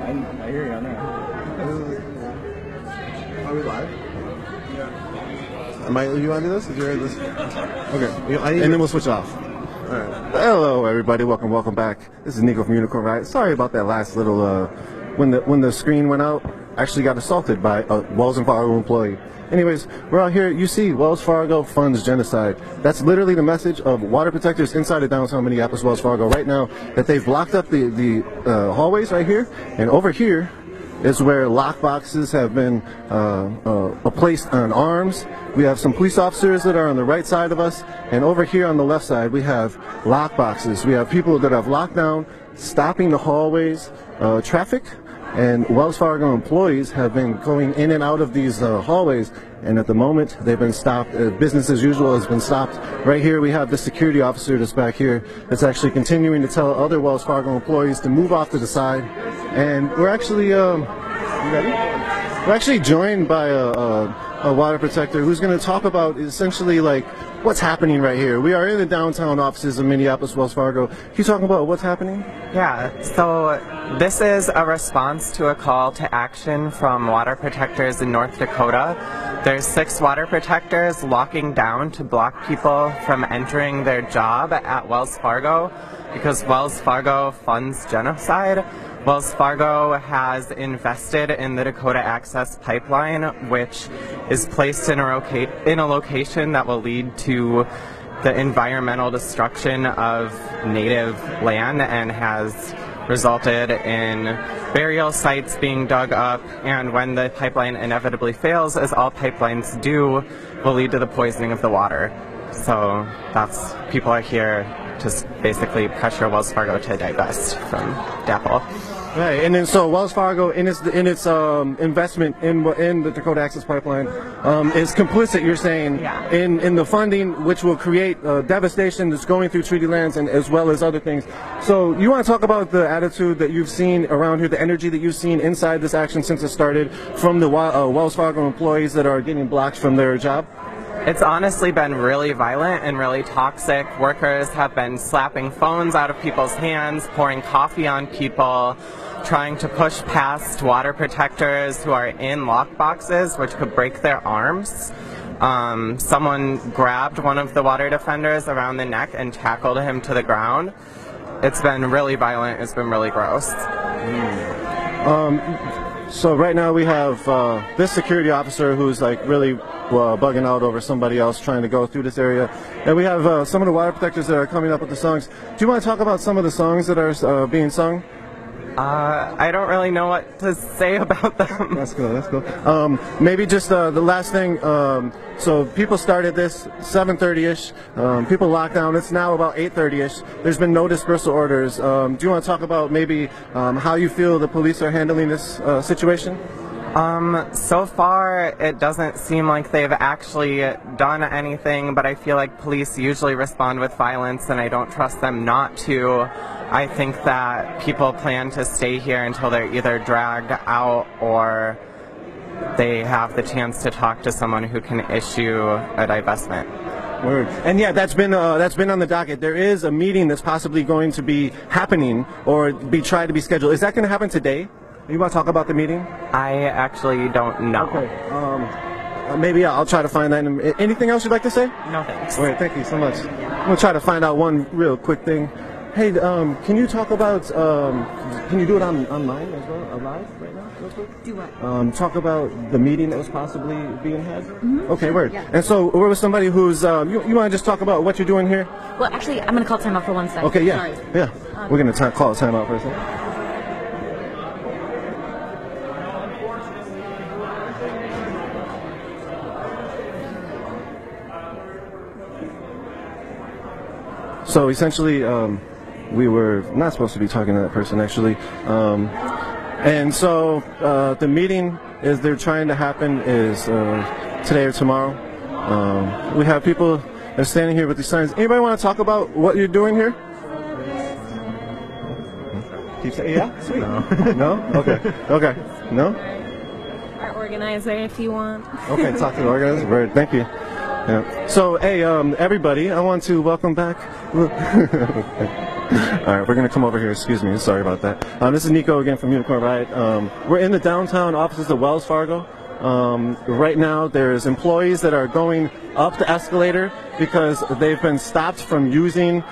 I hear you on that. Are we live? Yeah. You want to do this? Is you ready to do this? Okay. And then we'll switch off. All right. Hello, everybody. Welcome back. This is Nico from Unicorn Riot. Sorry about that last little. When the screen went out, I actually got assaulted by a Wells Fargo employee. Anyways, we're out here. You see, Wells Fargo funds genocide. That's literally the message of water protectors inside of downtown Minneapolis, Wells Fargo, right now, that they've blocked up the hallways right here. And over here is where lock boxes have been placed on arms. We have some police officers that are on the right side of us. And over here on the left side, we have lock boxes. We have people that have locked down, stopping the hallways, traffic. And Wells Fargo employees have been going in and out of these hallways, and at the moment they've been stopped. Business as usual has been stopped. Right here we have the security officer that's back here that's actually continuing to tell other Wells Fargo employees to move off to the side. And we're actually, you ready? We're actually joined by a water protector who's going to talk about essentially like what's happening right here. We are in the downtown offices of Minneapolis, Wells Fargo. Can you talk about what's happening? Yeah, so this is a response to a call to action from water protectors in North Dakota. There's 6 water protectors locking down to block people from entering their job at Wells Fargo because Wells Fargo funds genocide. Wells Fargo has invested in the Dakota Access Pipeline, which is placed in a location that will lead to the environmental destruction of native land and has resulted in burial sites being dug up, and when the pipeline inevitably fails, as all pipelines do, will lead to the poisoning of the water. So people are here to basically pressure Wells Fargo to divest from DAPL. Right, and then so Wells Fargo, in its investment in the Dakota Access Pipeline, is complicit. You're saying in the funding, which will create devastation that's going through treaty lands and as well as other things. So you want to talk about the attitude that you've seen around here, the energy that you've seen inside this action since it started from the Wells Fargo employees that are getting blocked from their job? It's honestly been really violent and really toxic. Workers have been slapping phones out of people's hands, pouring coffee on people, trying to push past water protectors who are in lock boxes, which could break their arms. Someone grabbed one of the water defenders around the neck and tackled him to the ground. It's been really violent. It's been really gross. So right now we have this security officer who's like really bugging out over somebody else trying to go through this area. And we have some of the water protectors that are coming up with the songs. Do you want to talk about some of the songs that are being sung? I don't really know what to say about them. That's cool. Maybe just the last thing. So people started this 7:30-ish. People locked down. It's now about 8:30-ish. There's been no dispersal orders. Do you want to talk about maybe how you feel the police are handling this situation? So far, it doesn't seem like they've actually done anything, but I feel like police usually respond with violence, and I don't trust them not to. I think that people plan to stay here until they're either dragged out or they have the chance to talk to someone who can issue a divestment. Word. And yeah, that's been on the docket. There is a meeting that's possibly going to be happening or tried to be scheduled. Is that going to happen today? You want to talk about the meeting? I actually don't know. Okay. Maybe I'll try to find that. Anything else you'd like to say? No, thanks. All right, thank you so much. I'm going to try to find out one real quick thing. Hey, can you talk about, can you do it online as well, live right now, real quick? Do what? Talk about the meeting that was possibly being had? Mm-hmm. Okay, word. Yeah. And so we're with somebody who's, you want to just talk about what you're doing here? Well, actually, I'm going to call timeout for 1 second. Okay, yeah. Sorry. Yeah. We're going to call a timeout for a second. So essentially, we were not supposed to be talking to that person actually. And so the meeting is they're trying to happen is today or tomorrow. We have people that are standing here with these signs. Anybody want to talk about what you're doing here? Keep saying, yeah? Sweet. No? Okay. Okay. No? Our organizer, if you want. Okay, talk to the organizer. Right, thank you. Yeah. So, hey, everybody, I want to welcome back. All right, we're gonna come over here. Excuse me, sorry about that. This is Nico again from Unicorn Riot. We're in the downtown offices of Wells Fargo. Right now, there's employees that are going up the escalator because they've been stopped from using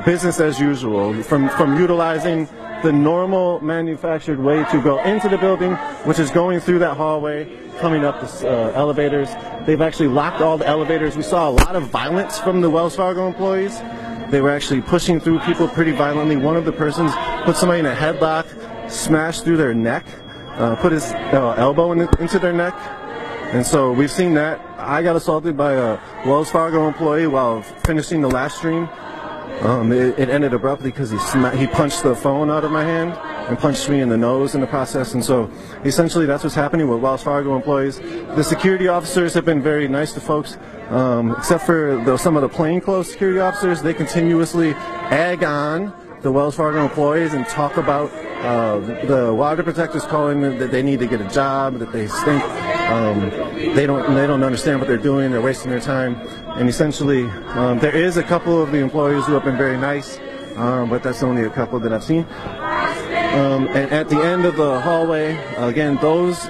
business as usual, from utilizing the normal manufactured way to go into the building, which is going through that hallway, coming up the elevators. They've actually locked all the elevators. We saw a lot of violence from the Wells Fargo employees. They were actually pushing through people pretty violently. One of the persons put somebody in a headlock, smashed through their neck, put his elbow into their neck. And so we've seen that. I got assaulted by a Wells Fargo employee while finishing the last stream. It ended abruptly because he punched the phone out of my hand and punched me in the nose in the process. And so essentially that's what's happening with Wells Fargo employees. The security officers have been very nice to folks, except for some of the plainclothes security officers. They continuously egg on the Wells Fargo employees and talk about the water protectors calling them that they need to get a job, that they stink. They don't understand what they're doing. They're wasting their time. And essentially, there is a couple of the employees who have been very nice, but that's only a couple that I've seen. And at the end of the hallway, again, those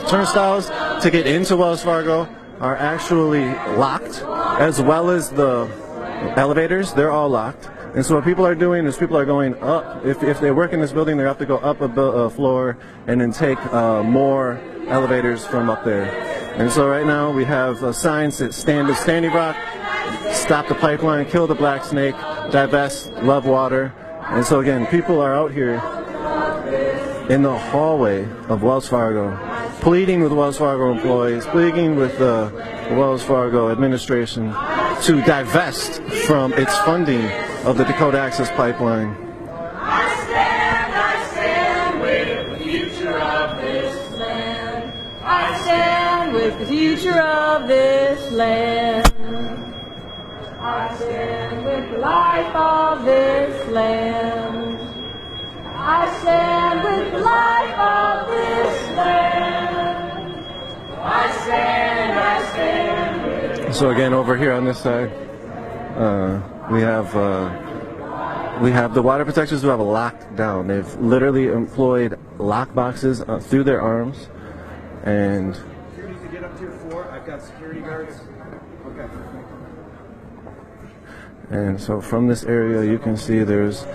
turnstiles to get into Wells Fargo are actually locked, as well as the elevators. They're all locked. And so what people are doing is people are going up. If they work in this building, they have to go up a floor and then take more elevators from up there. And so right now we have signs that stand at Standing Rock, stop the pipeline, kill the black snake, divest, love water. And so again, people are out here in the hallway of Wells Fargo, pleading with Wells Fargo employees, pleading with the Wells Fargo administration to divest from its funding of the Dakota Access Pipeline. I stand with the future of this land. I stand with the future of this land. I stand with the life of this land. I stand with the life of this land. I stand with. So again, over here on this side, we have the water protectors who have a locked down. They've literally employed lock boxes through their arms, and you need to get up to your floor. I've got security guards. Okay. And so from this area, you can see there's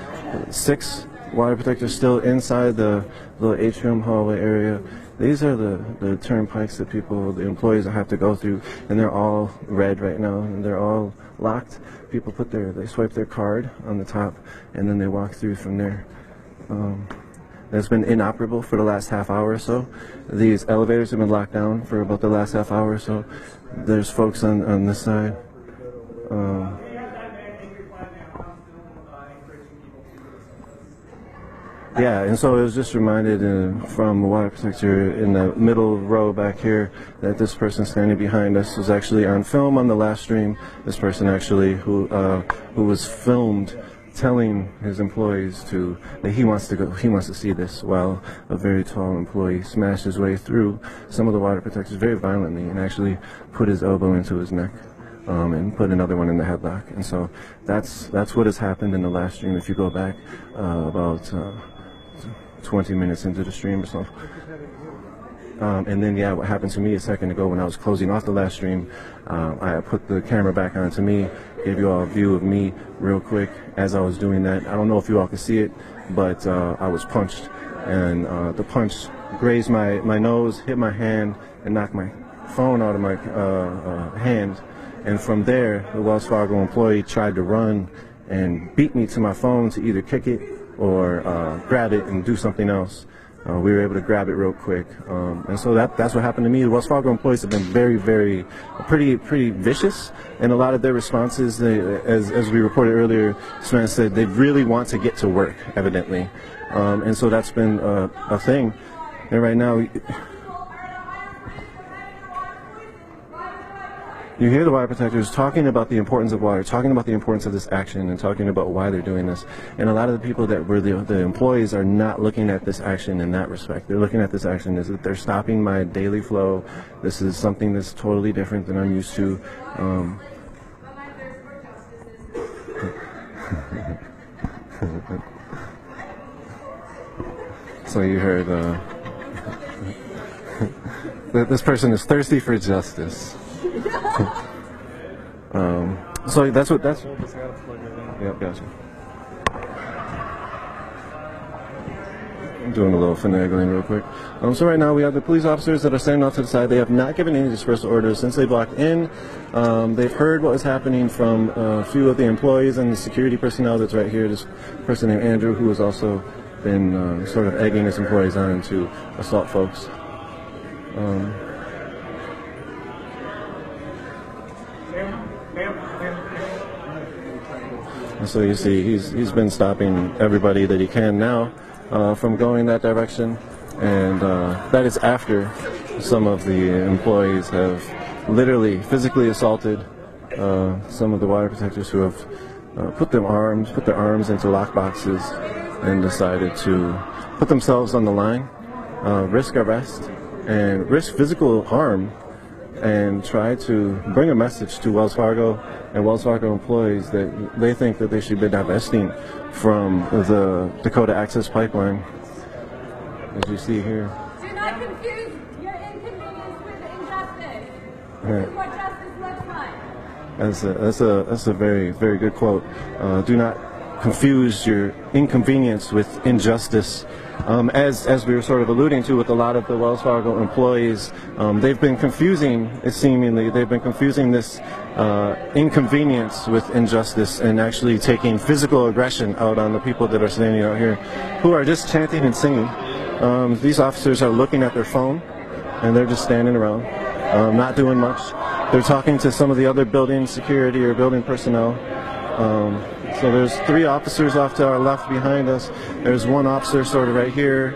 6 water protectors still inside the little atrium hallway area. These are the turnpikes that the employees have to go through, and they're all red right now, and they're all locked. People they swipe their card on the top, and then they walk through from there. It's been inoperable for the last half hour or so. These elevators have been locked down for about the last half hour or so. There's folks on this side. Yeah, and so it was just reminded from the water protector in the middle row back here that this person standing behind us was actually on film on the last stream. This person actually who was filmed telling his employees that he wants to see this, while a very tall employee smashed his way through some of the water protectors very violently and actually put his elbow into his neck. And put another one in the headlock. And so that's what has happened in the last stream. If you go back about 20 minutes into the stream or so. And then, yeah, what happened to me a second ago when I was closing off the last stream, I put the camera back on to me, gave you all a view of me real quick as I was doing that. I don't know if you all could see it, but I was punched, and the punch grazed my nose, hit my hand, and knocked my phone out of my hand. And from there, the Wells Fargo employee tried to run and beat me to my phone to either kick it or grab it and do something else. We were able to grab it real quick. And so that's what happened to me. The Wells Fargo employees have been pretty vicious in a lot of their responses. As we reported earlier, Samantha said they really want to get to work, evidently. And so that's been a thing. And right now, you hear the water protectors talking about the importance of water, talking about the importance of this action, and talking about why they're doing this. And a lot of the people that were the employees are not looking at this action in that respect. They're looking at this action as that they're stopping my daily flow. This is something that's totally different than I'm used to. So you heard this person is thirsty for justice. So that's what. Yep, gotcha. I'm doing a little finagling real quick. So right now we have the police officers that are standing off to the side. They have not given any dispersal orders since they blocked in. They've heard what was happening from a few of the employees and the security personnel that's right here. This person named Andrew, who has also been sort of egging his employees on to assault folks. So you see, he's been stopping everybody that he can now from going that direction, and that is after some of the employees have literally physically assaulted some of the water protectors who have put their arms into lock boxes and decided to put themselves on the line, risk arrest, and risk physical harm, and try to bring a message to Wells Fargo and Wells Fargo employees that they think that they should be divesting from the Dakota Access Pipeline, as you see here. Do not confuse your inconvenience with injustice. This is what justice looks like. That's a very, very good quote. Do not confuse your inconvenience with injustice. As we were sort of alluding to with a lot of the Wells Fargo employees, they've been confusing this inconvenience with injustice, and actually taking physical aggression out on the people that are standing out here who are just chanting and singing. These officers are looking at their phone, and they're just standing around, not doing much. They're talking to some of the other building security or building personnel. So there's 3 officers off to our left behind us. There's 1 officer sort of right here,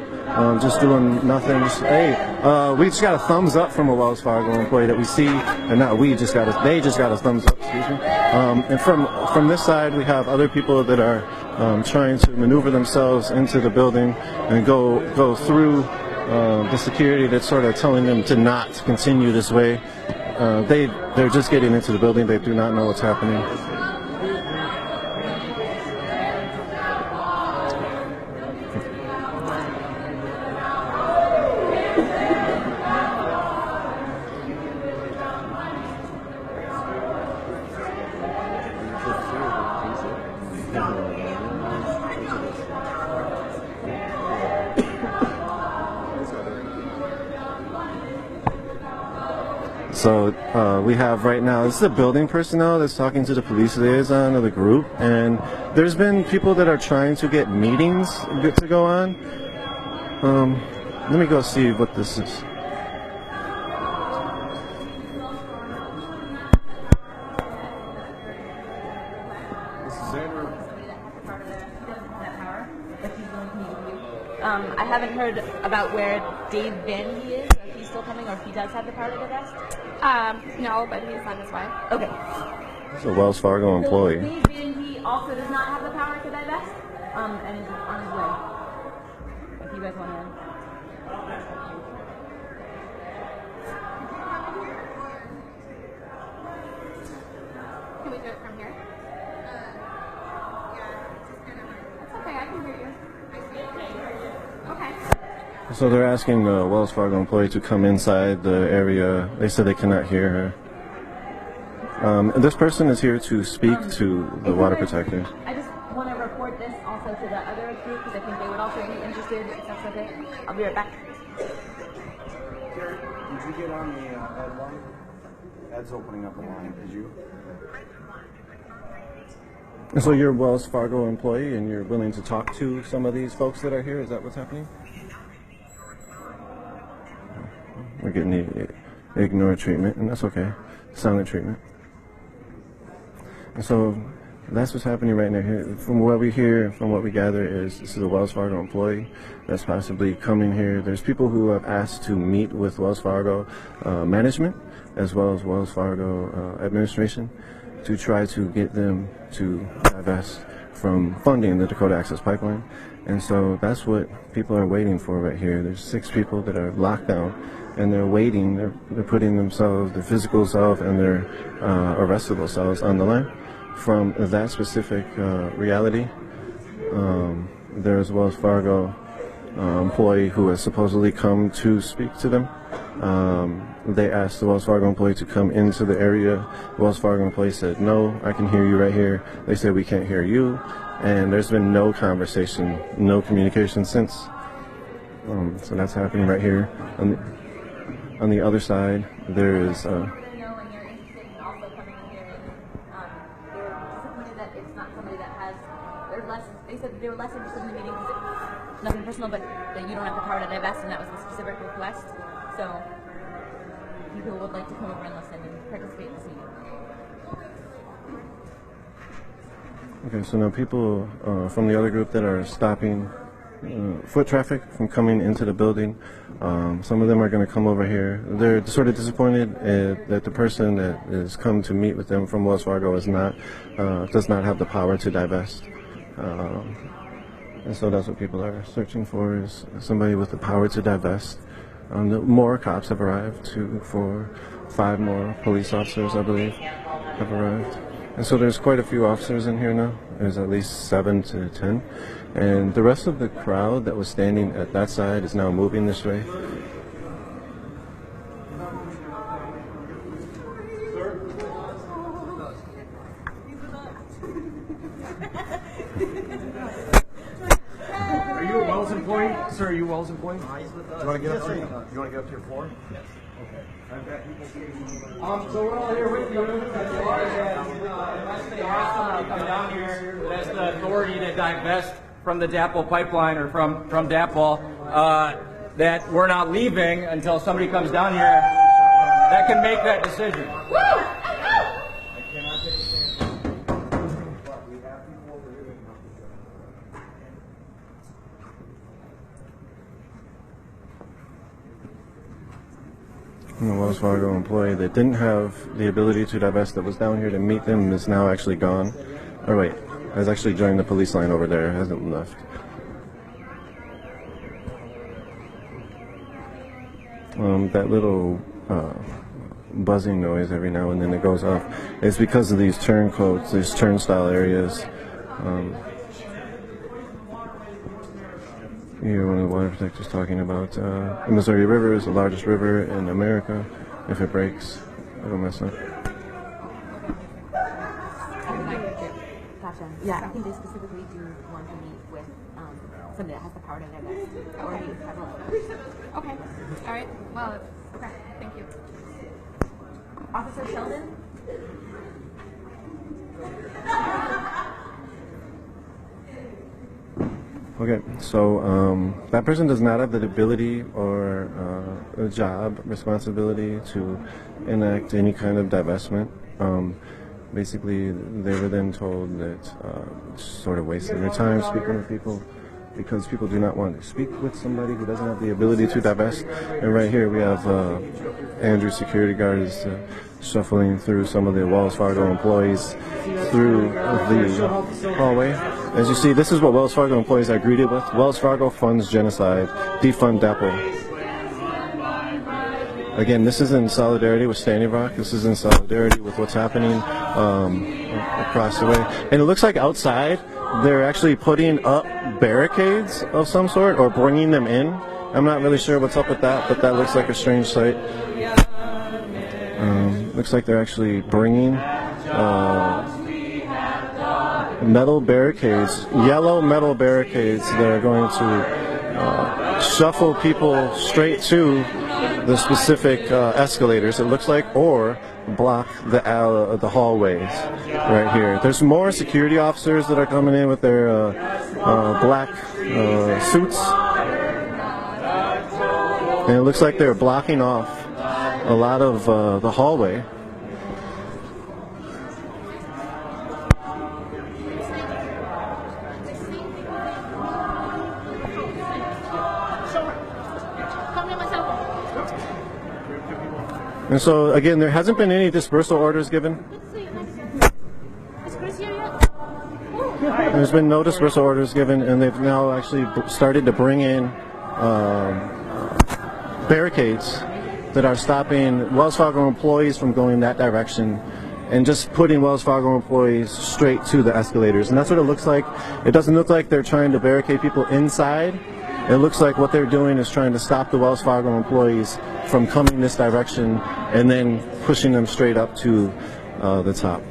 just doing nothing. We just got a thumbs up from a Wells Fargo employee that we see, and not we just got they just got a thumbs up, excuse me. And from this side, we have other people that are trying to maneuver themselves into the building and go through the security that's sort of telling them to not continue this way. They're just getting into the building. They do not know what's happening. So we have right now, this is the building personnel that's talking to the police liaison of the group, and there's been people that are trying to get meetings to go on. Let me go see what this is. I haven't heard about where Dave Van He is, or if he's still coming, or if he does have the power to divest. No, but he's on his way. Okay. It's a Wells Fargo employee. So Dave Van He also does not have the power to divest, and is on his way. If you guys want to. Can we do it from here? That's okay, I can hear you. Okay. So they're asking the Wells Fargo employee to come inside the area. They said they cannot hear her. This person is here to speak to the water protector. I just want to report this also to the other group, because I think they would also be interested, if that's okay. I'll be right back. Did you get on the Ed line? Ed's opening up a line. Did you? So you're a Wells Fargo employee, and you're willing to talk to some of these folks that are here? Is that what's happening? We're getting the ignore treatment, and that's okay. Silent treatment. And so that's what's happening right now here. From what we hear, from what we gather, is this is a Wells Fargo employee that's possibly coming here. There's people who have asked to meet with Wells Fargo management, as well as Wells Fargo administration, to try to get them to divest from funding the Dakota Access Pipeline. And so that's what people are waiting for right here. There's 6 people that are locked down, and they're waiting. They're putting themselves, their physical self and their arrestable selves on the line from that specific reality. There's a Wells Fargo employee who has supposedly come to speak to them. They asked the Wells Fargo employee to come into the area. The Wells Fargo employee said, "No, I can hear you right here." They said, "We can't hear you." And there's been no conversation, no communication since. So that's happening right here. On the other side, there is... know when you're interested in also coming in here, they're disappointed that it's not somebody that has, they said they were less interested in the meeting because it's nothing personal, but that you don't have the power to divest, and that was the specific request. So people would like to come over and listen and participate in this meeting. Okay, so now people from the other group that are stopping foot traffic from coming into the building, some of them are going to come over here. They're sort of disappointed that the person that has come to meet with them from Wells Fargo does not have the power to divest. And so that's what people are searching for, is somebody with the power to divest. More cops have arrived, 5 more police officers, I believe, have arrived. And so there's quite a few officers in here now. There's at least 7 to 10. And the rest of the crowd that was standing at that side is now moving this way. Are you a Wells employee? Sir, are you a Wells employee? Do you want to get up to your floor? Yes. Okay. So we're all here with you. As far as unless they have somebody come down here that has the authority to divest from the DAPL pipeline or from DAPL, that we're not leaving until somebody comes down here that can make that decision. And the Wells Fargo employee that didn't have the ability to divest, that was down here to meet them, is now actually gone. Or wait, has actually joined the police line over there, hasn't left. That little buzzing noise every now and then that goes off is because of these turncoats, these turnstile areas. Here, one of the water protectors talking about the Missouri River is the largest river in America. If it breaks, it'll mess up. Gotcha. Yeah, I think they specifically do want to meet with somebody that has the power to divest. Okay. All right. Well, okay. Thank you. Officer Sheldon? Okay, so that person does not have the ability or a job responsibility to enact any kind of divestment. Basically, they were then told that sort of wasting their time speaking with people because people do not want to speak with somebody who doesn't have the ability to divest. And right here we have Andrew, security guard, is shuffling through some of the Wells Fargo employees through the hallway. As you see, this is what Wells Fargo employees are greeted with. Wells Fargo funds genocide. Defund DAPL. Again, this is in solidarity with Standing Rock. This is in solidarity with what's happening across the way. And it looks like outside they're actually putting up barricades of some sort or bringing them in. I'm not really sure what's up with that, but that looks like a strange sight. Looks like they're actually bringing metal barricades, yellow metal barricades that are going to shuffle people straight to the specific escalators, it looks like, or block the hallways right here. There's more security officers that are coming in with their black suits, and it looks like they're blocking off a lot of the hallway. And so, again, there hasn't been any dispersal orders given. There's been no dispersal orders given, and they've now actually started to bring in barricades that are stopping Wells Fargo employees from going that direction and just putting Wells Fargo employees straight to the escalators. And that's what it looks like. It doesn't look like they're trying to barricade people inside. It looks like what they're doing is trying to stop the Wells Fargo employees from coming this direction and then pushing them straight up to the top.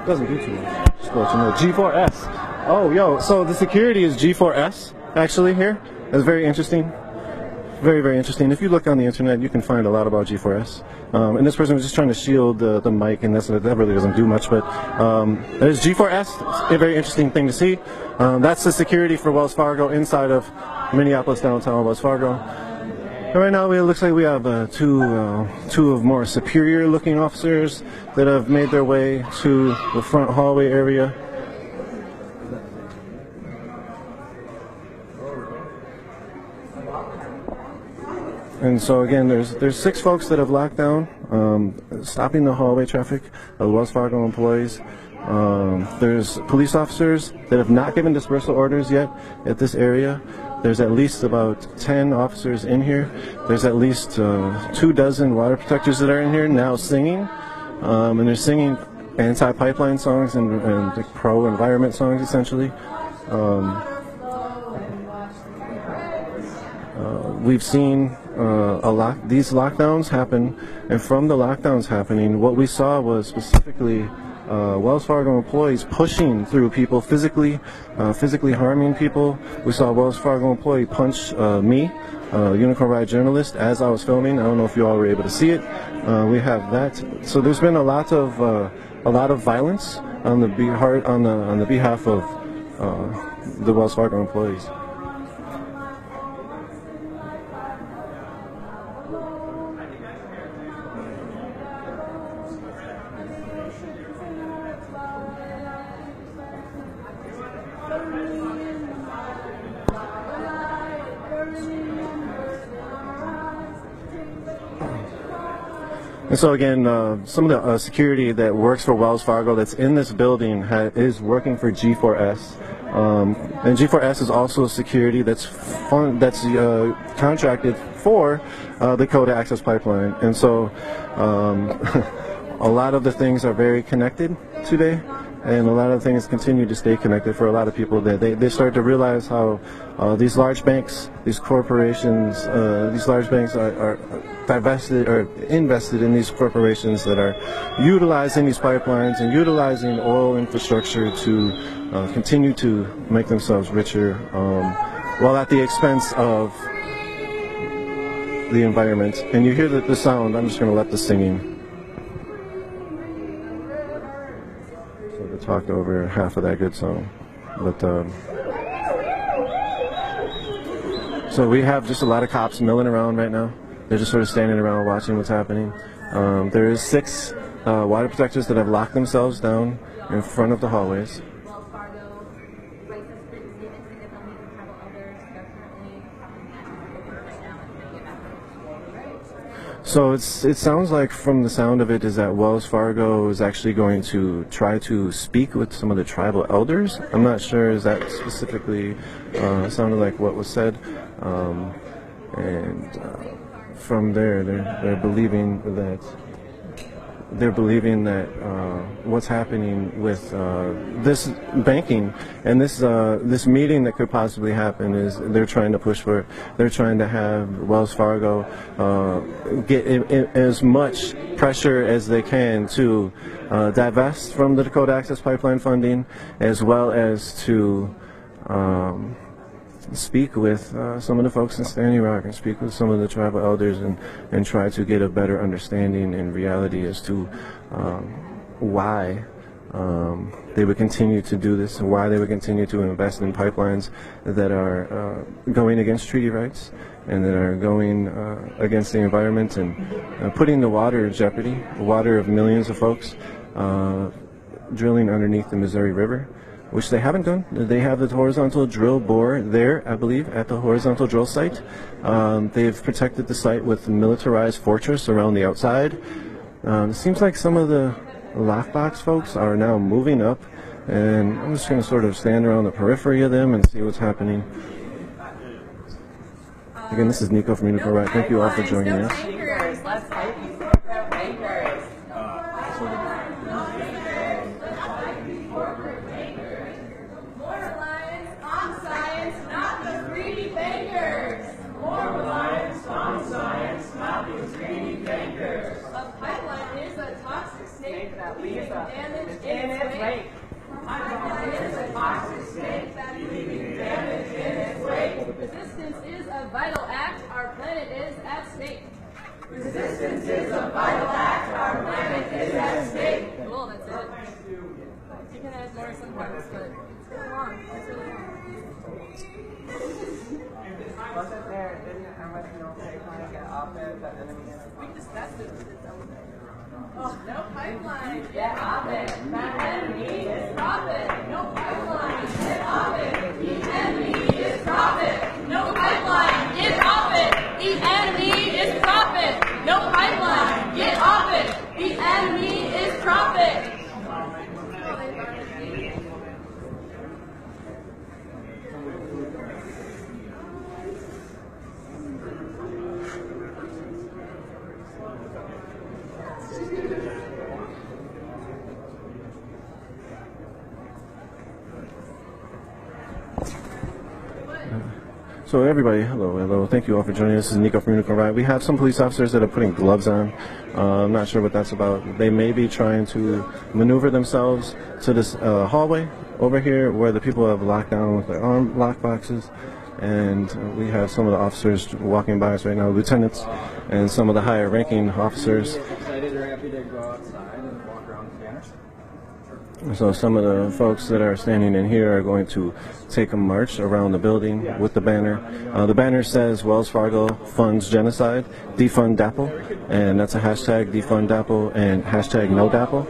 Doesn't do too much. Just to let you know. G4S. Oh, yo. So the security is G4S actually here. That's very interesting. Very, very interesting. If you look on the internet, you can find a lot about G4S. And this person was just trying to shield the mic, and that really doesn't do much. But there's G4S. It's a very interesting thing to see. That's the security for Wells Fargo inside of Minneapolis downtown Wells Fargo. And right now, it looks like we have two of more superior-looking officers that have made their way to the front hallway area. And so again, there's 6 folks that have locked down, stopping the hallway traffic of Wells Fargo employees. There's police officers that have not given dispersal orders yet at this area. There's at least about 10 officers in here. There's at least 24 water protectors that are in here now singing, and they're singing anti-pipeline songs and like pro-environment songs essentially. We've seen these lockdowns happen, and from the lockdowns happening, what we saw was specifically Wells Fargo employees pushing through people, physically harming people. We saw a Wells Fargo employee punch me, Unicorn Ride journalist, as I was filming. I don't know if you all were able to see it. We have that. So there's been a lot of violence on the behalf of the Wells Fargo employees. And so again, some of the security that works for Wells Fargo that's in this building is working for G4S. And G4S is also security that's contracted for the Dakota Access Pipeline. And so a lot of the things are very connected today, and a lot of things continue to stay connected for a lot of people. They start to realize how these large banks, these corporations, these large banks are divested or invested in these corporations that are utilizing these pipelines and utilizing oil infrastructure to continue to make themselves richer, while at the expense of the environment. And you hear the sound. I'm just going to let the singing. Talked over half of that good song, but so we have just a lot of cops milling around right now. They're just sort of standing around watching what's happening. There is 6 water protectors that have locked themselves down in front of the hallways. Wells Fargo racist statement saying that they'll meet with tribal elders. They're currently right now and making it back. So it sounds like, from the sound of it, is that Wells Fargo is actually going to try to speak with some of the tribal elders. I'm not sure, is that specifically sounded like what was said, and from there they're believing that what's happening with this banking and this meeting that could possibly happen is they're trying to push for it. They're trying to have Wells Fargo get as much pressure as they can to divest from the Dakota Access Pipeline funding, as well as to speak with some of the folks in Standing Rock and speak with some of the tribal elders and try to get a better understanding and reality as to why they would continue to do this and why they would continue to invest in pipelines that are going against treaty rights and that are going against the environment and putting the water in jeopardy, the water of millions of folks drilling underneath the Missouri River. which they haven't done. They have the horizontal drill bore there, I believe, at the horizontal drill site. They've protected the site with a militarized fortress around the outside. It seems like some of the lockbox folks are now moving up, and I'm just going to sort of stand around the periphery of them and see what's happening. Again, this is Nico from Unicorn Ride. Thank you all for joining us. That leaves damage in its wake. Pipeline is a toxic snake that leaves damage in its wake. Resistance is a vital act. Our planet is at stake. Resistance is a vital act. Our planet is at stake. Cool, that's it. You can add more sometimes, but it's really long. It's really long. Wasn't there, didn't original pipeline get off it, the enemy? We discussed it. Oh, no pipeline, get off it. The enemy is profit. No pipeline, get off it. The enemy is profit. No pipeline, get off it. The enemy is profit. No pipeline, get off it. The enemy is profit. So everybody, hello. Thank you all for joining us. This is Nico from Unicorn Ride. We have some police officers that are putting gloves on. I'm not sure what that's about. They may be trying to maneuver themselves to this hallway over here where the people have locked down with their arm lock boxes. And we have some of the officers walking by us right now, lieutenants, and some of the higher ranking officers. Excited or happy to go outside and walk around the banners? So some of the folks that are standing in here are going to take a march around the building with the banner. The banner says Wells Fargo funds genocide, defund DAPL, and that's a hashtag defund DAPL and hashtag NoDAPL.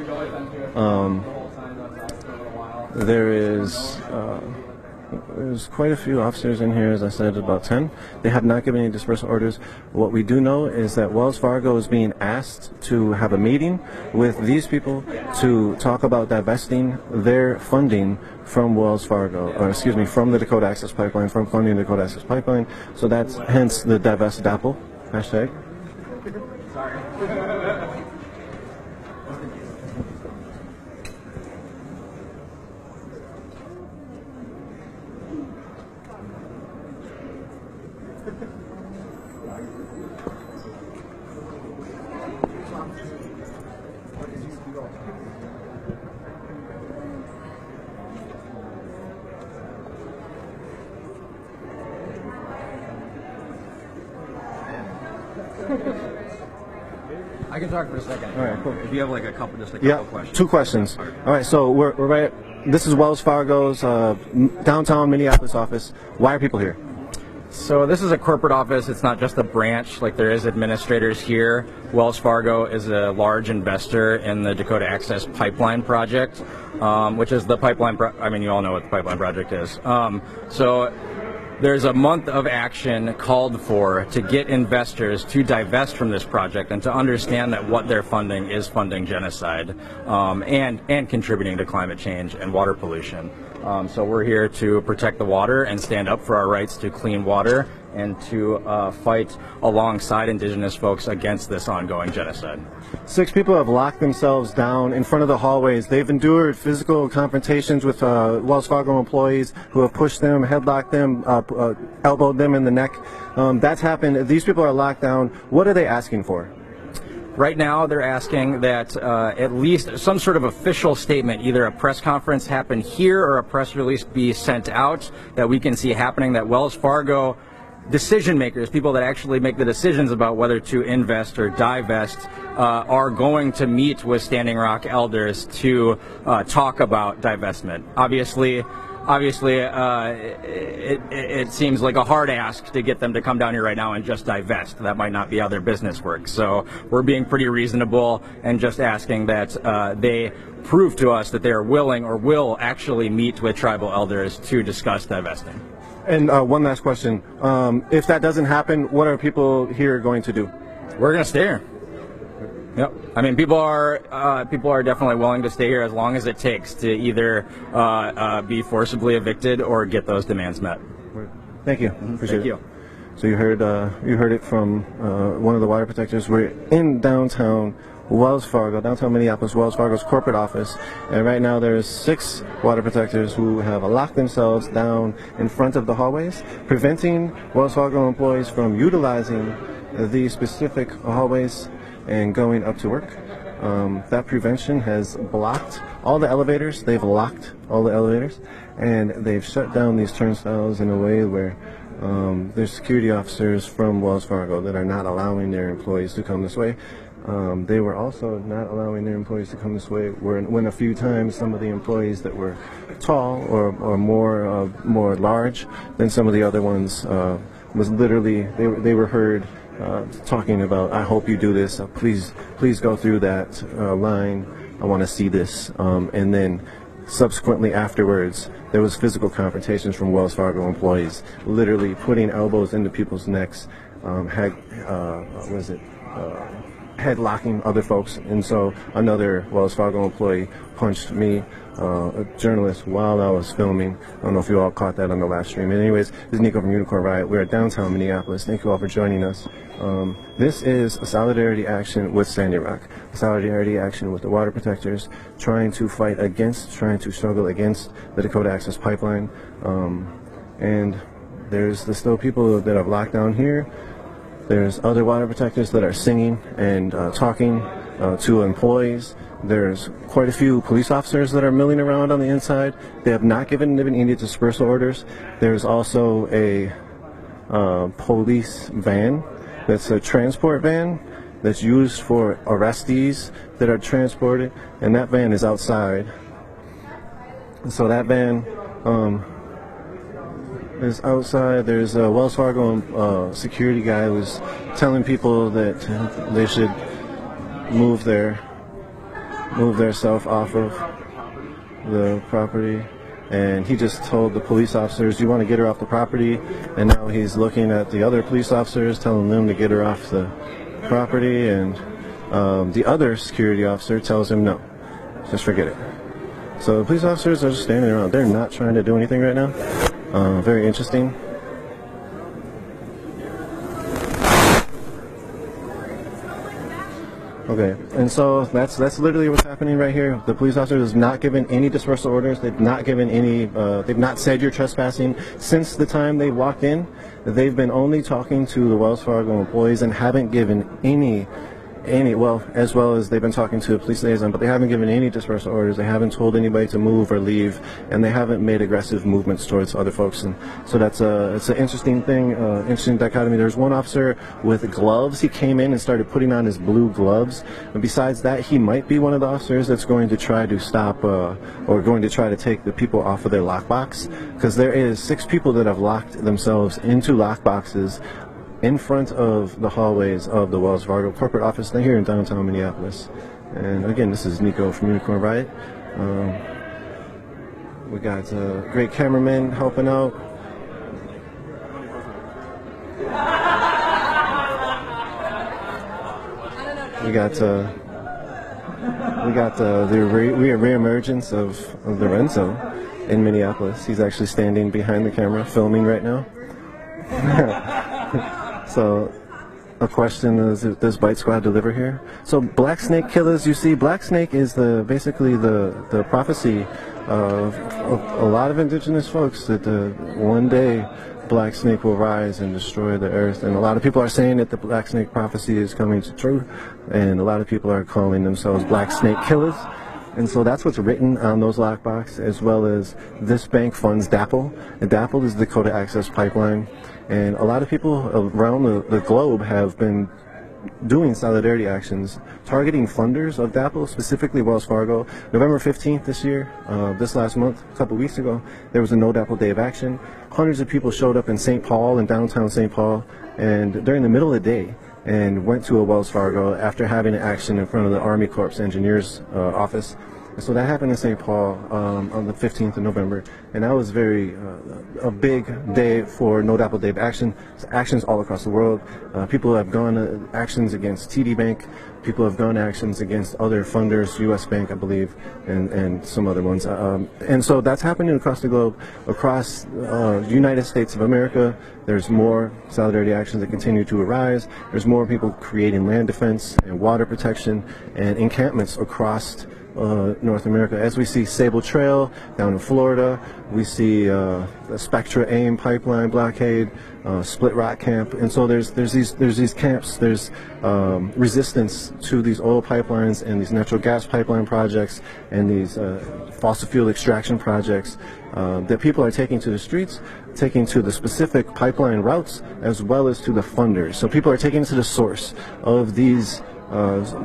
There's quite a few officers in here, as I said, about 10. They have not given any dispersal orders. What we do know is that Wells Fargo is being asked to have a meeting with these people to talk about divesting their funding from Wells Fargo, or excuse me, from the Dakota Access Pipeline, from funding the Dakota Access Pipeline. So that's hence the divest DAPL hashtag. Sorry. I can talk for a second. All right, cool. If you have like a couple, just a couple questions. 2 questions. All right, so we're right. This is Wells Fargo's downtown Minneapolis office. Why are people here? So this is a corporate office. It's not just a branch. Like, there is administrators here. Wells Fargo is a large investor in the Dakota Access Pipeline project, which is the pipeline. I mean, you all know what the pipeline project is. So there's a month of action called for to get investors to divest from this project and to understand that what they're funding is funding genocide and contributing to climate change and water pollution. So we're here to protect the water and stand up for our rights to clean water and to fight alongside Indigenous folks against this ongoing genocide. 6 people have locked themselves down in front of the hallways. They've endured physical confrontations with Wells Fargo employees who have pushed them, headlocked them, elbowed them in the neck. That's happened. These people are locked down. What are they asking for? Right now, they're asking that at least some sort of official statement, either a press conference happen here or a press release be sent out that we can see happening, that Wells Fargo decision makers, people that actually make the decisions about whether to invest or divest, are going to meet with Standing Rock elders to talk about divestment. Obviously, obviously it seems like a hard ask to get them to come down here right now and just divest. That might not be how their business works. So we're being pretty reasonable and just asking that they prove to us that they are willing or will actually meet with tribal elders to discuss divesting. And one last question. If that doesn't happen, what are people here going to do? We're going to stay here. Yep. I mean, people are definitely willing to stay here as long as it takes to either be forcibly evicted or get those demands met. Thank you. Appreciate Thank it. you. So you heard it from one of the water protectors. We're in downtown Wells Fargo, downtown Minneapolis, Wells Fargo's corporate office, and right now there's 6 water protectors who have locked themselves down in front of the hallways, preventing Wells Fargo employees from utilizing these specific hallways and going up to work. That prevention has blocked all the elevators. They've locked all the elevators, and they've shut down these turnstiles in a way where there's security officers from Wells Fargo that are not allowing their employees to come this way. They were also not allowing their employees to come this way when a few times some of the employees that were tall or more large than some of the other ones was literally, they were heard talking about, I hope you do this, please go through that line, I want to see this. And then subsequently afterwards, there was physical confrontations from Wells Fargo employees, literally putting elbows into people's necks, headlocking other folks. And so another Wells Fargo employee punched me, a journalist, while I was filming. I don't know if you all caught that on the live stream. Anyways, this is Nico from Unicorn Riot. We're at downtown Minneapolis. Thank you all for joining us. This is a solidarity action with Sandy Rock, a solidarity action with the water protectors, trying to struggle against the Dakota Access Pipeline. And there's still people that have locked down here. There's other water protectors that are singing and talking to employees. There's quite a few police officers that are milling around on the inside. They have not given any dispersal orders. There's also a police van that's a transport van that's used for arrestees that are transported, and that van is outside. So that van is outside. There's a Wells Fargo security guy who's telling people that they should move their self off of the property, and he just told the police officers, you want to get her off the property, and now he's looking at the other police officers telling them to get her off the property, and the other security officer tells him no, just forget it. So the police officers are just standing around. They're not trying to do anything right now. Very interesting. Okay, and so that's literally what's happening right here. The police officers have not given any dispersal orders. They've not given any. They've not said you're trespassing since the time they walked in. They've been only talking to the Wells Fargo employees and haven't given any, well, as well as they've been talking to the police liaison, but they haven't given any dispersal orders. They haven't told anybody to move or leave, and they haven't made aggressive movements towards other folks. And so it's an interesting thing, interesting dichotomy. There's one officer with gloves. He came in and started putting on his blue gloves. And besides that, he might be one of the officers that's going to try to stop or going to try to take the people off of their lockbox, because there is 6 people that have locked themselves into lockboxes in front of the hallways of the Wells Fargo corporate office here in downtown Minneapolis. And again, this is Nico from Unicorn Riot. We got great cameramen helping out. We got the reemergence of Lorenzo in Minneapolis. He's actually standing behind the camera filming right now. So, a question is, does Bite Squad deliver here? So, Black Snake Killers, you see, Black Snake is basically the prophecy of a lot of indigenous folks that one day Black Snake will rise and destroy the earth. And a lot of people are saying that the Black Snake prophecy is coming to true, and a lot of people are calling themselves Black Snake Killers. And so that's what's written on those lockbox, as well as this bank funds DAPL. And DAPL is the Dakota Access Pipeline. And a lot of people around the globe have been doing solidarity actions targeting funders of DAPL, specifically Wells Fargo. November 15th this year, this last month, a couple weeks ago, there was a NoDAPL Day of Action. Hundreds of people showed up in St. Paul, in downtown St. Paul, and during the middle of the day, and went to a Wells Fargo after having an action in front of the Army Corps Engineers office. And so that happened in St. Paul on the 15th of November, and that was a big day for NoDAPL Day of Action. Actions all across the world. People have gone actions against TD Bank. People have gone actions against other funders, U.S. Bank, I believe, and some other ones. And so that's happening across the globe, across the United States of America. There's more solidarity actions that continue to arise. There's more people creating land defense and water protection and encampments across North America. As we see Sable Trail down in Florida, we see the Spectra AIM pipeline blockade, Split Rock Camp, and so there's these camps. There's resistance to these oil pipelines and these natural gas pipeline projects and these fossil fuel extraction projects that people are taking to the streets, taking to the specific pipeline routes, as well as to the funders. So people are taking to the source of these.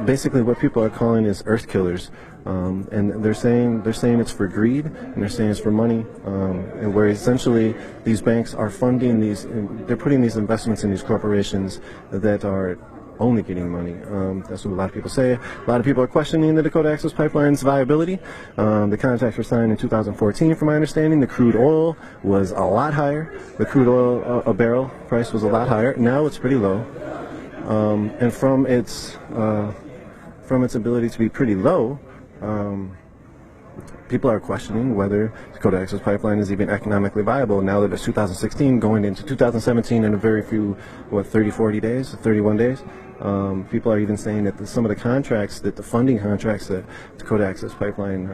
Basically, what people are calling is earth killers. And they're saying it's for greed, and they're saying it's for money, and where essentially these banks are funding these, they're putting these investments in these corporations that are only getting money. That's what a lot of people say. A lot of people are questioning the Dakota Access Pipeline's viability. The contracts were signed in 2014, from my understanding. The crude oil was a lot higher. The crude oil a barrel price was a lot higher. Now it's pretty low, and from its ability to be pretty low. People are questioning whether Dakota Access Pipeline is even economically viable now that it's 2016 going into 2017 in a very few, 40 days, 31 days. People are even saying that some of the contracts, that the funding contracts that Dakota Access Pipeline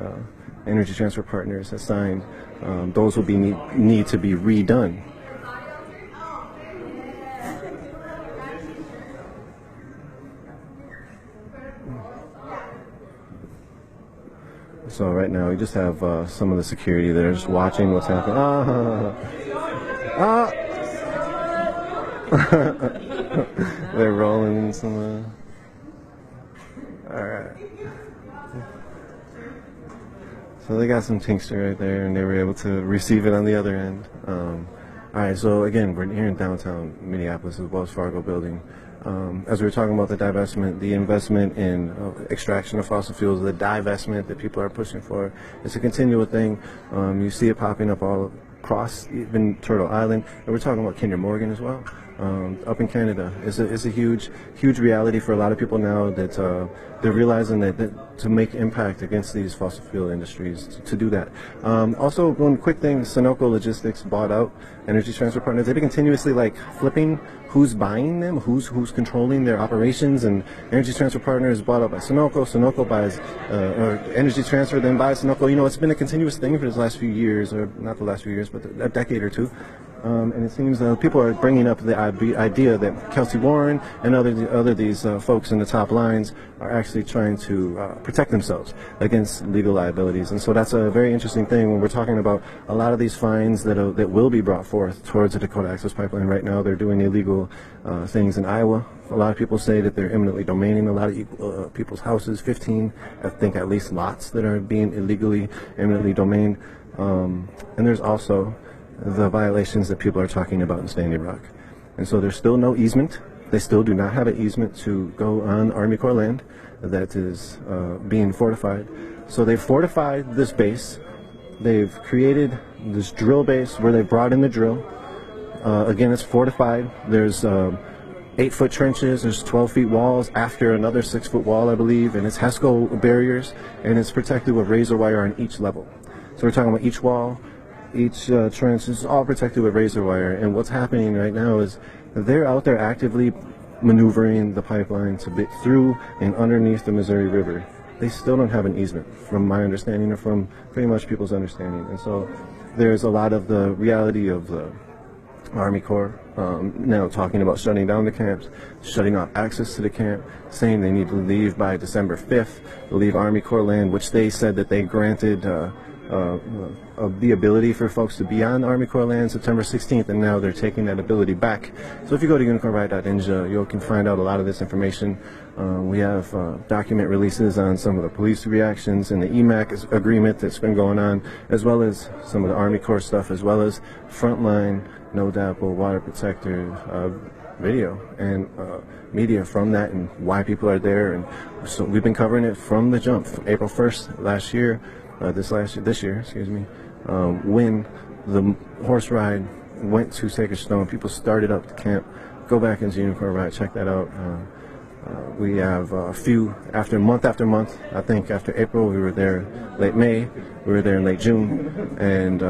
Energy Transfer Partners has signed, those will need to be redone. So right now we just have some of the security that are just watching what's happening. They're rolling some. All right. So they got some tincture right there, and they were able to receive it on the other end. All right. So again, we're here in downtown Minneapolis, the Wells Fargo building. As we were talking about the divestment, the investment in extraction of fossil fuels, the divestment that people are pushing for, it's a continual thing. You see it popping up all across, even Turtle Island. And we're talking about Kinder Morgan as well. Up in Canada, it's a huge reality for a lot of people now that they're realizing that to make impact against these fossil fuel industries, to do that. Also, one quick thing: Sunoco Logistics bought out Energy Transfer Partners. They've been continuously wlipping who's buying them, who's controlling their operations, and Energy Transfer Partners bought out by Sunoco. Sunoco buys or Energy Transfer, then buys Sunoco. You know, it's been a continuous thing for the last few years, or not the last few years, but a decade or two. And it seems people are bringing up the idea that Kelsey Warren and other these folks in the top lines are actually trying to protect themselves against legal liabilities. And so that's a very interesting thing when we're talking about a lot of these fines that will be brought forth towards the Dakota Access Pipeline. Right now, they're doing illegal things in Iowa. A lot of people say that they're eminently domaining a lot of people's houses. 15, I think, at least lots that are being illegally eminently domained. And there's also the violations that people are talking about in Standing Rock. And so there's still no easement. They still do not have an easement to go on Army Corps land that is being fortified. So they've fortified this base. They've created this drill base where they brought in the drill. Again, it's fortified. There's 8-foot trenches, there's 12 feet walls after another 6-foot wall, I believe, and it's HESCO barriers, and it's protected with razor wire on each level. So we're talking about each wall, each trench is all protected with razor wire. And what's happening right now is they're out there actively maneuvering the pipeline to be through and underneath the Missouri River. They still don't have an easement, from my understanding, or from pretty much people's understanding. And so there's a lot of the reality of the Army Corps now talking about shutting down the camps, shutting off access to the camp, saying they need to leave by December 5th, to leave Army Corps land, which they said that they granted of the ability for folks to be on Army Corps land September 16th, and now they're taking that ability back. So if you go to unicornride.ninja, you can find out a lot of this information. We have document releases on some of the police reactions and the EMAC agreement that's been going on, as well as some of the Army Corps stuff, as well as frontline, NoDAPL, water protector video and media from that, and why people are there. And so we've been covering it from the jump, from April 1st last year, this year, excuse me, when the horse ride went to Sacred Stone. People started up the camp. Go back into Unicorn Ride, check that out. We have a few after month, I think after April we were there late May, we were there in late June, and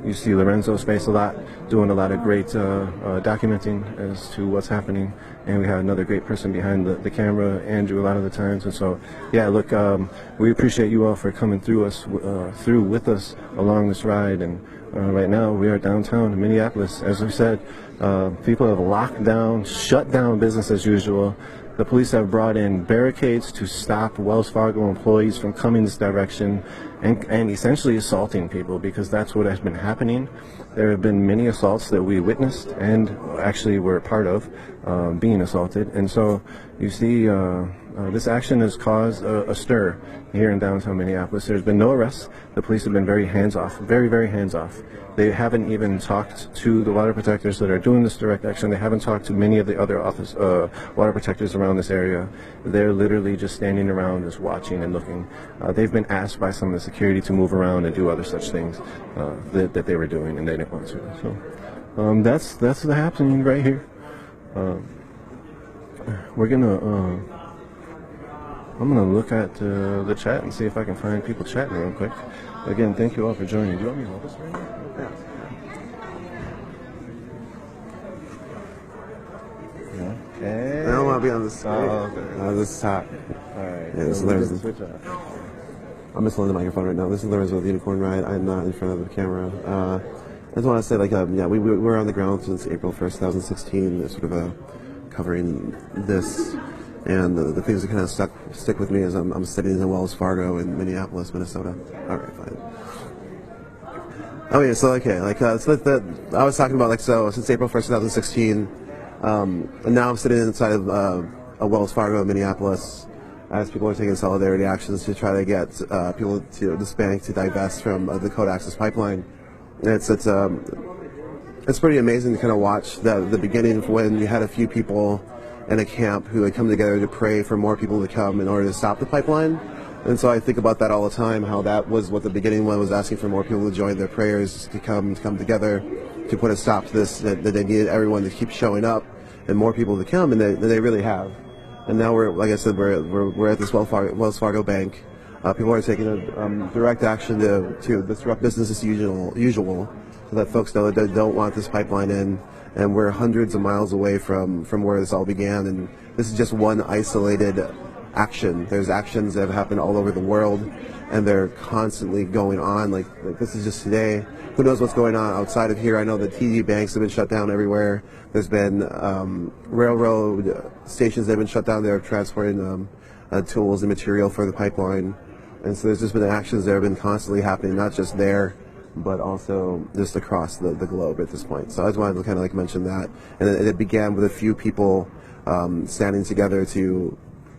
you see Lorenzo's face a lot, doing a lot of great documenting as to what's happening. And we have another great person behind the camera, Andrew, a lot of the times. And so, yeah, look, we appreciate you all for coming through with us along this ride. And right now we are downtown in Minneapolis. As we said, people have locked down, shut down business as usual. The police have brought in barricades to stop Wells Fargo employees from coming this direction and essentially assaulting people, because that's what has been happening. There have been many assaults that we witnessed and actually were part of being assaulted. And so you see this action has caused a stir here in downtown Minneapolis. There's been no arrests. The police have been very hands-off, very, very hands-off. They haven't even talked to the water protectors that are doing this direct action. They haven't talked to many of the other water protectors around this area. They're literally just standing around, just watching and looking. They've been asked by some of the security to move around and do other such things that they were doing, and they didn't want to. So that's what's happening right here. We're gonna. I'm gonna look at the chat and see if I can find people chatting real quick. Again, thank you all for joining. Do you want me to hold this right now? Yeah. Okay. I don't want to be on this side. Oh, okay. This is hot. Alright. Yeah, this is Lorenzo. I'm just holding the microphone right now. This is Lorenzo with the Unicorn Ride. I'm not in front of the camera. I just want to say, we were on the ground since April 1st, 2016, sort of covering this. And the things that kind of stick with me is I'm sitting in Wells Fargo in Minneapolis, Minnesota. All right, fine. Oh yeah, so okay, I was talking about since April 1st, 2016, and now I'm sitting inside of a Wells Fargo in Minneapolis as people are taking solidarity actions to try to get people to this bank to divest from the Code Access Pipeline. And it's pretty amazing to kind of watch the beginning of when you had a few people in a camp who had come together to pray for more people to come in order to stop the pipeline. And so I think about that all the time, how that was what the beginning one was, asking for more people to join their prayers to come together to put a stop to this, that they needed everyone to keep showing up and more people to come, and they really have. And now we're, like I said, we're at this Wells Fargo bank. People are taking a direct action to disrupt business as usual, so that folks know that they don't want this pipeline in. And we're hundreds of miles away from where this all began, and this is just one isolated action. There's actions that have happened all over the world, and they're constantly going on. Like this is just today. Who knows what's going on outside of here? I know the TD banks have been shut down everywhere. There's been railroad stations that have been shut down. They're transporting tools and material for the pipeline, and so there's just been actions that have been constantly happening, not just there, but also just across the globe at this point. So I just wanted to kind of mention that. And it began with a few people standing together to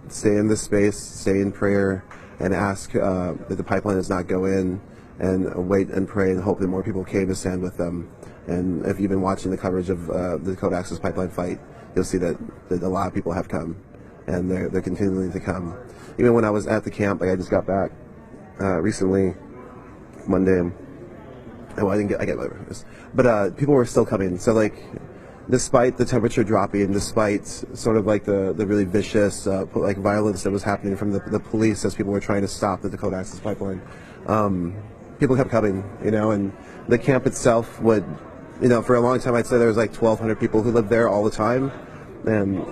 stay in this space, stay in prayer, and ask that the pipeline does not go in, and wait and pray and hope that more people came to stand with them. And if you've been watching the coverage of the Code Access Pipeline fight, you'll see that a lot of people have come, and they're continuing to come. Even when I was at the camp, I just got back recently, Monday. Well, I get whatever it is. But people were still coming. So despite the temperature dropping, despite sort of the really vicious violence that was happening from the police as people were trying to stop the Code Access Pipeline, people kept coming, and the camp itself would, for a long time I'd say there was 1,200 people who lived there all the time, and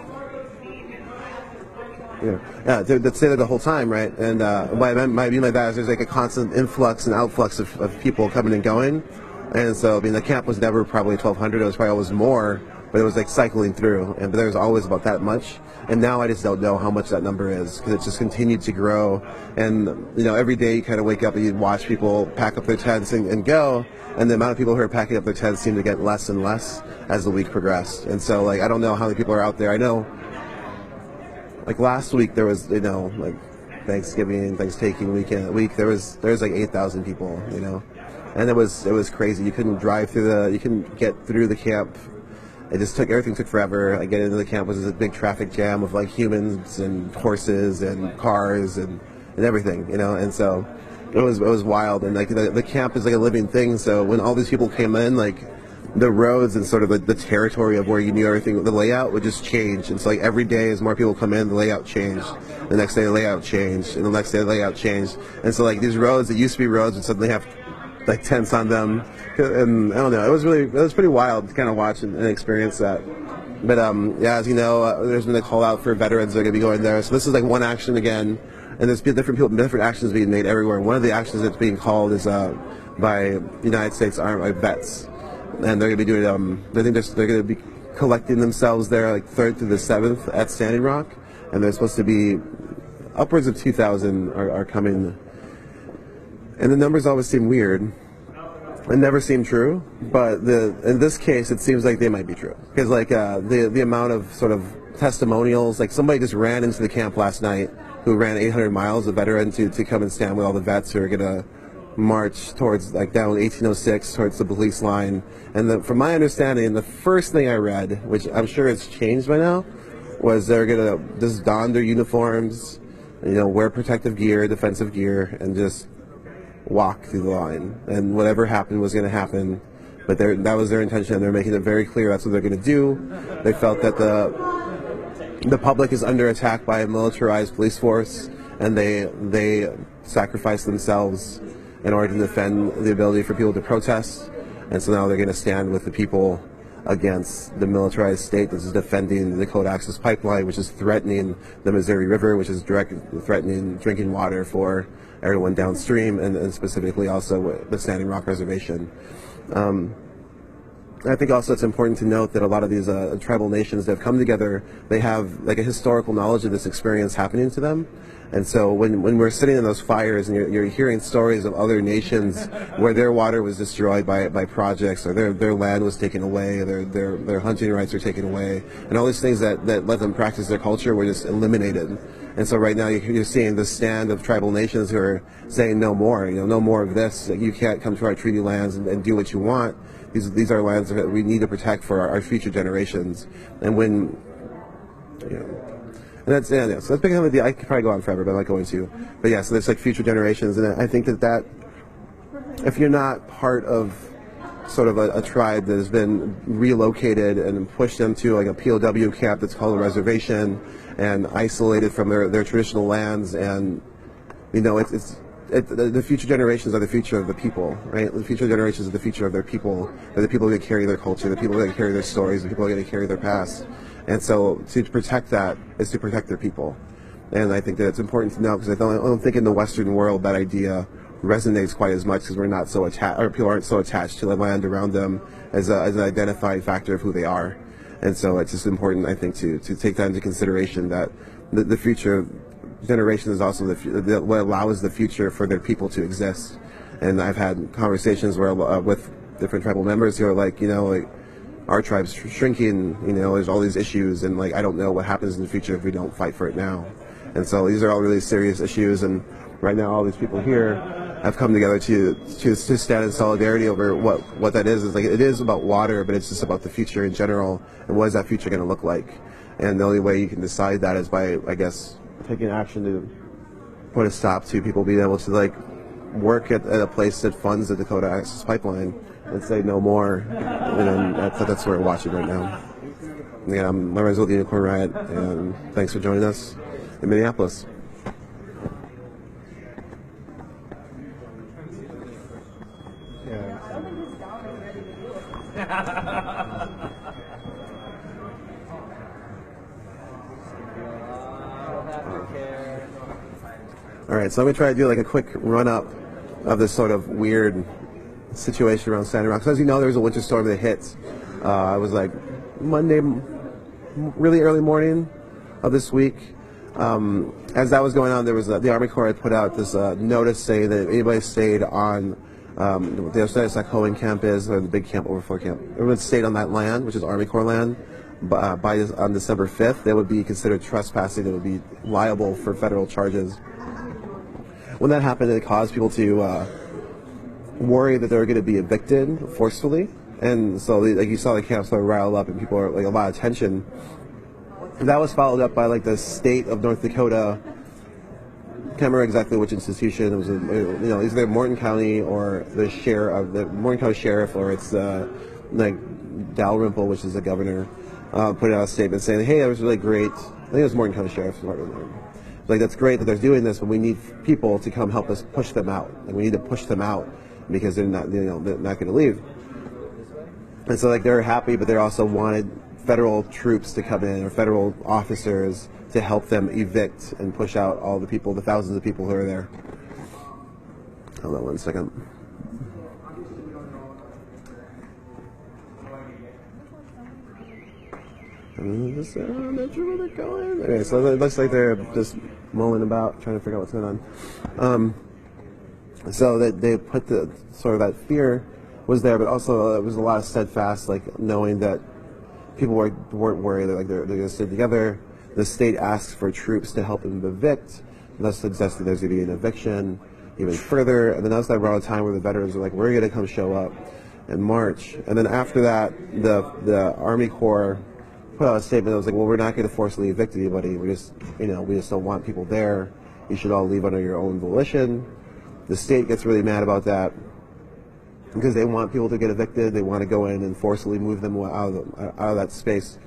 they'd stay there the whole time, right? And what I mean by that is there's a constant influx and outflux of people coming and going. And so, the camp was never probably 1,200. It was probably always more but it was like cycling through, and but there was always about that much. And now I just don't know how much that number is because it's just continued to grow. And every day you kind of wake up and you watch people pack up their tents and go, and the amount of people who are packing up their tents seem to get less and less as the week progressed. And so I don't know how many people are out there. I know last week there was Thanksgiving week there was like 8,000 people, and it was crazy. You couldn't drive through you couldn't get through the camp. Everything took forever. I get into the camp was this big traffic jam of humans and horses and cars and everything, and so it was wild. And the camp is like a living thing. So when all these people came in, the roads and sort of the territory of where you knew everything, the layout would just change. And so every day as more people come in, the layout changed. The next day the layout changed, and the next day the layout changed. And so these roads that used to be roads would suddenly have tents on them. And I don't know, it was pretty wild to kind of watch and experience that. But as you know, there's been a call out for veterans that are going to be going there. So this is one action again, and there's different actions being made everywhere. One of the actions that's being called is by United States Army vets, and they're going to be doing. I think they're going to be collecting themselves there 3rd through the 7th at Standing Rock, and there's supposed to be upwards of 2,000 are coming. And the numbers always seem weird. It never seemed true, but in this case, it seems like they might be true. Because the amount of sort of testimonials, somebody just ran into the camp last night who ran 800 miles, a veteran, to come and stand with all the vets who are going to march towards down 1806 towards the police line. And from my understanding, the first thing I read, which I'm sure it's changed by now, was they're going to just don their uniforms, wear protective gear, defensive gear, and just walk through the line, and whatever happened was going to happen. But that was their intention, and they're making it very clear that's what they're going to do. They felt that the public is under attack by a militarized police force, and they sacrificed themselves in order to defend the ability for people to protest. And so now they're going to stand with the people against the militarized state that is defending the Dakota Access Pipeline, which is threatening the Missouri River, which is threatening drinking water for everyone downstream, and specifically also the Standing Rock Reservation. I think also it's important to note that a lot of these tribal nations that have come together, they have a historical knowledge of this experience happening to them. And so when we're sitting in those fires and you're hearing stories of other nations where their water was destroyed by projects, or their land was taken away, their hunting rights were taken away, and all these things that let them practice their culture were just eliminated. And so right now you're seeing the stand of tribal nations who are saying no more, no more of this. You can't come to our treaty lands and do what you want. These are lands that we need to protect for our future generations. And when, and that's, so that's become I could probably go on forever, but I'm not going to. But yeah, so there's future generations, and I think that if you're not part of sort of a tribe that has been relocated and pushed into a POW camp that's called a reservation and isolated from their traditional lands, and the future generations are the future of the people, right? The future generations are the future of their people. They're the people that carry their culture, the people that carry their stories, the people that carry their past. And so to protect that is to protect their people. And I think that it's important to know, because I don't think in the Western world that idea resonates quite as much, because we're not so attached, or people aren't so attached to the land around them as an identifying factor of who they are. And so it's just important, I think, to take that into consideration, that the future generation is also what allows the future for their people to exist. And I've had conversations where with different tribal members who are our tribe's shrinking, there's all these issues, and I don't know what happens in the future if we don't fight for it now. And so these are all really serious issues, and right now all these people here have come together to stand in solidarity over what that is. It is about water, but it's just about the future in general, and what is that future going to look like. And the only way you can decide that is by, I guess, taking action to put a stop to people being able to work at a place that funds the Dakota Access Pipeline and say no more. And that's what we're watching right now. Yeah, I'm Lorenzo with the Unicorn Riot, and thanks for joining us in Minneapolis. All right, so I'm going to try to do a quick run-up of this sort of weird situation around Standing Rock. So as you know, there was a winter storm that hit. It was Monday, really early morning of this week. As that was going on, there was the Army Corps had put out this notice saying that if anybody stayed on the Osakoan camp is, or the big camp, overflow camp, everyone stayed on that land, which is Army Corps land, on December 5th, they would be considered trespassing. They would be liable for federal charges. When that happened, it caused people to worry that they were going to be evicted forcefully, and so like you saw the camps sort of rile up, and people were like a lot of tension. That was followed up by like the state of North Dakota. I can't remember exactly which institution. It was, either Morton County or the Morton County Sheriff, or it's like Dalrymple, which is the governor, put out a statement saying, "Hey, that was really great." I think it was Morton County Sheriff. Like, that's great that they're doing this, but we need people to come help us push them out. Like, we need to push them out because they're not going to leave. And so like they're happy, but they also wanted federal troops to come in, or federal officers to help them evict and push out all the people, the thousands of people who are there. Hold on one second. I'm not sure where they're going. Okay, so it looks like they're just mulling about, trying to figure out what's going on. So that they put the sort of that fear was there, but also it was a lot of steadfast, like knowing that people weren't worried. They're going to stay together. The state asks for troops to help them evict, thus suggesting there's going to be an eviction even further. And then that was that around a time where the veterans were like, "We're going to come show up and march." And then after that, the Army Corps put out a statement that was like, "Well, we're not going to forcibly evict anybody. We just don't want people there. You should all leave under your own volition." The state gets really mad about that because they want people to get evicted. They want to go in and forcibly move them out of that space.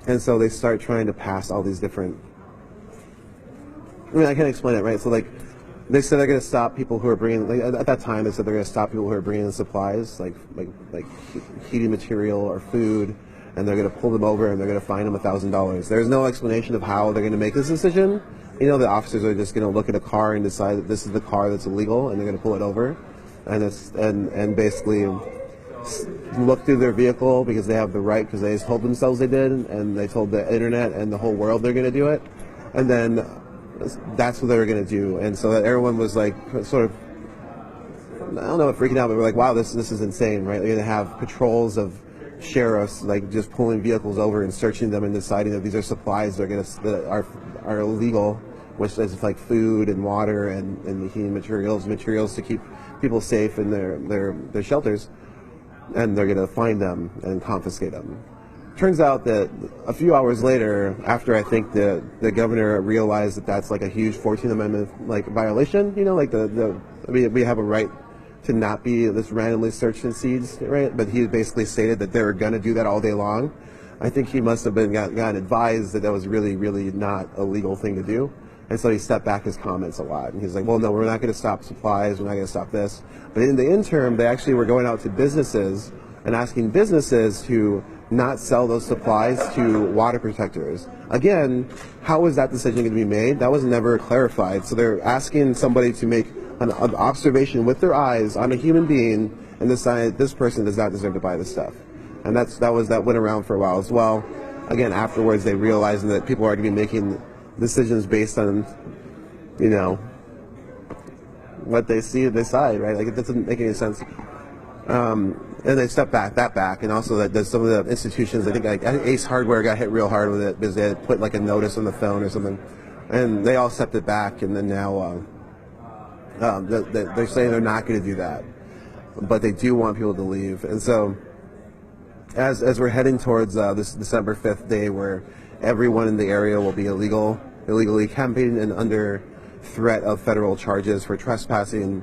And so they start trying to pass all these different, I can't explain it, right? So like, they said they're going to stop people who are bringing, like at that time they said they're going to stop people who are bringing in supplies, like heating material or food, and they're going to pull them over and they're going to fine them $1,000. There's no explanation of how they're going to make this decision. The officers are just going to look at a car and decide that this is the car that's illegal, and they're going to pull it over, and basically look through their vehicle because they have the right, because they told themselves they did, and they told the internet and the whole world they're going to do it, and then that's what they were going to do. And so that everyone was like sort of, I don't know, freaking out, but we're like, wow, this is insane, right? They're going to have patrols of sheriffs like just pulling vehicles over and searching them and deciding that these are supplies that are illegal, which is like food and water and heating materials to keep people safe in their shelters, and they're going to find them and confiscate them. Turns out that a few hours later, after I think the governor realized that that's like a huge 14th Amendment like violation, we have a right to not be this randomly searched and seized, right? But he basically stated that they were going to do that all day long. I think he must have been gotten advised that was really, really not a legal thing to do. And so he stepped back his comments a lot. And he's like, well, no, we're not going to stop supplies. We're not going to stop this. But in the interim, they actually were going out to businesses and asking businesses to not sell those supplies to water protectors. Again, how was that decision going to be made? That was never clarified. So they're asking somebody to make an observation with their eyes on a human being and decide this person does not deserve to buy this stuff. And that went around for a while as well. Again, afterwards, they realized that people are going to be making decisions based on, what they see and decide, right? Like, it doesn't make any sense. And they stepped back, and also that some of the institutions, I think Ace Hardware got hit real hard with it because they had put like a notice on the phone or something, and they all stepped it back, and then now they're saying they're not going to do that, but they do want people to leave. And so as we're heading towards this December 5th day where everyone in the area will be illegally camping and under threat of federal charges for trespassing,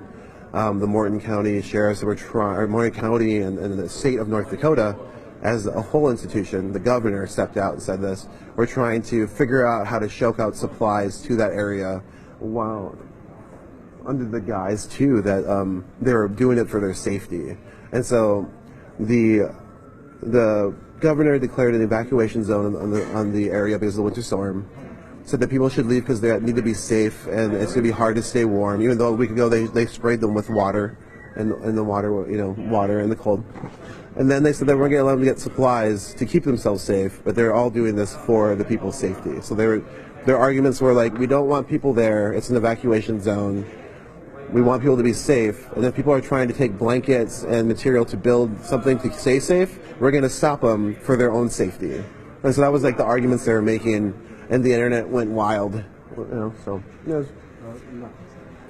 the Morton County sheriffs Morton County and the state of North Dakota, as a whole institution, the governor stepped out and said this: we're trying to figure out how to choke out supplies to that area, while under the guise too that they're doing it for their safety. And so the governor declared an evacuation zone on the area because of the winter storm. Said that people should leave because they need to be safe, and it's going to be hard to stay warm. Even though a week ago they sprayed them with water in the water, water in the cold. And then they said they weren't going to let them get supplies to keep themselves safe, but they're all doing this for the people's safety. So their arguments were like, we don't want people there. It's an evacuation zone. We want people to be safe. And if people are trying to take blankets and material to build something to stay safe, we're going to stop them for their own safety. And so that was like the arguments they were making, and the internet went wild. So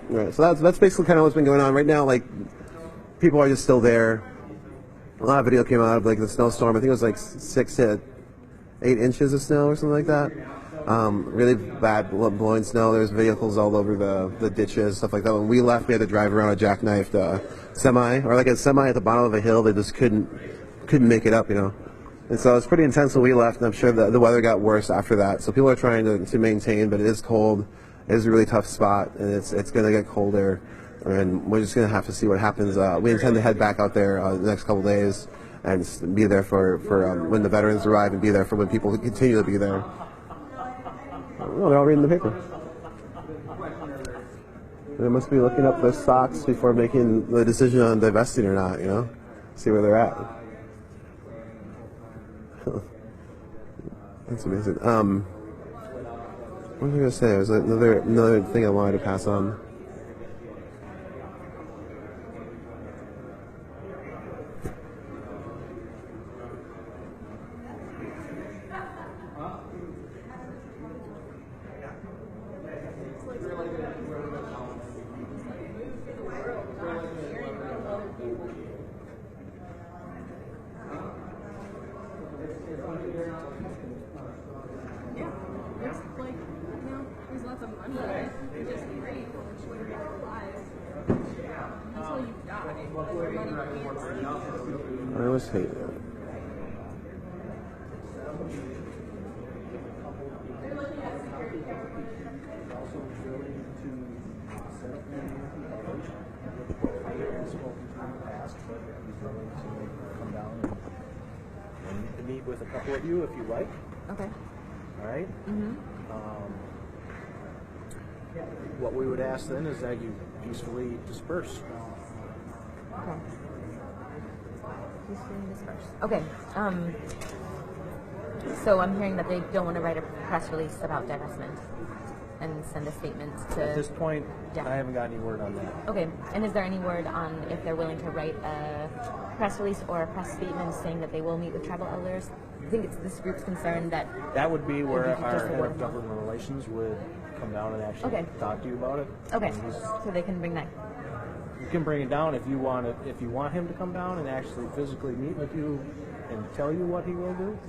right. So that's basically kind of what's been going on right now. Like, people are just still there. A lot of video came out of like the snowstorm. I think it was like 6 to 8 inches of snow or something like that. Really bad blowing snow. There's vehicles all over the ditches, stuff like that. When we left, we had to drive around a jackknifed semi, or like a semi at the bottom of a hill. They just couldn't make it up, And so it's pretty intense when we left, and I'm sure the weather got worse after that. So people are trying to maintain, but it is cold. It is a really tough spot, and it's going to get colder. And we're just going to have to see what happens. We intend to head back out there the next couple days and be there for when the veterans arrive, and be there for when people continue to be there. Well, they're all reading the paper. They must be looking up their stocks before making the decision on divesting or not, see where they're at. That's amazing. What was I going to say? There's another thing I wanted to pass on. There's lots of money there. It's just great. Until you die, money can't. I always hate that. And meet with a couple of you if you like. Okay. All right. Mm-hmm. What we would ask then is that you peacefully disperse. Okay. Peacefully disperse. Okay. So I'm hearing that they don't want to write a press release about divestment and send a statement to. At this point, yeah. I haven't got any word on that. Okay. And is there any word on if they're willing to write a press release or a press statement saying that they will meet with tribal elders? I think it's this group's concern that. That would be where just our a head word. of government relations would come down and actually Okay. talk to you about it. Okay. And So they can bring that. you can bring it down if you want it. If you want him to come down and actually physically meet with you and tell you what he will do,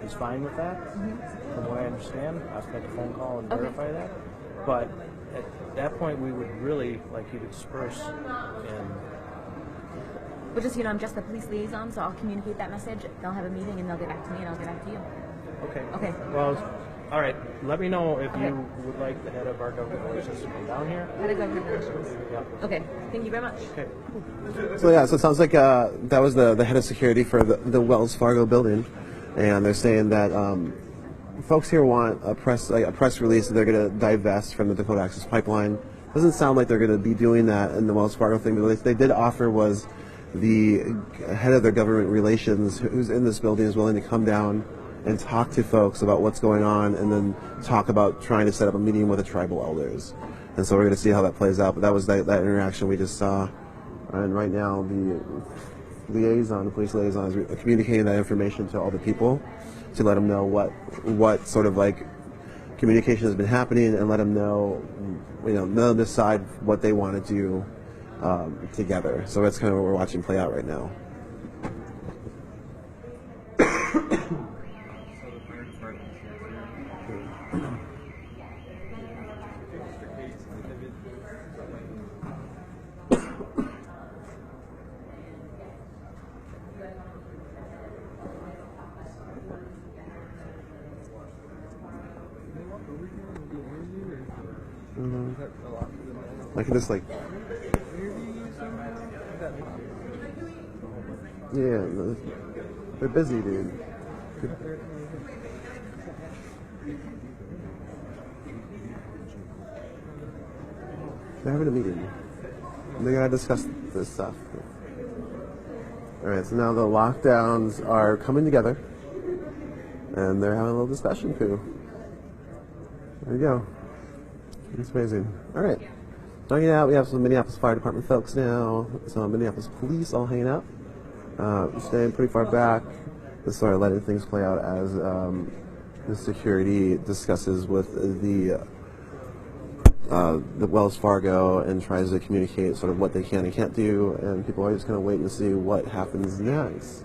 he's fine with that. Mm-hmm. From what I understand, I'll make a phone call and Okay. verify that. But at that point, we would really like you to disperse and. But just, I'm just the police liaison, so I'll communicate that message. They'll have a meeting and they'll get back to me and I'll get back to you. Okay. Okay. Well, all right. Let me know if Okay. you would like the head of our government relations to come down here. Head of government relations. Yeah. Okay. Thank you very much. Okay. So yeah, so it sounds like that was the head of security for the Wells Fargo building, and they're saying that folks here want a press release that they're going to divest from the Dakota Access Pipeline. Doesn't sound like they're going to be doing that in the Wells Fargo thing, but what they did offer was the head of their government relations, who's in this building, is willing to come down and talk to folks about what's going on, and then talk about trying to set up a meeting with the tribal elders. And so we're going to see how that plays out. But that was that interaction we just saw. And right now, the police liaison, is communicating that information to all the people to let them know what sort of like communication has been happening, and let them know, let them decide what they want to do together. So that's kind of what we're watching play out right now. I can just yeah, they're busy, dude. They're having a meeting. They gotta discuss this stuff. All right, so now the lockdowns are coming together, and they're having a little discussion too. There you go. It's amazing. All right, hanging out. We have some Minneapolis Fire Department folks now. Some Minneapolis police all hanging out. Staying pretty far back, just sort of letting things play out as the security discusses with the Wells Fargo and tries to communicate sort of what they can and can't do, and people are just kind of waiting to see what happens next.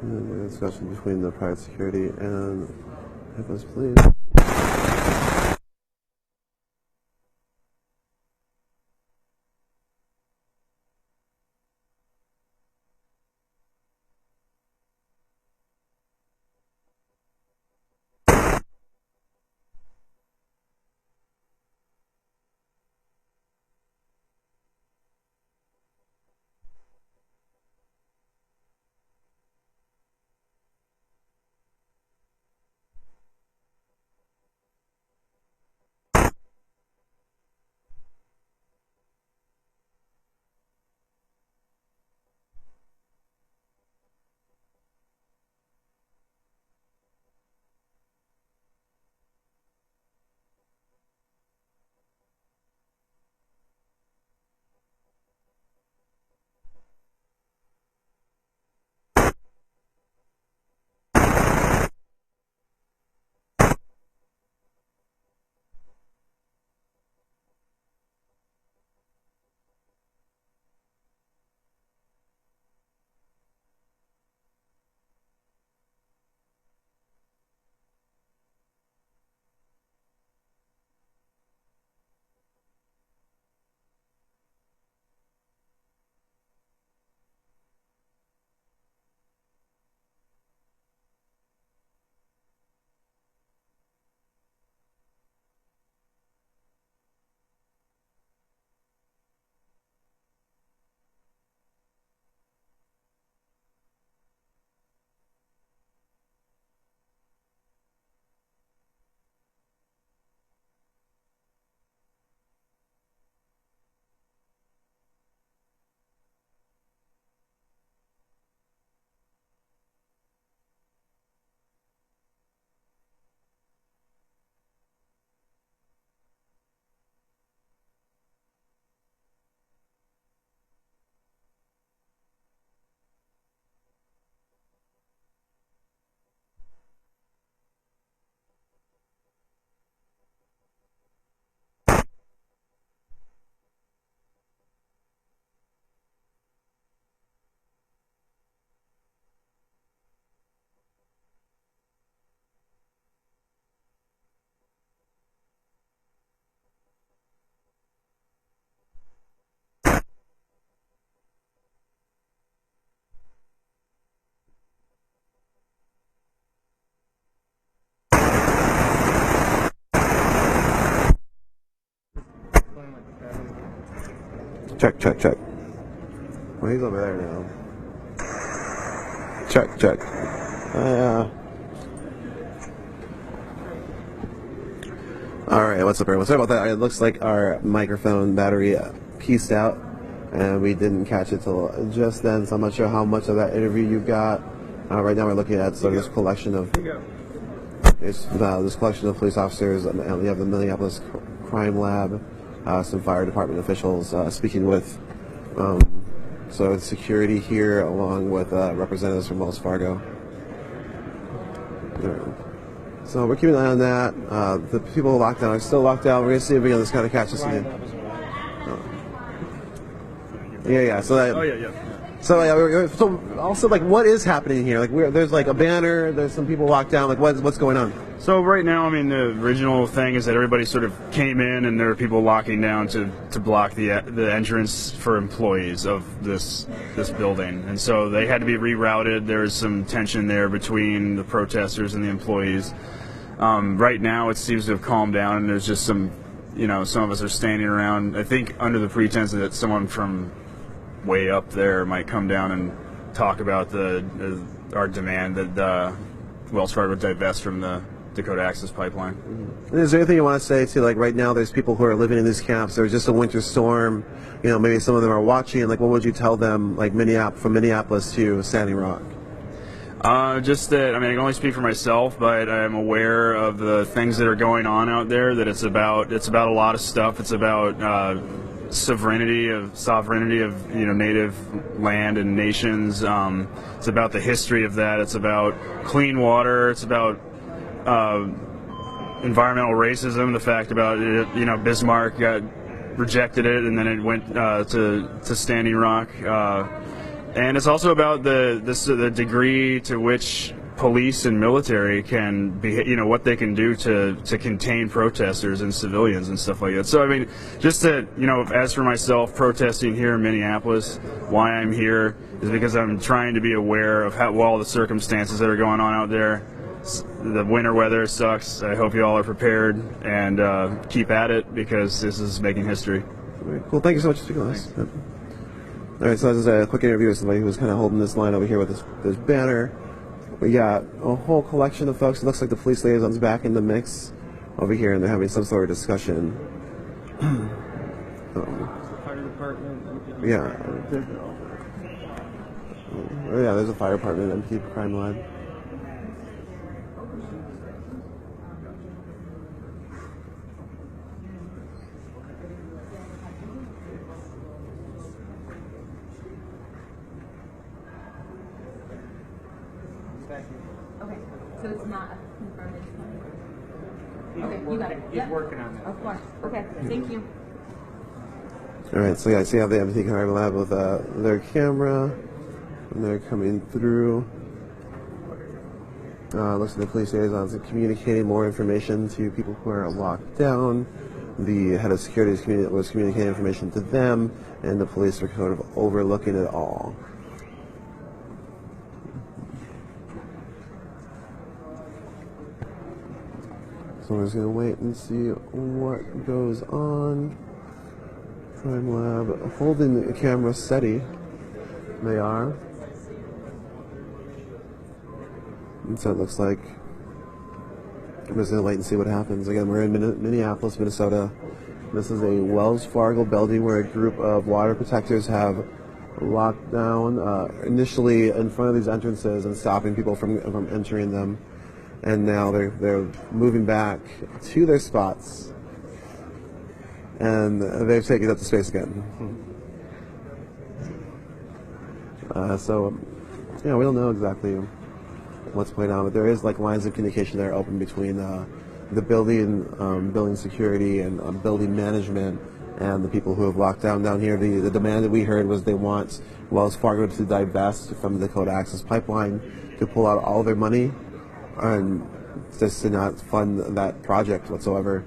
And the discussion between the private security and Minneapolis police. Check, check, check. Well, he's over there now. Check, check. Alright, what's up, everyone? Sorry about that. It looks like our microphone battery pieced out, and we didn't catch it till just then, so I'm not sure how much of that interview you got. Right now we're looking at sort of this collection of police officers. We have the Minneapolis Crime Lab, some fire department officials speaking with security here, along with representatives from Wells Fargo. So we're keeping an eye on that. The people locked down are still locked down. We're going to see if we can just kind of catch this again. Yeah. So also, like, what is happening here? Like, there's like a banner. There's some people locked down. Like, what's going on? So right now, I mean, the original thing is that everybody sort of came in, and there were people locking down to block the entrance for employees of this building, and so they had to be rerouted. There was some tension there between the protesters and the employees. Right now, it seems to have calmed down, and there's just some of us are standing around. I think under the pretense that someone from way up there might come down and talk about our demand that Wells Fargo divest from the Dakota Access Pipeline. Is there anything you want to say to, like, right now there's people who are living in these camps, there's just a winter storm, you know, maybe some of them are watching, like, what would you tell them, like, from Minneapolis to Standing Rock? Just that, I mean, I can only speak for myself, but I'm aware of the things that are going on out there, that it's about a lot of stuff. It's about sovereignty of native land and nations. It's about the history of that. It's about clean water. It's about environmental racism. The fact about it, Bismarck rejected it, and then it went to Standing Rock. And it's also about the degree to which police and military can be, what they can do to contain protesters and civilians and stuff like that. So, I mean, just that, as for myself, protesting here in Minneapolis, why I'm here is because I'm trying to be aware of all the circumstances that are going on out there. The winter weather sucks. I hope you all are prepared and keep at it, because this is making history. Cool. Thank you so much for speaking with us. All right, so this is a quick interview with somebody who was kind of holding this line over here with this banner. We got a whole collection of folks. It looks like the police liaison's back in the mix over here, and they're having some sort of discussion. Fire department. Yeah. Oh, yeah, there's a fire department, MP crime lab. Okay, so it's not a confirmed it's not. Okay, you got it. He's working on that. Of course. Okay, thank you. All right, so yeah, so you have the MP crime lab with their camera, and they're coming through. Looks like the police liaisons are communicating more information to people who are locked down. The head of security was communicating information to them, and the police are kind of overlooking it all. So we're just going to wait and see what goes on. Crime lab holding the camera steady. They are. And so it looks like I'm just going to wait and see what happens. Again, we're in Minneapolis, Minnesota. This is a Wells Fargo building where a group of water protectors have locked down initially in front of these entrances and stopping people from entering them. And now they're moving back to their spots, and they've taken up the space again. So, we don't know exactly what's going on, but there is like lines of communication that are open between the building security and building management and the people who have locked down here. The demand that we heard was they want Wells Fargo to divest from the Dakota Access Pipeline, to pull out all their money, and just to not fund that project whatsoever.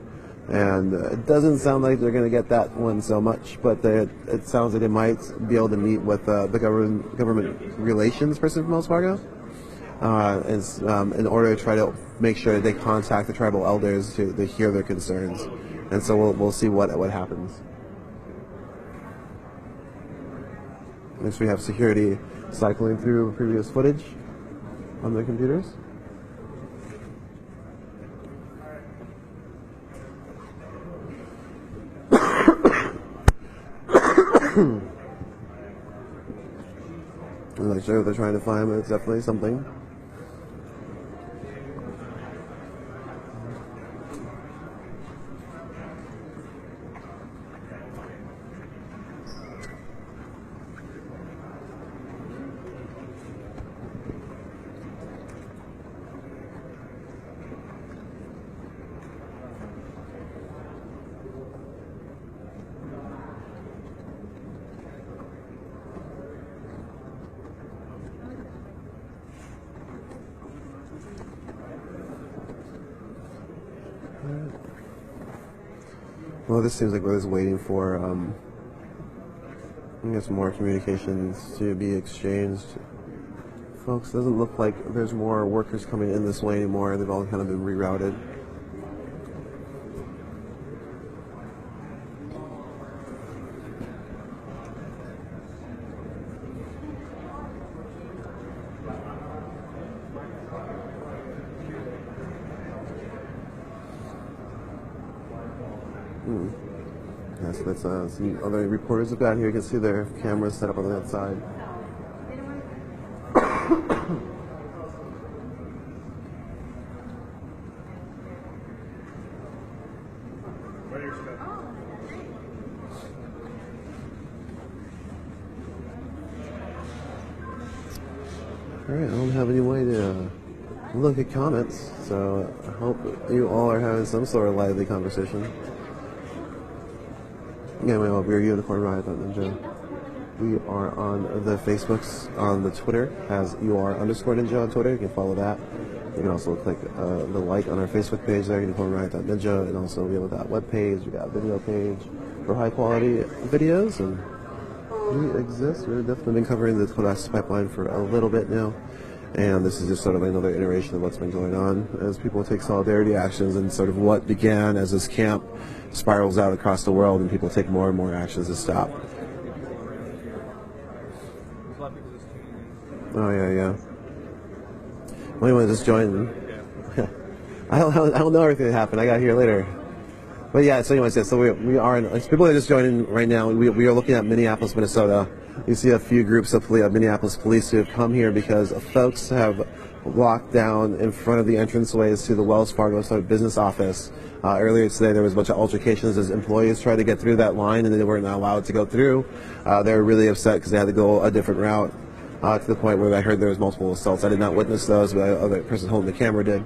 And it doesn't sound like they're going to get that one so much, but it sounds like they might be able to meet with the government relations person from Wells Fargo in order to try to make sure that they contact the tribal elders to hear their concerns. And so we'll see what happens. Next we have security cycling through previous footage on their computers. I'm not sure what they're trying to find, but it's definitely something. Well, this seems like we're just waiting for, I guess, more communications to be exchanged. Folks, it doesn't look like there's more workers coming in this way anymore. They've all kind of been rerouted. Yeah, so that's some other reporters have got here. You can see their cameras set up on that side. Alright, I don't have any way to look at comments, so I hope you all are having some sort of lively conversation. Anyway, well, we're Unicorn Riot Ninja. We are on the Facebooks, on the Twitter, as UR_Ninja on Twitter. You can follow that. You can also click the like on our Facebook page there, Unicorn Riot Ninja, and also we have that web page. We got a video page for high quality videos, and we exist. We've definitely been covering the Code Access Pipeline for a little bit now, and this is just sort of another iteration of what's been going on as people take solidarity actions, and sort of what began as this camp spirals out across the world and people take more and more actions to stop. Oh yeah. Well, anyone just joined. I don't know everything that happened. I got here later. But yeah, so anyways, yeah, so we are in, people that are just joining right now, we are looking at Minneapolis, Minnesota. You see a few groups of Minneapolis police who have come here because folks have walked down in front of the entranceways to the Wells Fargo business office. Earlier today there was a bunch of altercations as employees tried to get through that line and they were not allowed to go through. They were really upset because they had to go a different route, to the point where I heard there was multiple assaults. I did not witness those, but the other person holding the camera did.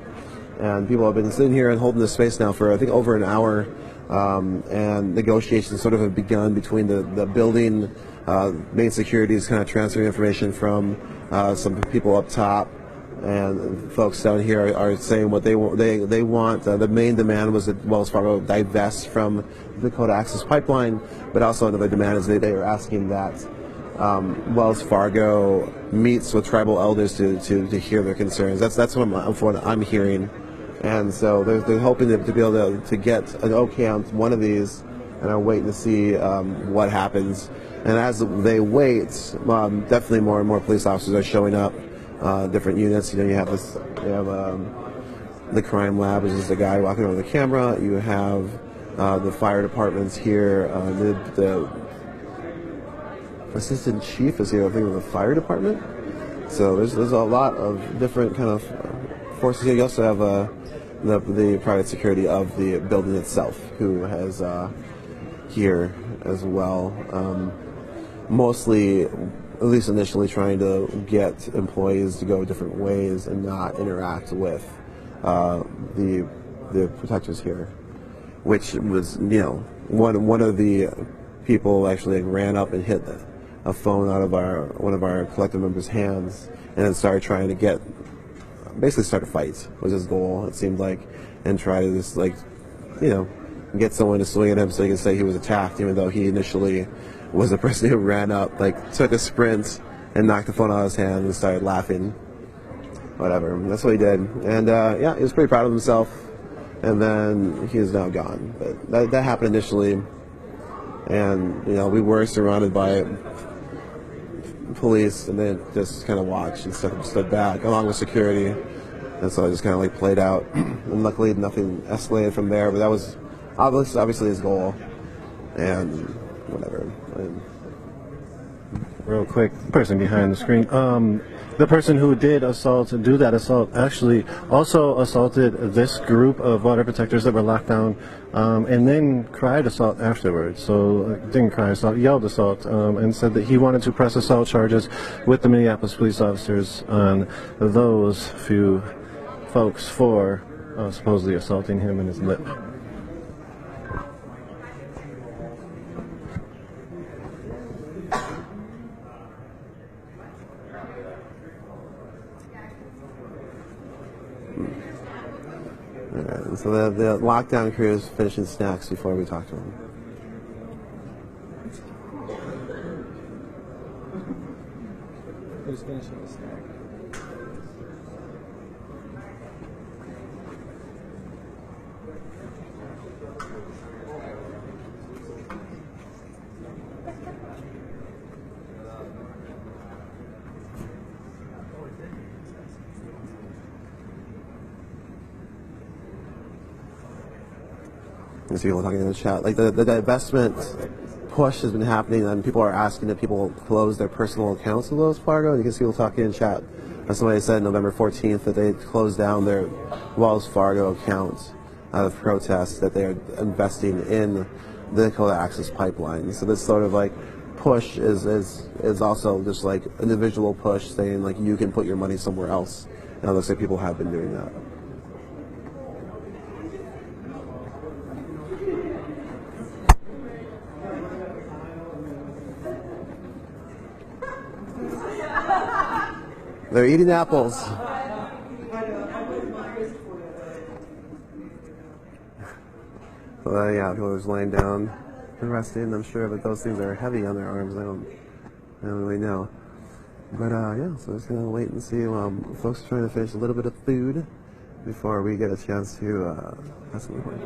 And people have been sitting here and holding this space now for I think over an hour, and negotiations sort of have begun between the building, main security is kind of transferring information from some people up top, and folks down here are saying what they want. The main demand was that Wells Fargo divest from the Code Access Pipeline, but also another demand is they are asking that Wells Fargo meets with tribal elders to hear their concerns. That's what I'm hearing. And so they're hoping to be able to get an okay on one of these, and are waiting to see what happens. And as they wait, definitely more and more police officers are showing up. Different units. You have the crime lab, which is the guy walking over the camera. You have the fire departments here. The assistant chief is here, I think, of the fire department. So there's a lot of different kind of forces here. You also have the private security of the building itself, who has here as well. Mostly, at least initially, trying to get employees to go different ways and not interact with the protectors here, which was, one of the people actually ran up and hit a phone out of one of our collective members' hands, and then started trying to basically start a fight was his goal, it seemed like, and try to just get someone to swing at him so he can say he was attacked, even though he initially was the person who ran up, took a sprint and knocked the phone out of his hand and started laughing. Whatever, that's what he did. And he was pretty proud of himself, and then he is now gone. But that happened initially, and we were surrounded by police, and then just kind of watched and stood back along with security, and so it just kind of played out. And luckily nothing escalated from there, but that was obviously his goal, and whatever. Real quick, person behind the screen. The person who did do that assault actually also assaulted this group of water protectors that were locked down, and then cried assault afterwards. So didn't cry assault, yelled assault, and said that he wanted to press assault charges with the Minneapolis police officers on those few folks for supposedly assaulting him in his lip. Alright, so the lockdown crew is finishing snacks before we talk to them. Who's finishing the snack? There's people talking in the chat. Like the divestment push has been happening, and people are asking that people close their personal accounts of Wells Fargo. And you can see people talking in chat. That's somebody said November 14th that they closed down their Wells Fargo accounts out of protest that they are investing in the Dakota Access Pipeline. So this sort of like push is also just like individual push saying like you can put your money somewhere else. And it looks like people have been doing that. They're eating apples. So yeah, people are just laying down and resting. I'm sure that those things are heavy on their arms. I don't really know. But yeah, so just gonna wait and see. Folks are trying to finish a little bit of food before we get a chance to have some more.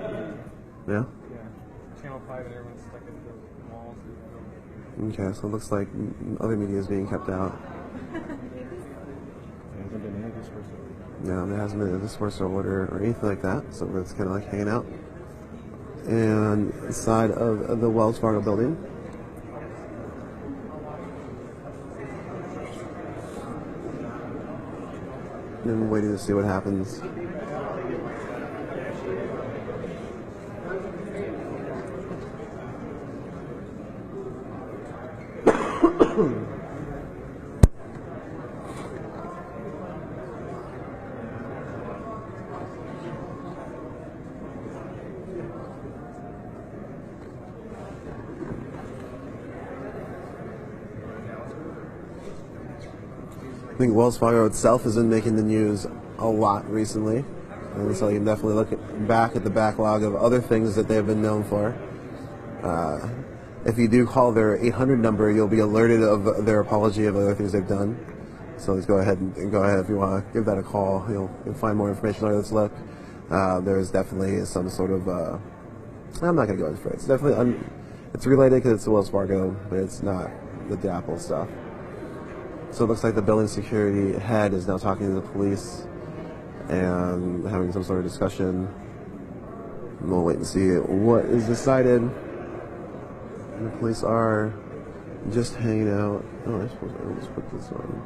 Yeah? Yeah. Channel 5 and everyone's stuck in the walls. Okay, so it looks like other media is being kept out. There hasn't been any dispersal. No, there hasn't been a dispersal order or anything like that, so it's kind of like hanging out. And inside of the Wells Fargo building. And waiting to see what happens. I think Wells Fargo itself has been making the news a lot recently, and so you can definitely look back at the backlog of other things that they've been known for. If you do call their 800 number, you'll be alerted of their apology of other things they've done. So let's go ahead and go ahead if you want to give that a call. You'll find more information on this look. There's definitely some sort of I'm not going to go into it. It's definitely it's related because it's Wells Fargo, but it's not the NoDAPL stuff. So it looks like the building security head is now talking to the police and having some sort of discussion. And we'll wait and see what is decided. And the police are just hanging out. Oh, I suppose I'll just put this on.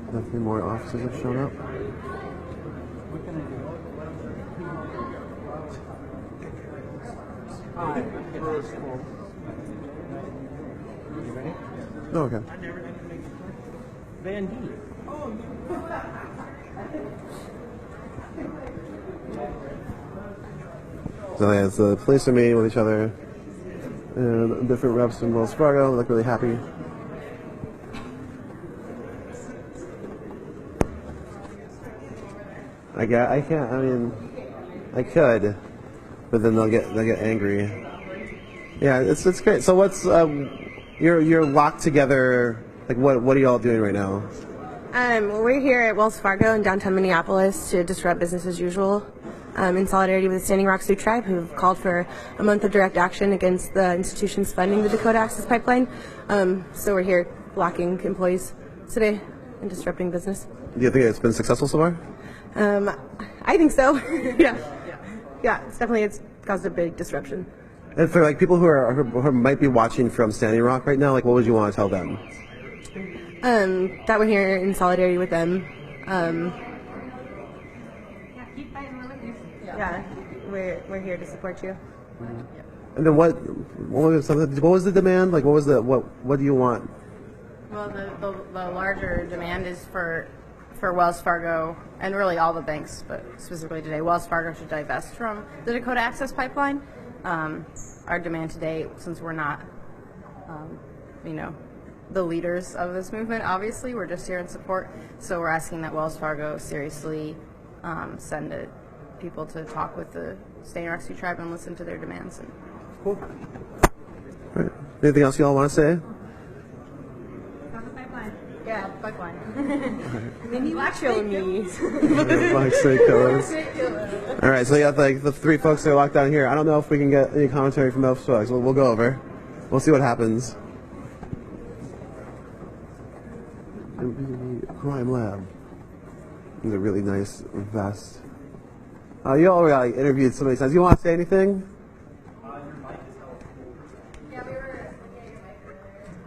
Definitely more officers have shown up. Oh, okay. Van D. So yeah, so the police are meeting with each other, and different reps from Wells Fargo look really happy. I can't. I mean, I could, but then they'll get angry. Yeah, it's great. So what's you're locked together? Like what are you all doing right now? We're here at Wells Fargo in downtown Minneapolis to disrupt business as usual, in solidarity with the Standing Rock Sioux Tribe, who've called for a month of direct action against the institutions funding the Dakota Access Pipeline. So we're here blocking employees today and disrupting business. Do you think it's been successful so far? I think so. Yeah, it's caused a big disruption. And for like people who might be watching from Standing Rock right now, like what would you want to tell them? That we're here in solidarity with them. Keep fighting, we're with you. Yeah, we're here to support you. And then what was the demand? Like what do you want? Well, the larger demand is for Wells Fargo and really all the banks, but specifically today, Wells Fargo should divest from the Dakota Access Pipeline. Our demand today, since we're not, the leaders of this movement, obviously, we're just here in support. So we're asking that Wells Fargo seriously send people to talk with the Standing Rock Sioux Tribe and listen to their demands. And Cool. All right. Anything else y'all want to say? yeah, pipeline. Maybe you show me. Like snake killers. All right, so you got like the 3 folks that are locked down here. I don't know if we can get any commentary from those folks. We'll go over. We'll see what happens. Crime lab. It's a really nice vest. You already like, interviewed so many times. You want to say anything?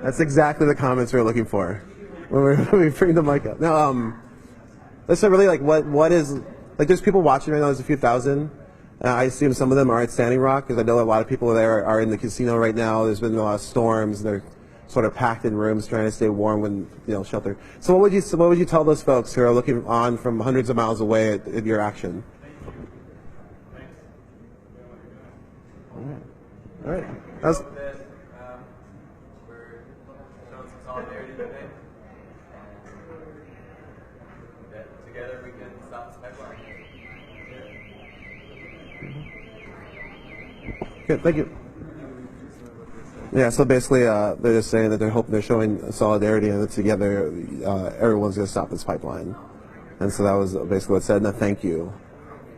That's exactly the comments we were looking for when we bring the mic up. Now, let's say really like what is like. There's people watching right now. There's a few thousand. I assume some of them are at Standing Rock because I know a lot of people there are in the casino right now. There's been a lot of storms. And they're sort of packed in rooms trying to stay warm when shelter. So what would you tell those folks who are looking on from hundreds of miles away at your action? All right. We're showing some solidarity today, and together we can stop this pipeline. Good, thank you. Yeah, so basically they're just saying that they're showing solidarity and that together everyone's going to stop this pipeline. And so that was basically what it said, and a thank you.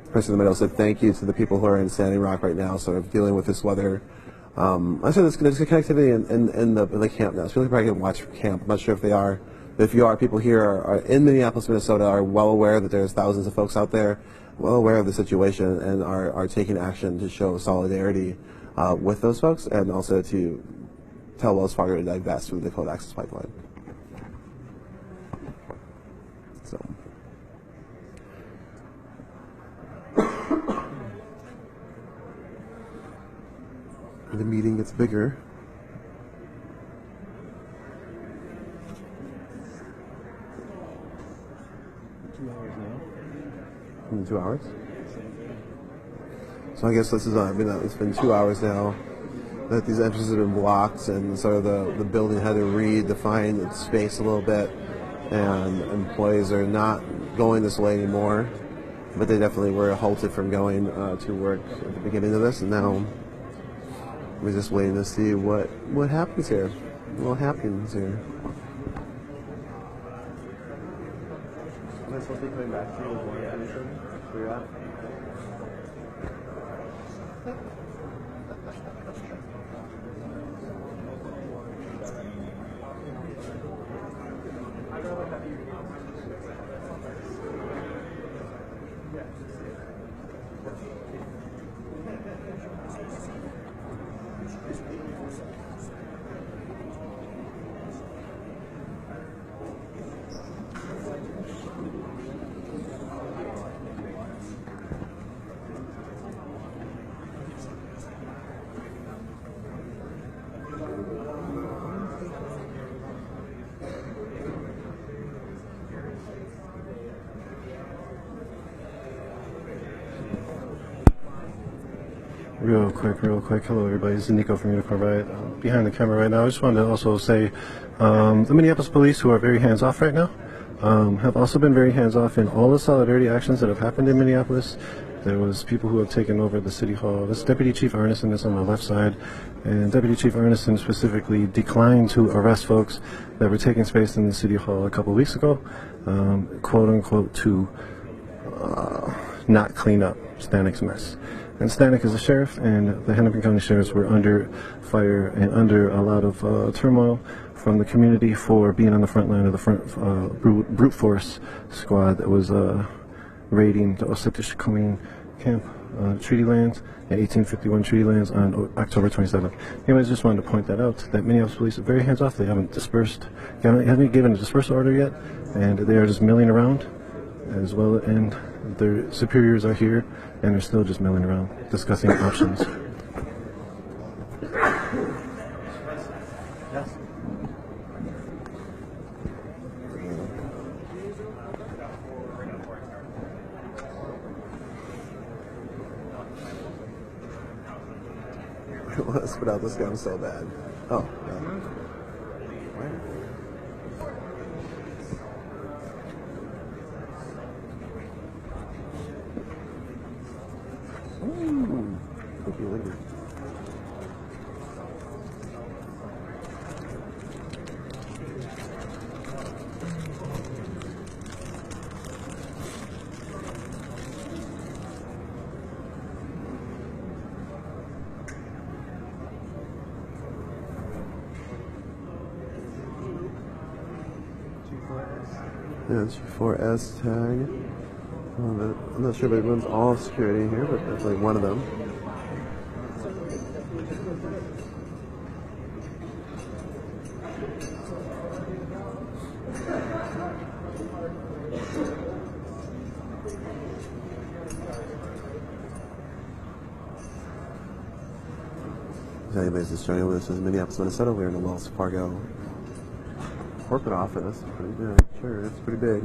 The person in the middle said thank you to the people who are in Standing Rock right now, sort of dealing with this weather. I said there's connectivity in the camp now. So people probably can watch camp. I'm not sure if they are. But if you are, people here are in Minneapolis, Minnesota, are well aware that there's thousands of folks out there, well aware of the situation, and are taking action to show solidarity with those folks, and also to tell Wells Fargo to divest from the Dakota Access Pipeline. So. The meeting gets bigger. In 2 hours? So I guess this is it's been 2 hours now that these entrances have been blocked, and so the building had to redefine its space a little bit, and employees are not going this way anymore, but they definitely were halted from going to work at the beginning of this, and now we're just waiting to see what happens here. What happens here? Am I supposed to be coming back to you with more information? Where you're at? Real quick. Hello, everybody. This is Nico from Unicorn Riot. Behind the camera right now, I just wanted to also say the Minneapolis police, who are very hands-off right now, have also been very hands-off in all the solidarity actions that have happened in Minneapolis. There was people who have taken over the city hall. This Deputy Chief Arneson is on the left side, and Deputy Chief Arneson specifically declined to arrest folks that were taking space in the city hall a couple weeks ago, quote-unquote, to not clean up Stanek's mess. And Stanek is a sheriff, and the Hennepin County Sheriffs were under fire and under a lot of turmoil from the community for being on the front line of the brute force squad that was raiding the Ossetishikoming camp, treaty lands, at 1851 treaty lands on October 27th. Anyways, just wanted to point that out, that Minneapolis police are very hands-off. They haven't given a dispersal order yet, and they are just milling around as well, and their superiors are here, and they're still just milling around, discussing options. Yes. I want to spit out this gum so bad. Oh, yeah. Thank you, thank you. Yeah, G4S tag. I'm not sure if it runs all security here, but definitely one of them. If anybody's just joining with us, this is Minneapolis, Minnesota. We're in the Wells Fargo corporate office. Pretty big, sure, it's pretty big.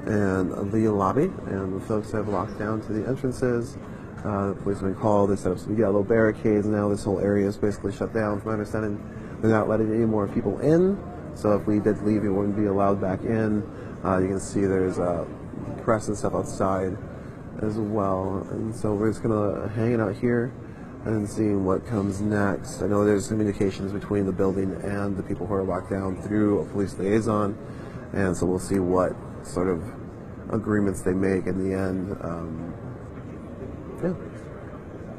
And the lobby, and the folks have locked down to the entrances. The police have been called. They set up some yellow barricades. Now this whole area is basically shut down. From my understanding, they're not letting any more people in. So if we did leave, we wouldn't be allowed back in. You can see there's press and stuff outside as well. And so we're just gonna hang out here and seeing what comes next. I know there's communications between the building and the people who are locked down through a police liaison, and so we'll see what sort of agreements they make in the end. Yeah,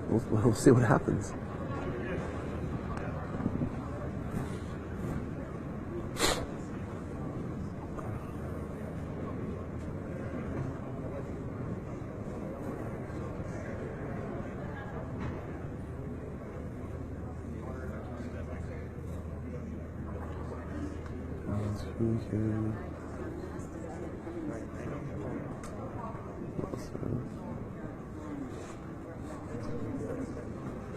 we'll see what happens.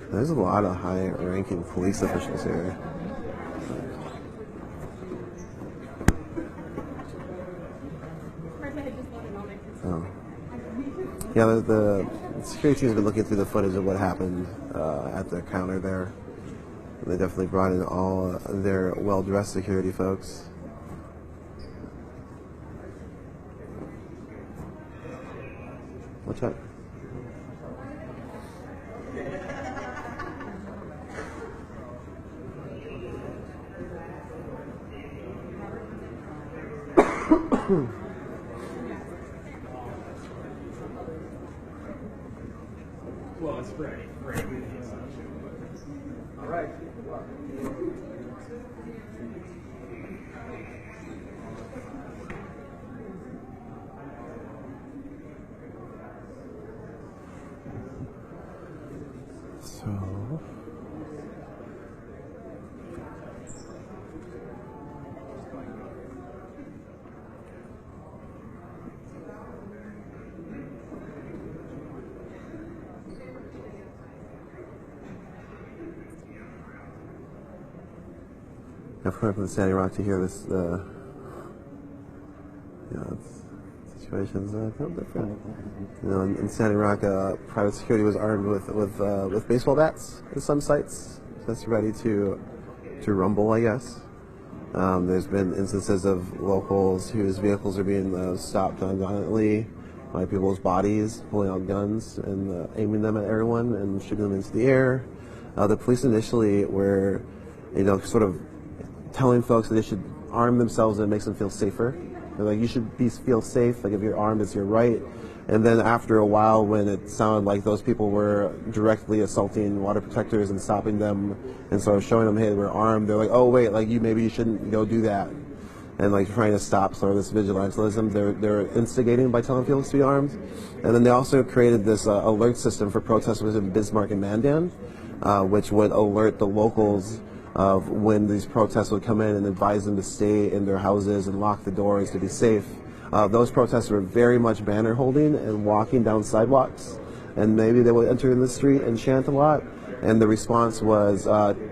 There's a lot of high-ranking police officials here. Oh. Yeah, the security team's been looking through the footage of what happened at the counter there. They definitely brought in all their well-dressed security folks. Watch out. Well, it's ready. All right. So I've come from Sandy Rock to hear this. Situations felt different. You know, in Sandy Rock, private security was armed with baseball bats at some sites, just ready to rumble, I guess. There's been instances of locals whose vehicles are being stopped violently by people's bodies, pulling out guns and aiming them at everyone and shooting them into the air. The police initially were, sort of telling folks that they should arm themselves and it makes them feel safer. They're like, you should feel safe, like if you're armed, it's your right. And then after a while, when it sounded like those people were directly assaulting water protectors and stopping them and sort of showing them, hey, we're armed, they're like, oh wait, like maybe you shouldn't go do that. And like trying to stop sort of this vigilantism, they're instigating by telling people to be armed. And then they also created this alert system for protesters in Bismarck and Mandan, which would alert the locals of when these protests would come in and advise them to stay in their houses and lock the doors to be safe. Those protests were very much banner holding and walking down sidewalks, and maybe they would enter in the street and chant a lot, and the response was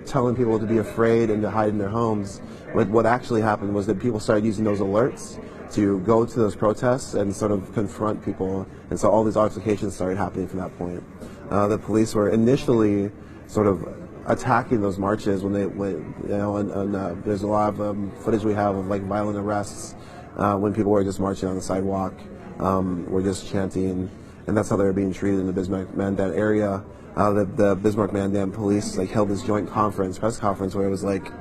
telling people to be afraid and to hide in their homes. But what actually happened was that people started using those alerts to go to those protests and sort of confront people, and so all these altercations started happening from that point. The police were initially sort of attacking those marches when there's a lot of footage we have of like violent arrests when people were just marching on the sidewalk, were just chanting and that's how they were being treated in the Bismarck-Mandan area. The Bismarck-Mandan police like held this joint press conference, where it was like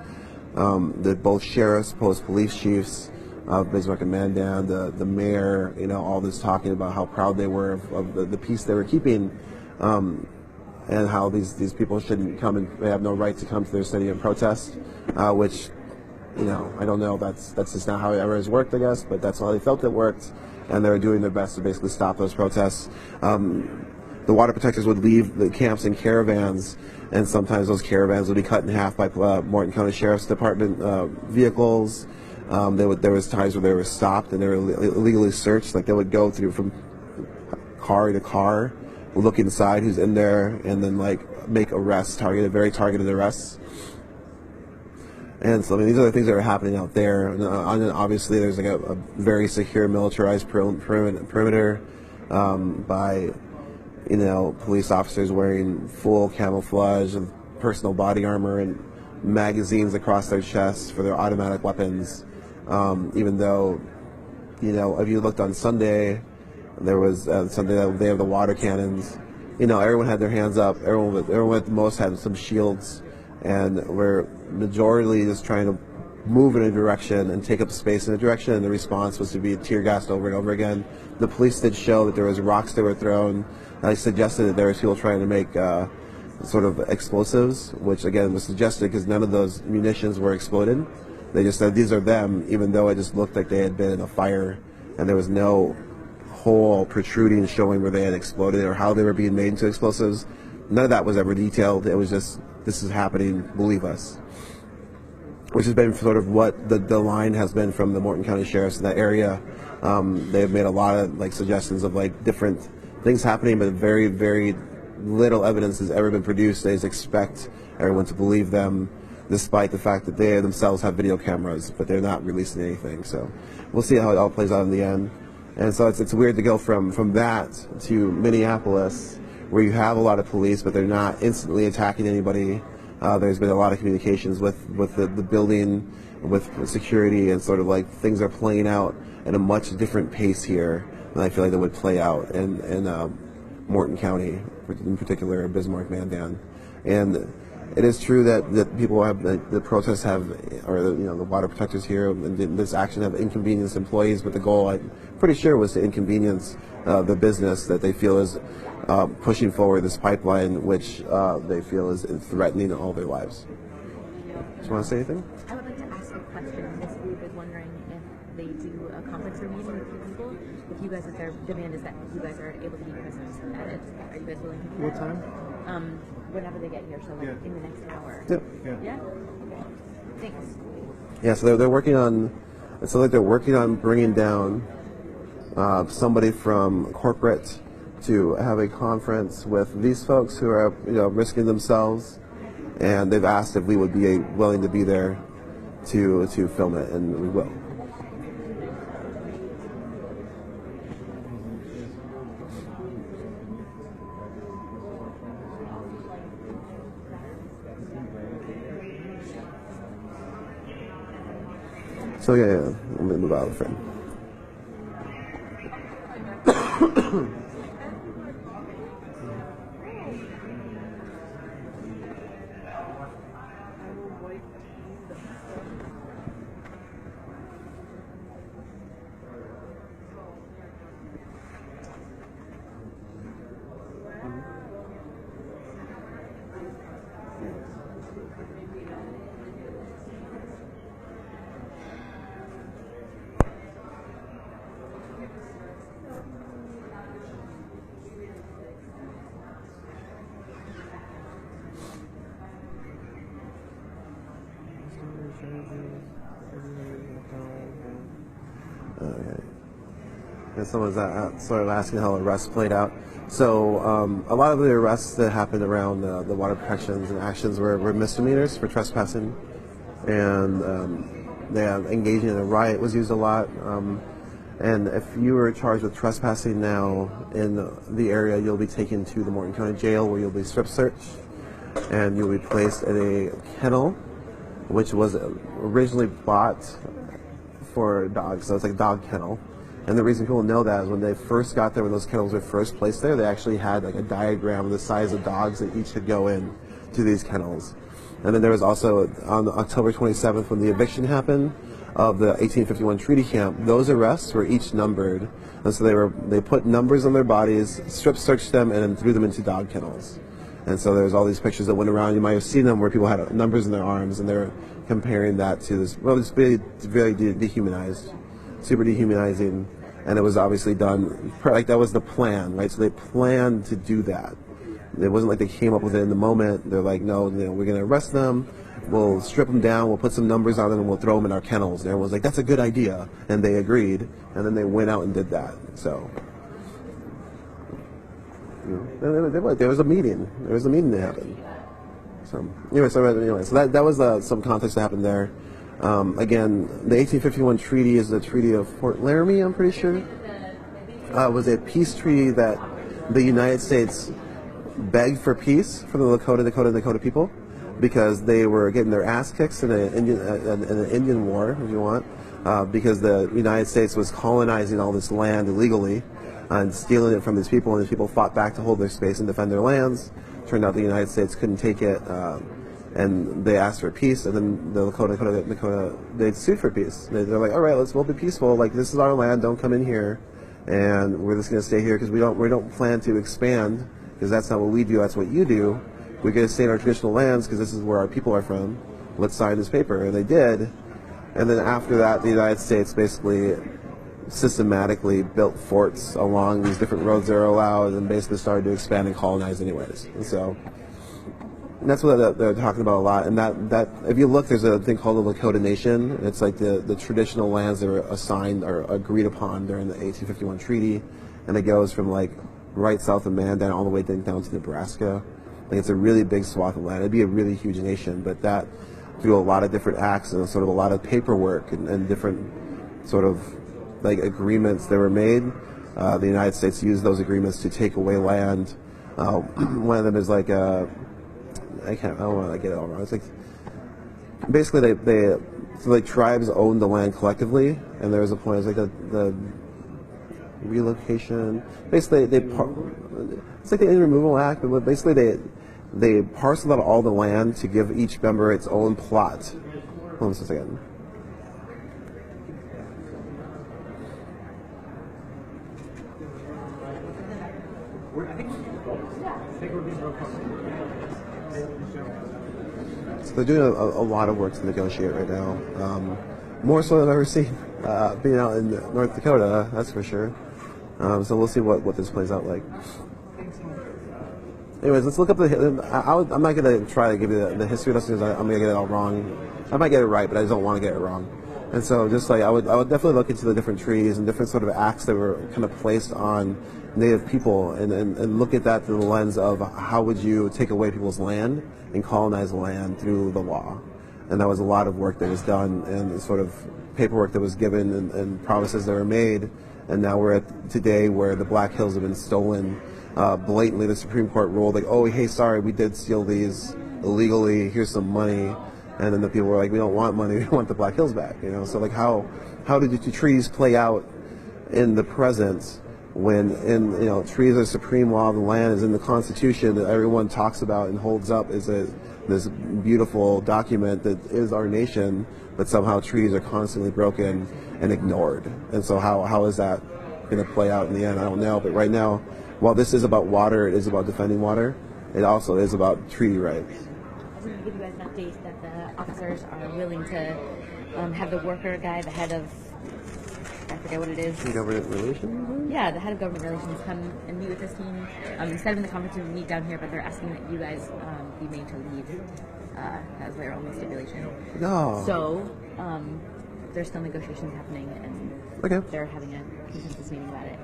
both sheriffs, police chiefs of Bismarck and Mandan, the mayor, all this talking about how proud they were of the peace they were keeping, and how these people shouldn't come and they have no right to come to their city and protest, which, I don't know, that's just not how it ever has worked, I guess, but that's how they felt it worked, and they were doing their best to basically stop those protests. The water protectors would leave the camps in caravans, and sometimes those caravans would be cut in half by Morton County Sheriff's Department vehicles. There was times where they were stopped and they were illegally searched. Like, they would go through from car to car, look inside who's in there, and then like make arrests, very targeted arrests. And so, I mean, these are the things that are happening out there. And obviously, there's like a very secure, militarized perimeter by police officers wearing full camouflage and personal body armor and magazines across their chests for their automatic weapons. Even though, if you looked on Sunday, there was Sunday that they have the water cannons. Everyone had their hands up. Everyone at the most had some shields, and we're majority just trying to move in a direction and take up space in a direction. And the response was to be tear gassed over and over again. The police did show that there was rocks that were thrown. I suggested that there was people trying to make sort of explosives, which again was suggested because none of those munitions were exploded. They just said these are them, even though it just looked like they had been in a fire, and there was no hole protruding showing where they had exploded or how they were being made into explosives. None of that was ever detailed. It was just, this is happening, believe us. Which has been sort of what the line has been from the Morton County Sheriffs in that area. They've made a lot of suggestions of different things happening, but very, very little evidence has ever been produced. They just expect everyone to believe them, despite the fact that they themselves have video cameras, but they're not releasing anything. So we'll see how it all plays out in the end. And so it's weird to go from that to Minneapolis, where you have a lot of police, but they're not instantly attacking anybody. There's been a lot of communications with the building, with security, and sort of things are playing out at a much different pace here than I feel like they would play out in Morton County, in particular Bismarck, Mandan. And it is true that people have, the protests have, or the water protectors here and this action have inconvenienced employees, but the goal, I'm pretty sure, was to inconvenience the business that they feel is pushing forward this pipeline, which they feel is threatening all their lives. Do you want to say anything? I would like to ask a question. This group is wondering if they do a conference room meeting with two people. If you guys, if their demand is that you guys are able to be present at it, are you guys willing to do that? What time? Whenever they get here, so in the next hour. Yeah. Okay. Thanks. Yeah. So they're working on. It's like they're working on bringing down somebody from corporate to have a conference with these folks who are risking themselves, and they've asked if we would be willing to be there to film it, and we will. So yeah, I'm gonna move out of the frame. Okay. And someone's sort of asking how arrests played out. So a lot of the arrests that happened around the water protections and actions were misdemeanors for trespassing, and engaging in a riot was used a lot. And if you were charged with trespassing now in the area, you'll be taken to the Morton County Jail, where you'll be strip searched, and you'll be placed in a kennel, which was originally bought for dogs. So it's like a dog kennel. And the reason people know that is when they first got there, when those kennels were first placed there, they actually had like a diagram of the size of dogs that each could go in to these kennels. And then there was also on October 27th, when the eviction happened of the 1851 treaty camp, those arrests were each numbered. And so they put numbers on their bodies, strip searched them, and then threw them into dog kennels. And so there's all these pictures that went around. You might have seen them where people had numbers in their arms, and they're comparing that to this. Well, it's very dehumanized, super dehumanizing, and it was obviously done like that was the plan, right? So they planned to do that. It wasn't like they came up with it in the moment. They're like, no, we're going to arrest them. We'll strip them down. We'll put some numbers on them, and we'll throw them in our kennels. And everyone's like, that's a good idea, and they agreed. And then they went out and did that. So. There was a meeting. There was a meeting that happened. So that was some context that happened there. Again, the 1851 treaty is the Treaty of Fort Laramie, I'm pretty sure. It was a peace treaty that the United States begged for peace for the Lakota people, because they were getting their ass kicked in an Indian war, if you want, because the United States was colonizing all this land illegally and stealing it from these people, and these people fought back to hold their space and defend their lands. Turned out the United States couldn't take it, and they asked for peace, and then the Lakota they sued for peace. They're like, all right, we'll be peaceful. Like, this is our land. Don't come in here, and we're just going to stay here because we don't plan to expand, because that's not what we do. That's what you do. We're going to stay in our traditional lands because this is where our people are from. Let's sign this paper, and they did. And then after that, the United States basically systematically built forts along these different roads that are allowed, and basically started to expand and colonize anyways. And so that's what they're talking about a lot. And that if you look, there's a thing called the Lakota Nation. It's like the traditional lands that were assigned or agreed upon during the 1851 treaty, and it goes from like right south of Mandan all the way down to Nebraska. Like, it's a really big swath of land. It'd be a really huge nation, but that through a lot of different acts and sort of a lot of paperwork and different sort of like agreements that were made. The United States used those agreements to take away land. One of them is like I don't want to get it all wrong. It's like basically they tribes owned the land collectively, and there was a point. It's like the relocation. Basically, it's like the Indian Removal Act, but basically they parceled out all the land to give each member its own plot. Hold on just a second. So they're doing a lot of work to negotiate right now, more so than I've ever seen. Being out in North Dakota, that's for sure. So we'll see what this plays out like. Anyways, let's look up I'm not going to try to give you the history lesson, because I'm going to get it all wrong. I might get it right, but I just don't want to get it wrong. And so just like I would definitely look into the different treaties and different sort of acts that were kind of placed on Native people, and look at that through the lens of how would you take away people's land and colonize land through the law. And that was a lot of work that was done, and sort of paperwork that was given, and promises that were made. And now we're at today where the Black Hills have been stolen blatantly. The Supreme Court ruled like, oh, hey, sorry, we did steal these illegally. Here's some money. And then the people were like, we don't want money. We want the Black Hills back. So like how did the treaties play out in the present, when treaties are supreme law of the land, is in the Constitution that everyone talks about and holds up as this beautiful document that is our nation, but somehow treaties are constantly broken and ignored. And so how is that going to play out in the end? I don't know. But right now, while this is about water, it is about defending water, it also is about treaty rights. I want to give you guys an update that the officers are willing to have the worker guy, the head of, I forget what it is. Government relations? Yeah, the head of government relations come and meet with this team. Instead of in the conference room, meet down here, but they're asking that you guys be made to leave as their only stipulation. No. So there's still negotiations happening, and they're having a consensus meeting about it.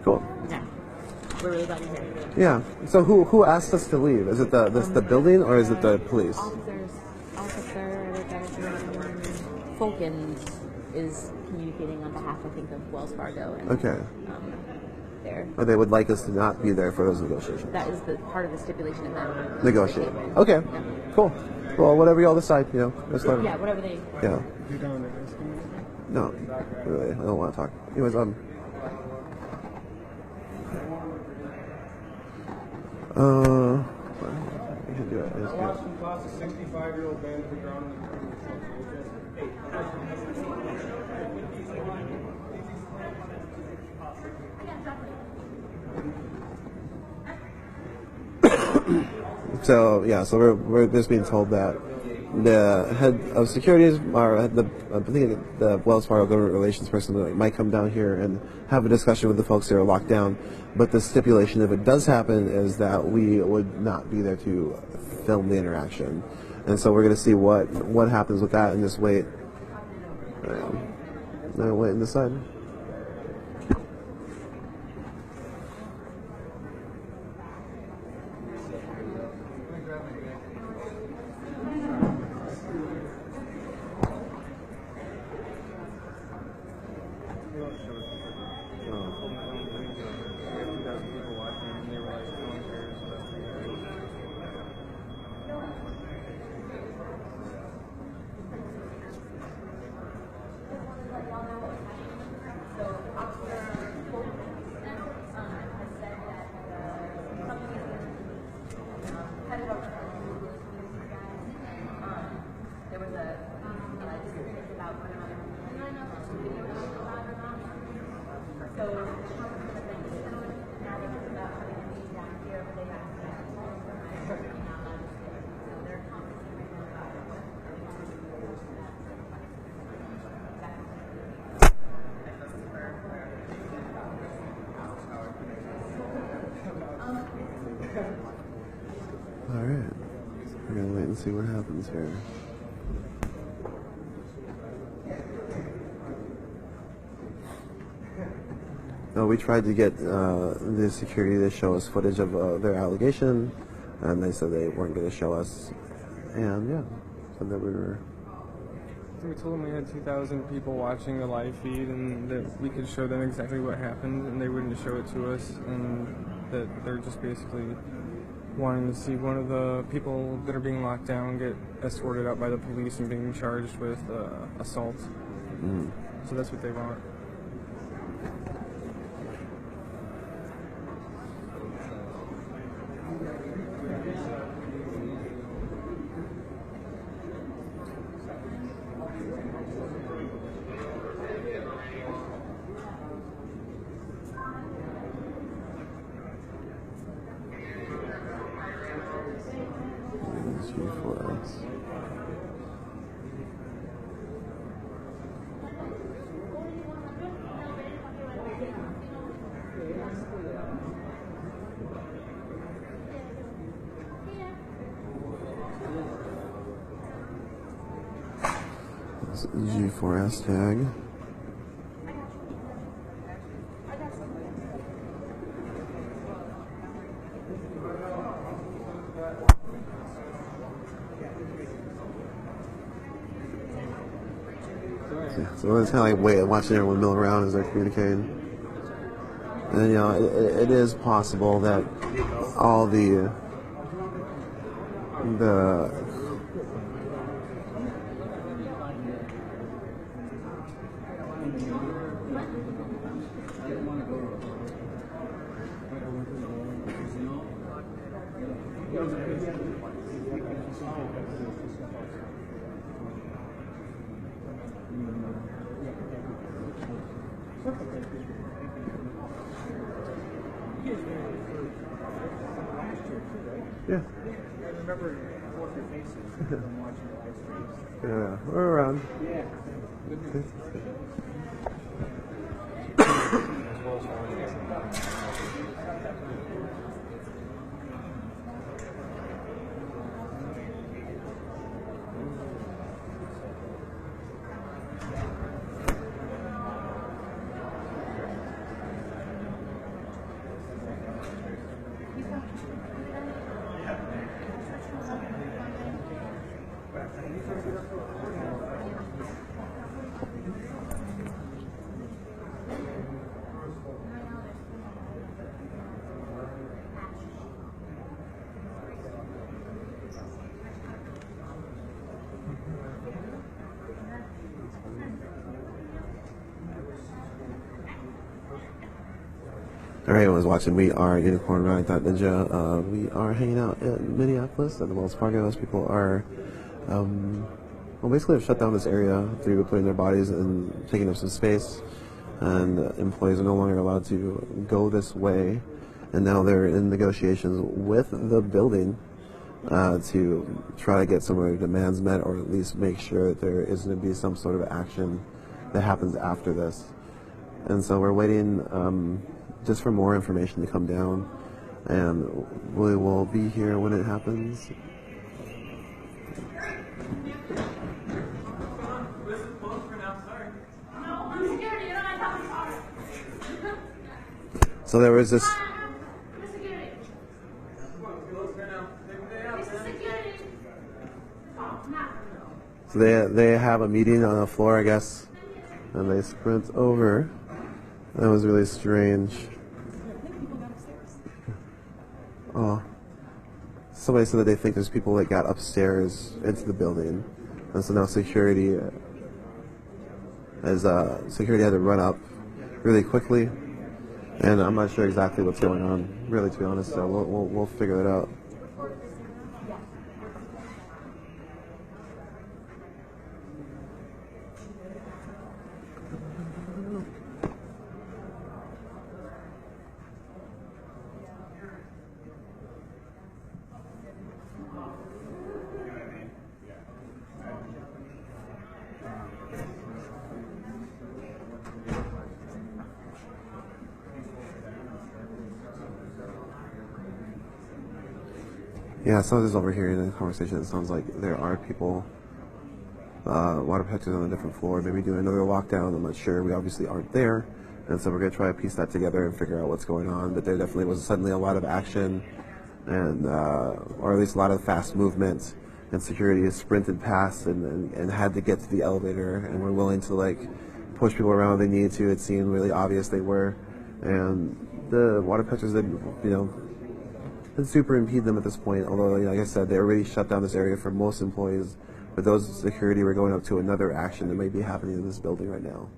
Cool. Yeah. We're really glad you're here. Yeah. So who asked us to leave? Is it the building, or is it the police? Fulkins is communicating on behalf, I think, of Wells Fargo. And, okay. Or they would like us to not be there for those negotiations. That is the part of the stipulation of them. Negotiate. Okay. Yeah. Cool. Well, whatever y'all decide, just let yeah, whatever they. Yeah. No, really, I don't want to talk. Anyways, we can do it. It's good. Boston tossed a 65-year-old man to the ground in the So yeah, so we're just being told that the head of securities, or I think the Wells Fargo government relations person, might come down here and have a discussion with the folks that are locked down. But the stipulation, if it does happen, is that we would not be there to film the interaction. And so we're going to see what happens with that and just wait. Wait and decide. Alright, we're gonna wait and see what happens here. No, we tried to get the security to show us footage of their allegation, and they said they weren't going to show us. And yeah, said that we were. We told them we had 2,000 people watching the live feed, and that we could show them exactly what happened, and they wouldn't show it to us, and that they're just basically wanting to see one of the people that are being locked down get escorted out by the police and being charged with assault. Mm. So that's what they want. G4S tag. So it's kind of like watching everyone mill around as they're communicating. And you know, it is possible that all the yeah. I remember both your faces from watching the live streams. Yeah, we're around. Yeah. Alright, everyone's watching. We are UnicornRide.Ninja. We are hanging out in Minneapolis at the Wells Fargo as people are, well, basically have shut down this area through putting their bodies and taking up some space. And employees are no longer allowed to go this way. And now they're in negotiations with the building to try to get some of their demands met, or at least make sure that there is going to be some sort of action that happens after this. And so we're waiting just for more information to come down, and we will be here when it happens. So there was this. So they have a meeting on the floor, I guess, and they sprint over. That was really strange. Oh, somebody said that they think there's people that got upstairs into the building, and so now security had to run up really quickly, and I'm not sure exactly what's going on, really, to be honest. So we'll figure it out. Yeah, so this is overhearing the conversation. It sounds like there are people, water protectors on a different floor, maybe doing another lockdown. I'm not sure. We obviously aren't there. And so we're going to try to piece that together and figure out what's going on. But there definitely was suddenly a lot of action, and or at least a lot of fast movement. And security has sprinted past and had to get to the elevator, and were willing to like push people around if they needed to. It seemed really obvious they were. And the water protectors didn't, and super impede them at this point, although, like I said, they already shut down this area for most employees, but those security were going up to another action that may be happening in this building right now.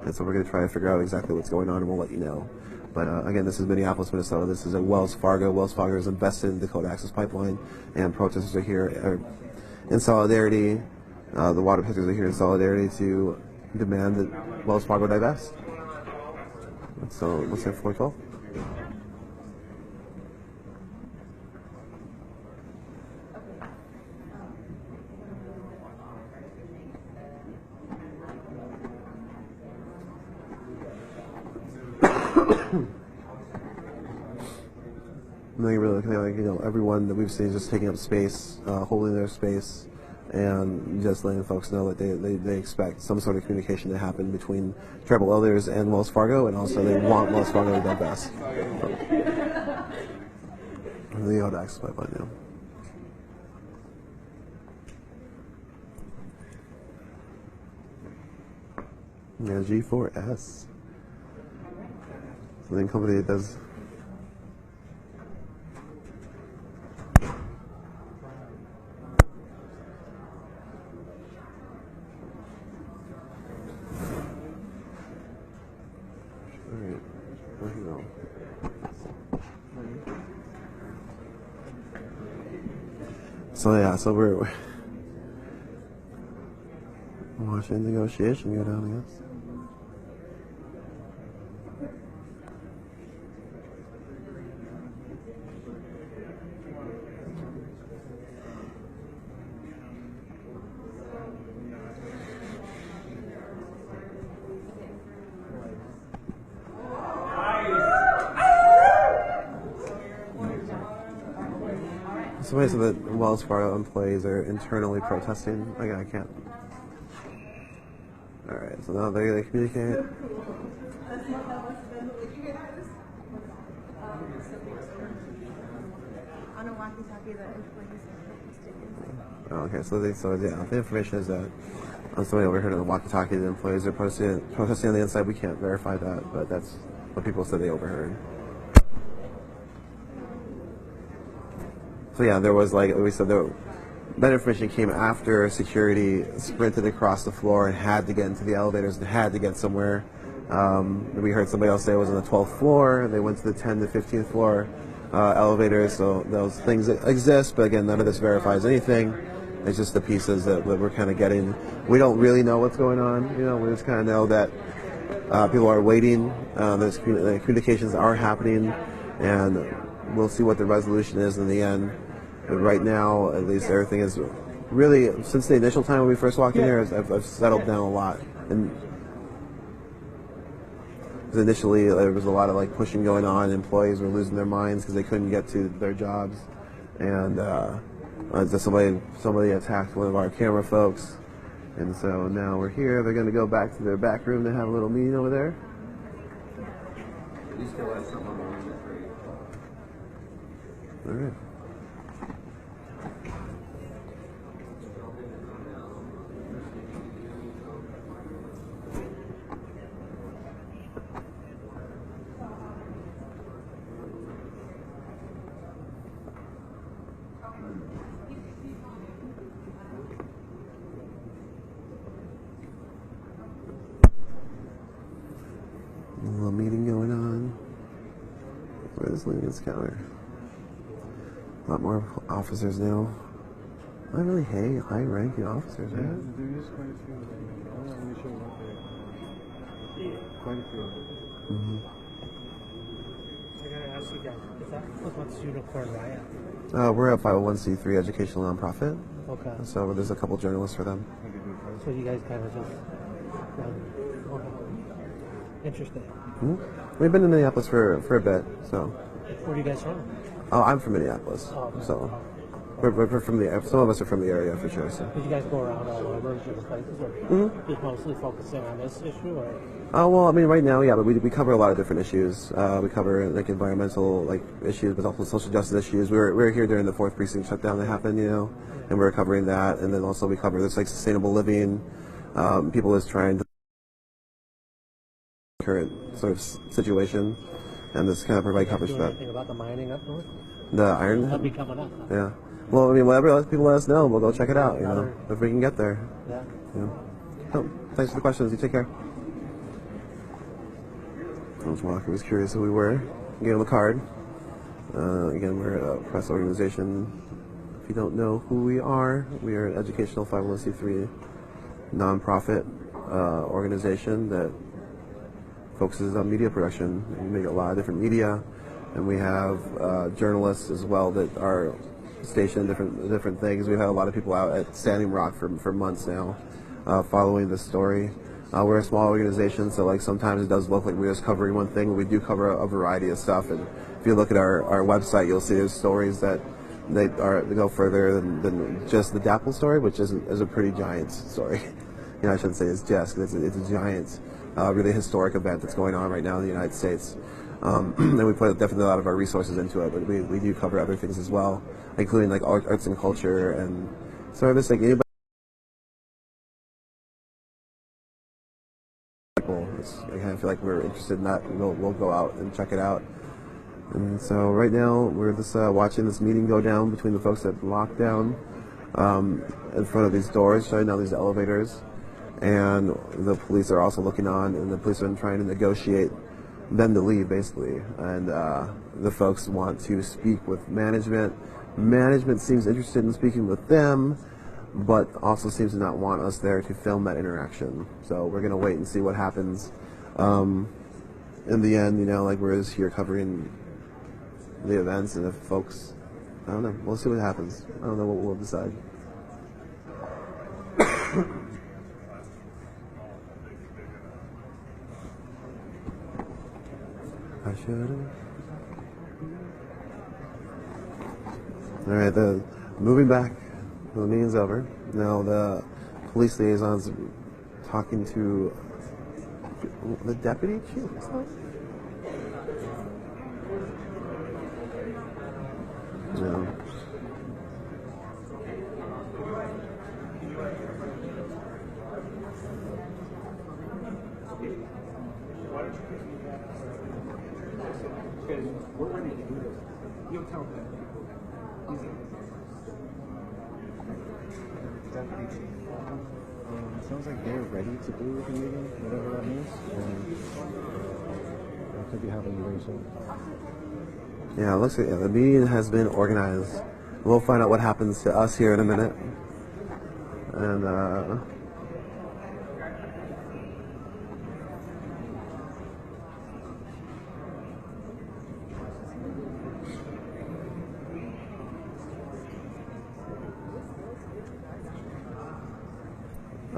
And so we're going to try to figure out exactly what's going on, and we'll let you know. But again, this is Minneapolis, Minnesota. This is at Wells Fargo. Wells Fargo is invested in the Dakota Access Pipeline, and protesters are here in solidarity. The water protectors are here in solidarity to demand that Wells Fargo divest. So let's say 412. Really like, everyone that we've seen is just taking up space, holding their space, and just letting folks know that they expect some sort of communication to happen between tribal elders and Wells Fargo, and also they want Wells Fargo to divest from the NoDAPL access pipeline. Yeah, G4S. The company that does. So we're watching the negotiation go down, I guess. Somebody said that Wells Fargo employees are internally protesting. Again, I can't. Alright, so now they communicate. Oh, okay, so the information is that somebody overheard on the walkie-talkie the employees are protesting on the inside. We can't verify that, but that's what people said they overheard. So yeah, there was, like we said, that information came after security sprinted across the floor and had to get into the elevators and had to get somewhere. We heard somebody else say it was on the 12th floor. They went to the 10th to 15th floor elevators. So those things exist, but again, none of this verifies anything. It's just the pieces that we're kind of getting. We don't really know what's going on. We just kind of know that people are waiting. There's communications are happening, and we'll see what the resolution is in the end. But right now, at least everything is really, since the initial time when we first walked in here, I've settled down a lot. And initially, there was a lot of like pushing going on. Employees were losing their minds because they couldn't get to their jobs, and somebody attacked one of our camera folks. And so now we're here. They're going to go back to their back room to have a little meeting over there. All right. A little meeting going on. Where's Lincoln's counter? A lot more officers now. Not really high-ranking officers, right? There is quite a few. I'm not really sure what they're. Quite a few. Mm-hmm. I gotta ask you guys, is that what's Unicorn Riot? We're a 501c3 educational nonprofit. Okay. So there's a couple journalists for them. So you guys kind of just okay. Interesting. Mm-hmm. We've been in Minneapolis for a bit, so. Where are you guys from? Oh, I'm from Minneapolis, so we're from the. Some of us are from the area for sure. So. Did you guys go around all over different places, or just mostly focusing on this issue, or? Oh well, I mean, right now, yeah, but we cover a lot of different issues. We cover like environmental issues, but also social justice issues. We were here during the 4th precinct shutdown that happened, and we were covering that, and then also we cover this sustainable living. People is trying to current sort of situation, and this kind of provide coverage for that. Anything about the mining up north? The iron? That'll be coming up. Yeah. Well, I mean, whatever people let us know, we'll go check it out, if we can get there. Yeah. Oh, thanks for the questions. You take care. Walker was curious who we were. Gave him a card. Again, we're a press organization. If you don't know who we are an educational 501c3 nonprofit organization that focuses on media production. We make a lot of different media, and we have journalists as well that are stationed in different things. We've had a lot of people out at Standing Rock for months now, following this story. We're a small organization, so sometimes it does look like we're just covering one thing, but we do cover a variety of stuff. And if you look at our website, you'll see there's stories that they go further than just the DAPL story, which is a pretty giant story. I shouldn't say it's just, it's a giant, really historic event that's going on right now in the United States. And we put definitely a lot of our resources into it, but we do cover other things as well, including arts and culture and service. Anybody. I kind of feel like we're interested in that. We'll go out and check it out. And so right now we're just watching this meeting go down between the folks that locked down in front of these doors, shutting down these elevators, and the police are also looking on, and the police have been trying to negotiate them to leave, basically. And the folks want to speak with management. Management seems interested in speaking with them, but also seems to not want us there to film that interaction. So we're going to wait and see what happens. In the end, we're just here covering the events, and if folks, I don't know, we'll see what happens. I don't know what we'll decide. I should've. All right, moving back. The meeting's over. Now the police liaison's talking to the deputy chief. No. We're ready to do this. You'll tell them. Easy. Deputy chief. It sounds like they're ready to do the meeting, whatever that means. It could be happening very soon. Yeah, it looks like the meeting has been organized. We'll find out what happens to us here in a minute. And oh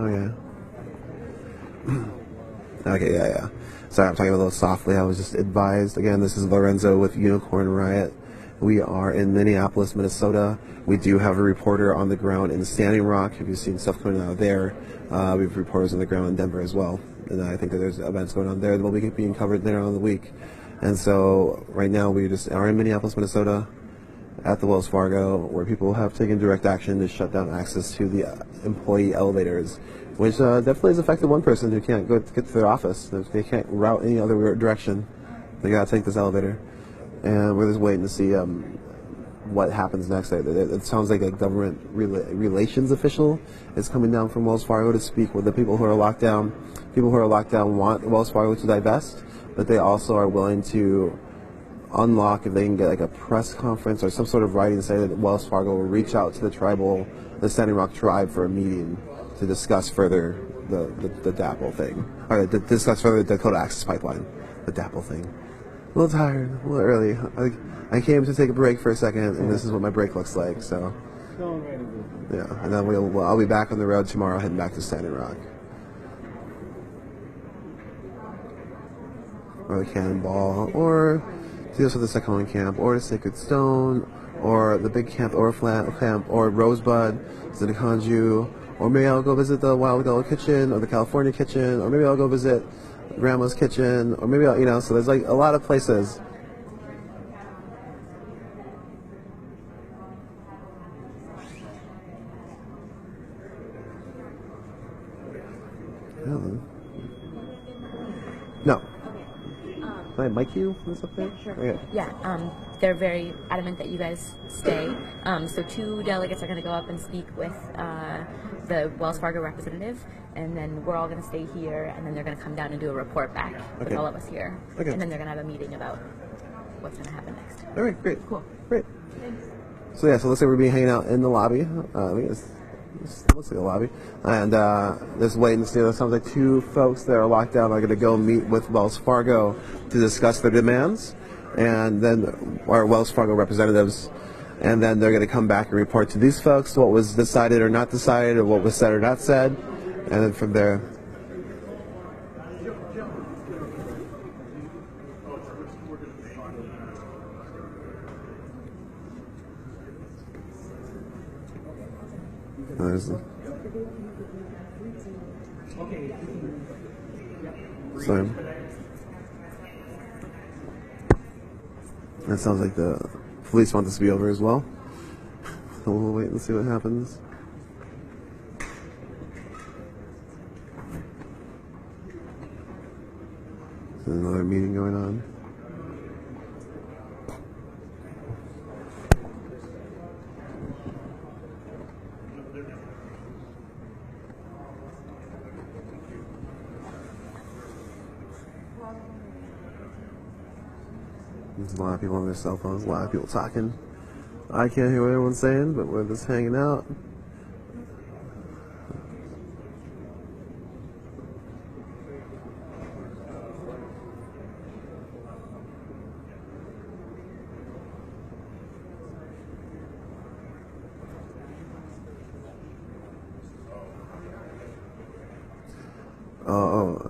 yeah. Okay, yeah. Sorry, I'm talking a little softly. I was just advised. Again, this is Lorenzo with Unicorn Riot. We are in Minneapolis, Minnesota. We do have a reporter on the ground in Standing Rock. If you've seen stuff coming out of there, we have reporters on the ground in Denver as well. And I think that there's events going on there that will be being covered later on in the week. And so right now we just are in Minneapolis, Minnesota, at the Wells Fargo, where people have taken direct action to shut down access to the employee elevators, which definitely has affected one person who can't get to their office. They can't route any other direction. They gotta take this elevator. And we're just waiting to see what happens next. It sounds like a government relations official is coming down from Wells Fargo to speak with the people who are locked down. People who are locked down want Wells Fargo to divest, but they also are willing to unlock if they can get like a press conference or some sort of writing saying that Wells Fargo will reach out to the Standing Rock tribe for a meeting to discuss further the DAPL thing, or to discuss further the Dakota Access Pipeline, the DAPL thing. A little tired, a little early. I came to take a break for a second, and this is what my break looks like. So, yeah, and then I'll be back on the road tomorrow, heading back to Standing Rock, or the Cannonball, or to go to the Second Camp, or the Sacred Stone, or the Big Camp, or Flat Camp, or Rosebud, Ziniconju, or maybe I'll go visit the Wild Gullah Kitchen, or the California Kitchen, or maybe I'll go visit Grandma's Kitchen, or maybe I'll, so there's like a lot of places. No. Can I mic you? What's up there? Sure. Okay. Yeah, they're very adamant that you guys stay. So 2 delegates are going to go up and speak with the Wells Fargo representative, and then we're all going to stay here, and then they're going to come down and do a report back with all of us here. Okay. And then they're going to have a meeting about what's going to happen next. All right, great. Cool. Great. So yeah, so let's say we're being hanging out in the lobby. I think this looks like a lobby. And just waiting to see. It sounds like 2 folks that are locked down are going to go meet with Wells Fargo to discuss their demands, and then our Wells Fargo representatives, and then they're going to come back and report to these folks what was decided or not decided, or what was said or not said, and then from there. So that sounds like the police want this to be over as well. So we'll wait and see what happens. There's another meeting going on. There's a lot of people on their cell phones, a lot of people talking. I can't hear what everyone's saying, but we're just hanging out.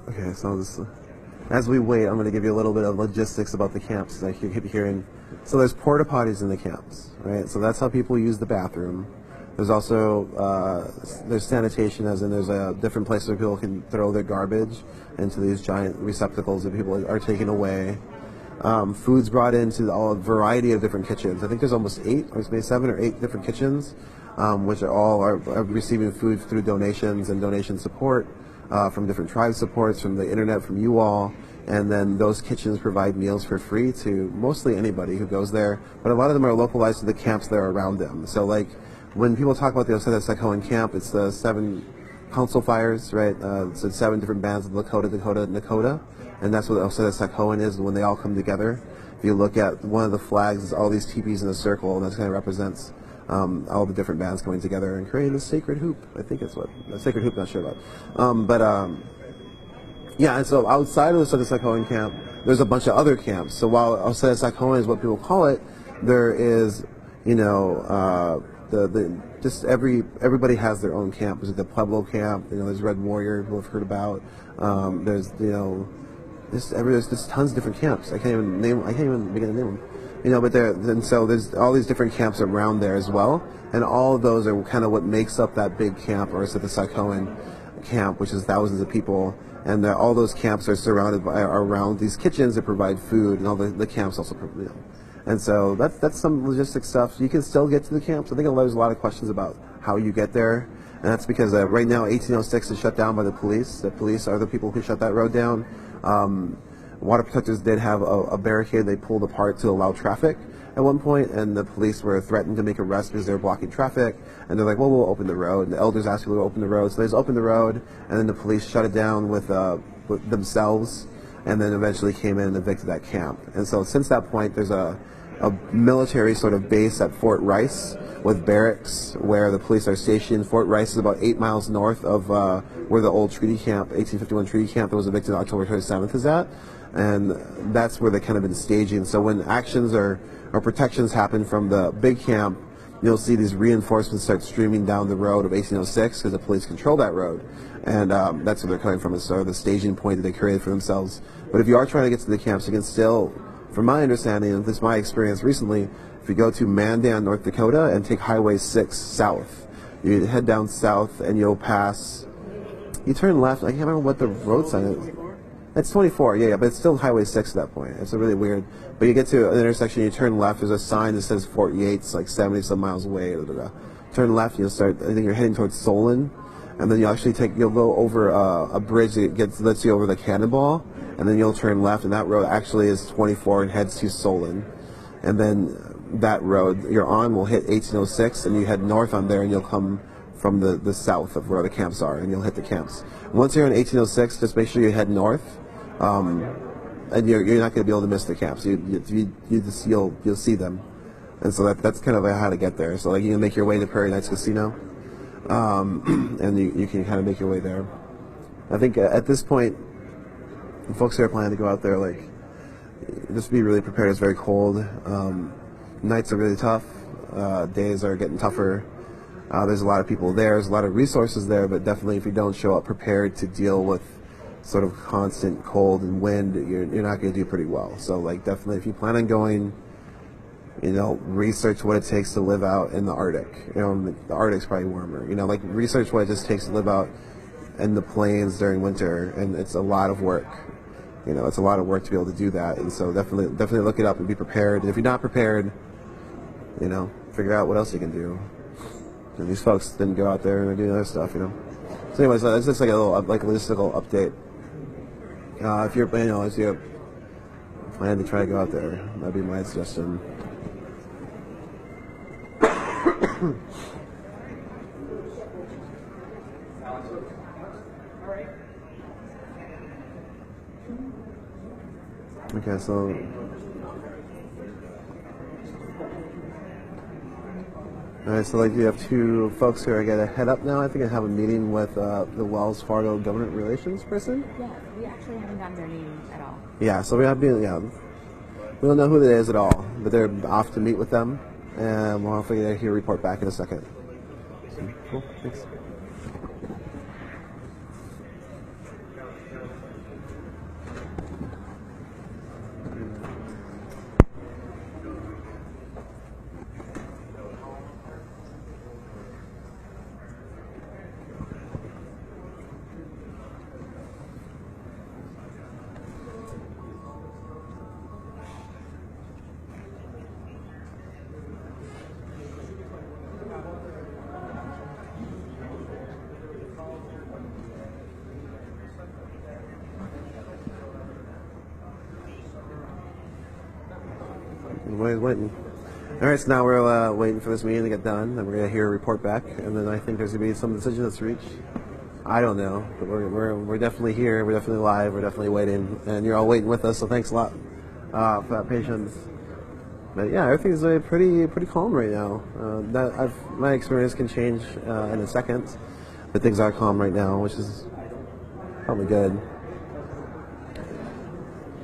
Okay, so this, as we wait, I'm going to give you a little bit of logistics about the camps. I keep hearing. So there's porta potties in the camps, right? So that's how people use the bathroom. There's also there's sanitation, as in there's a different place where people can throw their garbage into these giant receptacles that people are taking away. Food's brought into a variety of different kitchens. I think there's almost 8, or maybe 7 or 8 different kitchens, which are receiving food through donations and donation support. From different tribe supports, from the internet, from you all, and then those kitchens provide meals for free to mostly anybody who goes there, but a lot of them are localized to the camps that are around them. So like when people talk about the Oseta Sekoan camp, it's the 7 council fires, right? So 7 different bands of Lakota, and that's what Oseta is when they all come together. If you look at one of the flags, it's all these teepees in a circle, and that kind of represents all the different bands coming together and creating the sacred hoop. I think it's what the sacred hoop. Not sure about, yeah. And so outside of the Oseta camp, there's a bunch of other camps. So while Oseta is what people call it, there is, everybody has their own camp. There's the Pueblo camp. There's Red Warrior, people have heard about. There's tons of different camps. I can't even begin to name them. But so there's all these different camps around there as well, and all of those are kind of what makes up that big camp, or the Sacoan camp, which is thousands of people. And all those camps are surrounded by around these kitchens that provide food, and all the camps also. And so that's some logistic stuff. So you can still get to the camps. I think there's a lot of questions about how you get there, and that's because right now 1806 is shut down by the police. The police are the people who shut that road down. Water protectors did have a barricade they pulled apart to allow traffic at one point, and the police were threatened to make arrests because they were blocking traffic, and they're like, well, we'll open the road. And the elders asked people to open the road, so they just opened the road, and then the police shut it down with themselves, and then eventually came in and evicted that camp. And so since that point, there's a military sort of base at Fort Rice with barracks where the police are stationed. Fort Rice is about 8 miles north of where the old treaty camp, 1851 treaty camp that was evicted on October 27th is at, and that's where they kind of been staging. So when actions or protections happen from the big camp, you'll see these reinforcements start streaming down the road of 1806 because the police control that road, and that's where they're coming from. It's sort of the staging point that they created for themselves. But if you are trying to get to the camps, you can still, from my understanding, and this is my experience recently, if you go to Mandan, North Dakota, and take Highway 6 south, you head down south and you'll pass, you turn left, I can't remember what the road sign is. It's 24, yeah, but it's still Highway 6 at that point. It's really weird. But you get to an intersection, you turn left, there's a sign that says Fort Yates, like 70 some miles away. Turn left, you'll start, I think you're heading towards Solon, and then you'll go over a bridge that lets you over the Cannonball, and then you'll turn left, and that road actually is 24 and heads to Solon. And then that road you're on will hit 1806, and you head north on there, and you'll come from the south of where the camps are, and you'll hit the camps. Once you're in 1806, just make sure you head north, and you're not going to be able to miss the camps. You'll see them, and so that's kind of how to get there. So like you can make your way to Prairie Knights Casino, and you can kind of make your way there. I think at this point, folks who are planning to go out there, like, just be really prepared. It's very cold. Nights are really tough. Days are getting tougher. There's a lot of people there. There's a lot of resources there, but definitely if you don't show up prepared to deal with sort of constant cold and wind, you're not going to do pretty well. So like definitely if you plan on going, research what it takes to live out in the Arctic. The Arctic's probably warmer. Like research what it just takes to live out in the plains during winter, and it's a lot of work. It's a lot of work to be able to do that, and so definitely look it up and be prepared. And if you're not prepared, figure out what else you can do. And these folks didn't go out there and do other stuff, So anyways, it's just like a little logistical update. If you're planning to try to go out there, that'd be my suggestion. Okay, so alright, so like you have two folks who are going to head up now. I think I have a meeting with the Wells Fargo government relations person. Yeah, we actually haven't gotten their name at all. Yeah, so we don't know who that is at all, but they're off to meet with them, and we'll hopefully hear a report back in a second. So, cool, thanks. Waiting. All right, so now we're waiting for this meeting to get done, and we're going to hear a report back, and then I think there's going to be some decision that's reached. I don't know, but we're definitely here. We're definitely live. We're definitely waiting, and you're all waiting with us. So thanks a lot for that patience. But yeah, everything's pretty calm right now. My experience can change in a second, but things are calm right now, which is probably good.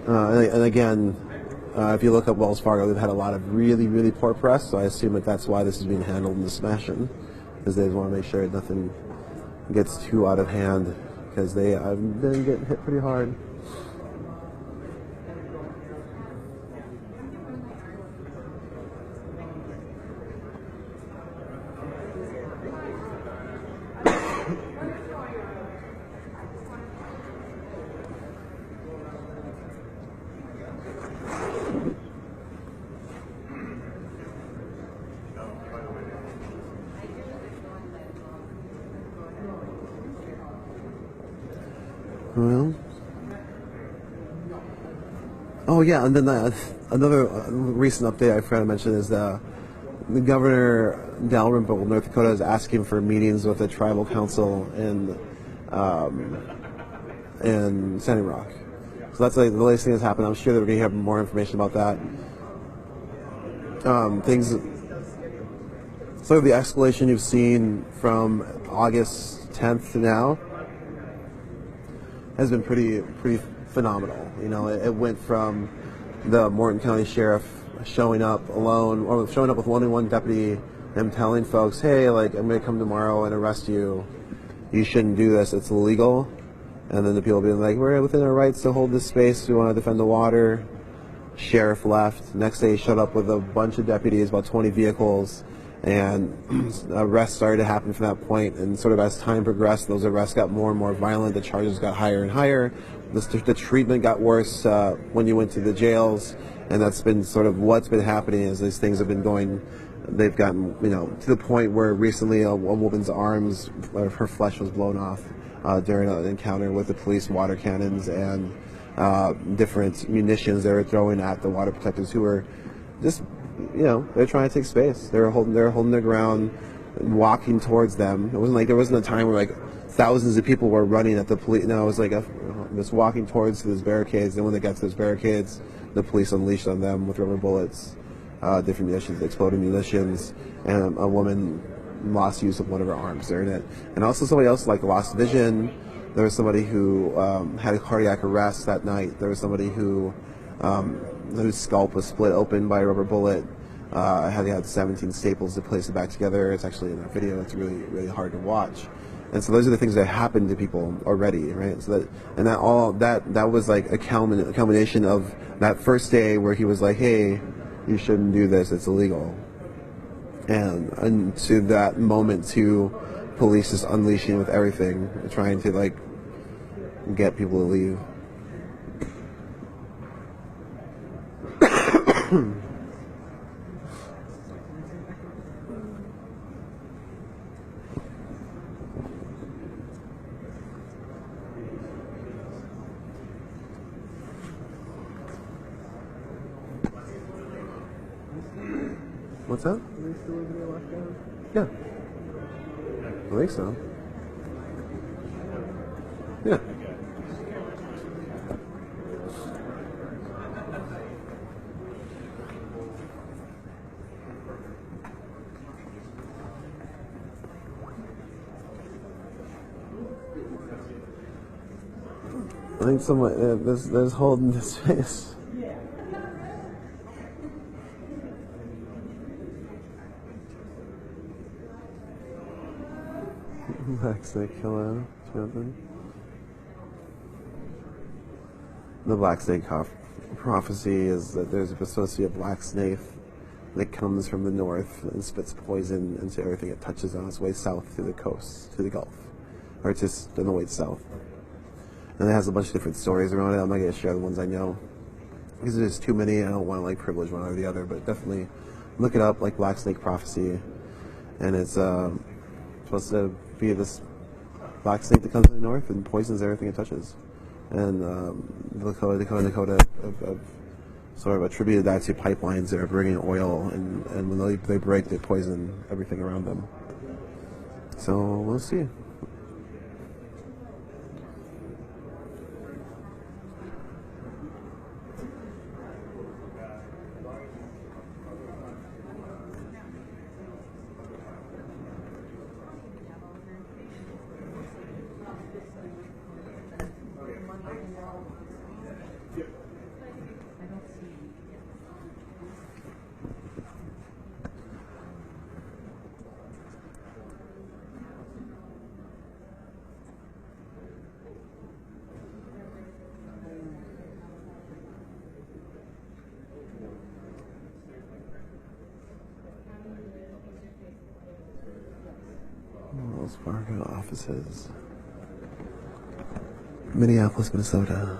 And again, if you look up Wells Fargo, they've had a lot of really poor press. So I assume that's why this is being handled in this fashion, because they just want to make sure nothing gets too out of hand, because they have been getting hit pretty hard. Well, oh yeah, and then another recent update I forgot to mention is the Governor Dalrymple of North Dakota is asking for meetings with the tribal council in Standing Rock. So that's like the latest thing that's happened. I'm sure that we're going to have more information about that. Sort of the escalation you've seen from August 10th to now has been pretty phenomenal. You know, it went from the Morton County Sheriff showing up alone, or showing up with one deputy, and telling folks, hey, like, I'm going to come tomorrow and arrest you. You shouldn't do this. It's illegal. And then the people being like, we're within our rights to hold this space. We want to defend the water. Sheriff left. Next day he showed up with a bunch of deputies, about 20 vehicles, and arrests started to happen from that point. And sort of as time progressed, those arrests got more and more violent. The charges got higher and higher. The treatment got worse when you went to the jails, and that's been sort of what's been happening as these things have been going. They've gotten, you know, to the point where recently a woman's arms, her flesh was blown off during an encounter with the police, water cannons, and different munitions they were throwing at the water protectors, who were just, you know, they're trying to take space. They're holding their ground, walking towards them. It wasn't like there wasn't a time where like thousands of people were running at the police. No, it was like just walking towards those barricades. And when they got to those barricades, the police unleashed on them with rubber bullets, different munitions, exploding munitions, and a woman lost use of one of her arms during it. And also somebody else like lost vision. There was somebody who had a cardiac arrest that night. There was somebody whose scalp was split open by a rubber bullet. They had 17 staples to place it back together. It's actually in that video. It's really hard to watch. And so those are the things that happened to people already, right? So that was like a culmination of that first day where he was like, hey, you shouldn't do this. It's illegal. And to that moment to police just unleashing with everything, trying to like get people to leave. What's that? Are they still living in lockdown? Yeah. I think so. Yeah. I think someone there's holding this space. Black snake killer, something. The black snake prophecy is that there's supposed to be a black snake that comes from the north and spits poison into everything it touches on its way south to the coast, to the Gulf, or just on the way south. And it has a bunch of different stories around it. I'm not going to share the ones I know because there's too many. I don't want to like privilege one or the other, but definitely look it up, like black snake prophecy, and it's supposed to be this black snake that comes from the north and poisons everything it touches. And Dakota have sort of attributed that to pipelines that are bringing oil, and when they break, they poison everything around them. So we'll see. Wells Fargo offices. Minneapolis, Minnesota.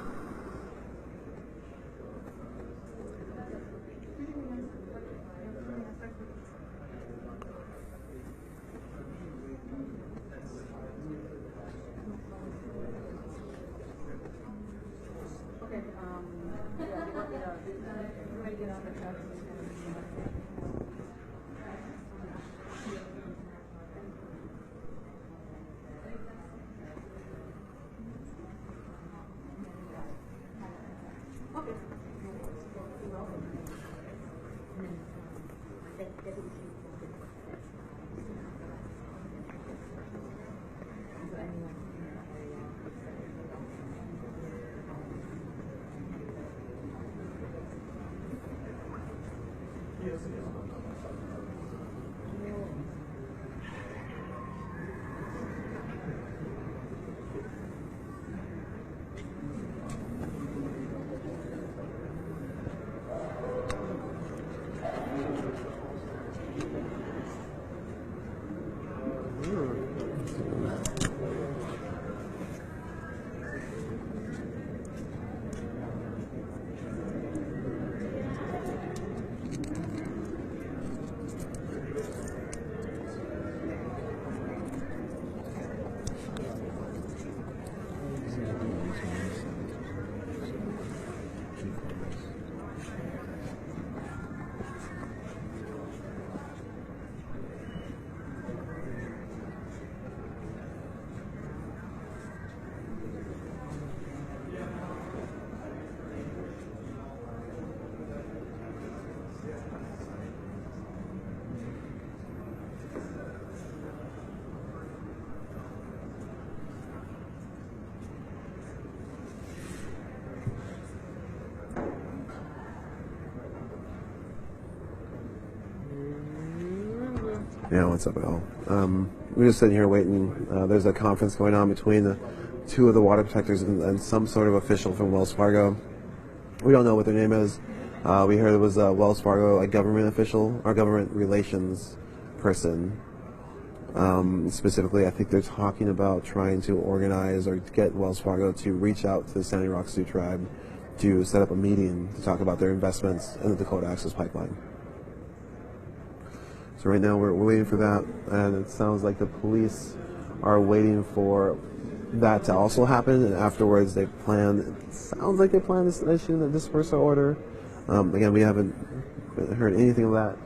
Yeah, what's up, all? We're just sitting here waiting. There's a conference going on between the two of the water protectors and some sort of official from Wells Fargo. We don't know what their name is. We heard it was Wells Fargo, a government official or government relations person. Specifically, I think they're talking about trying to organize or get Wells Fargo to reach out to the Standing Rock Sioux tribe to set up a meeting to talk about their investments in the Dakota Access Pipeline. So right now we're waiting for that, and it sounds like the police are waiting for that to also happen, and afterwards it sounds like they plan to issue a dispersal order. Again, we haven't heard anything of that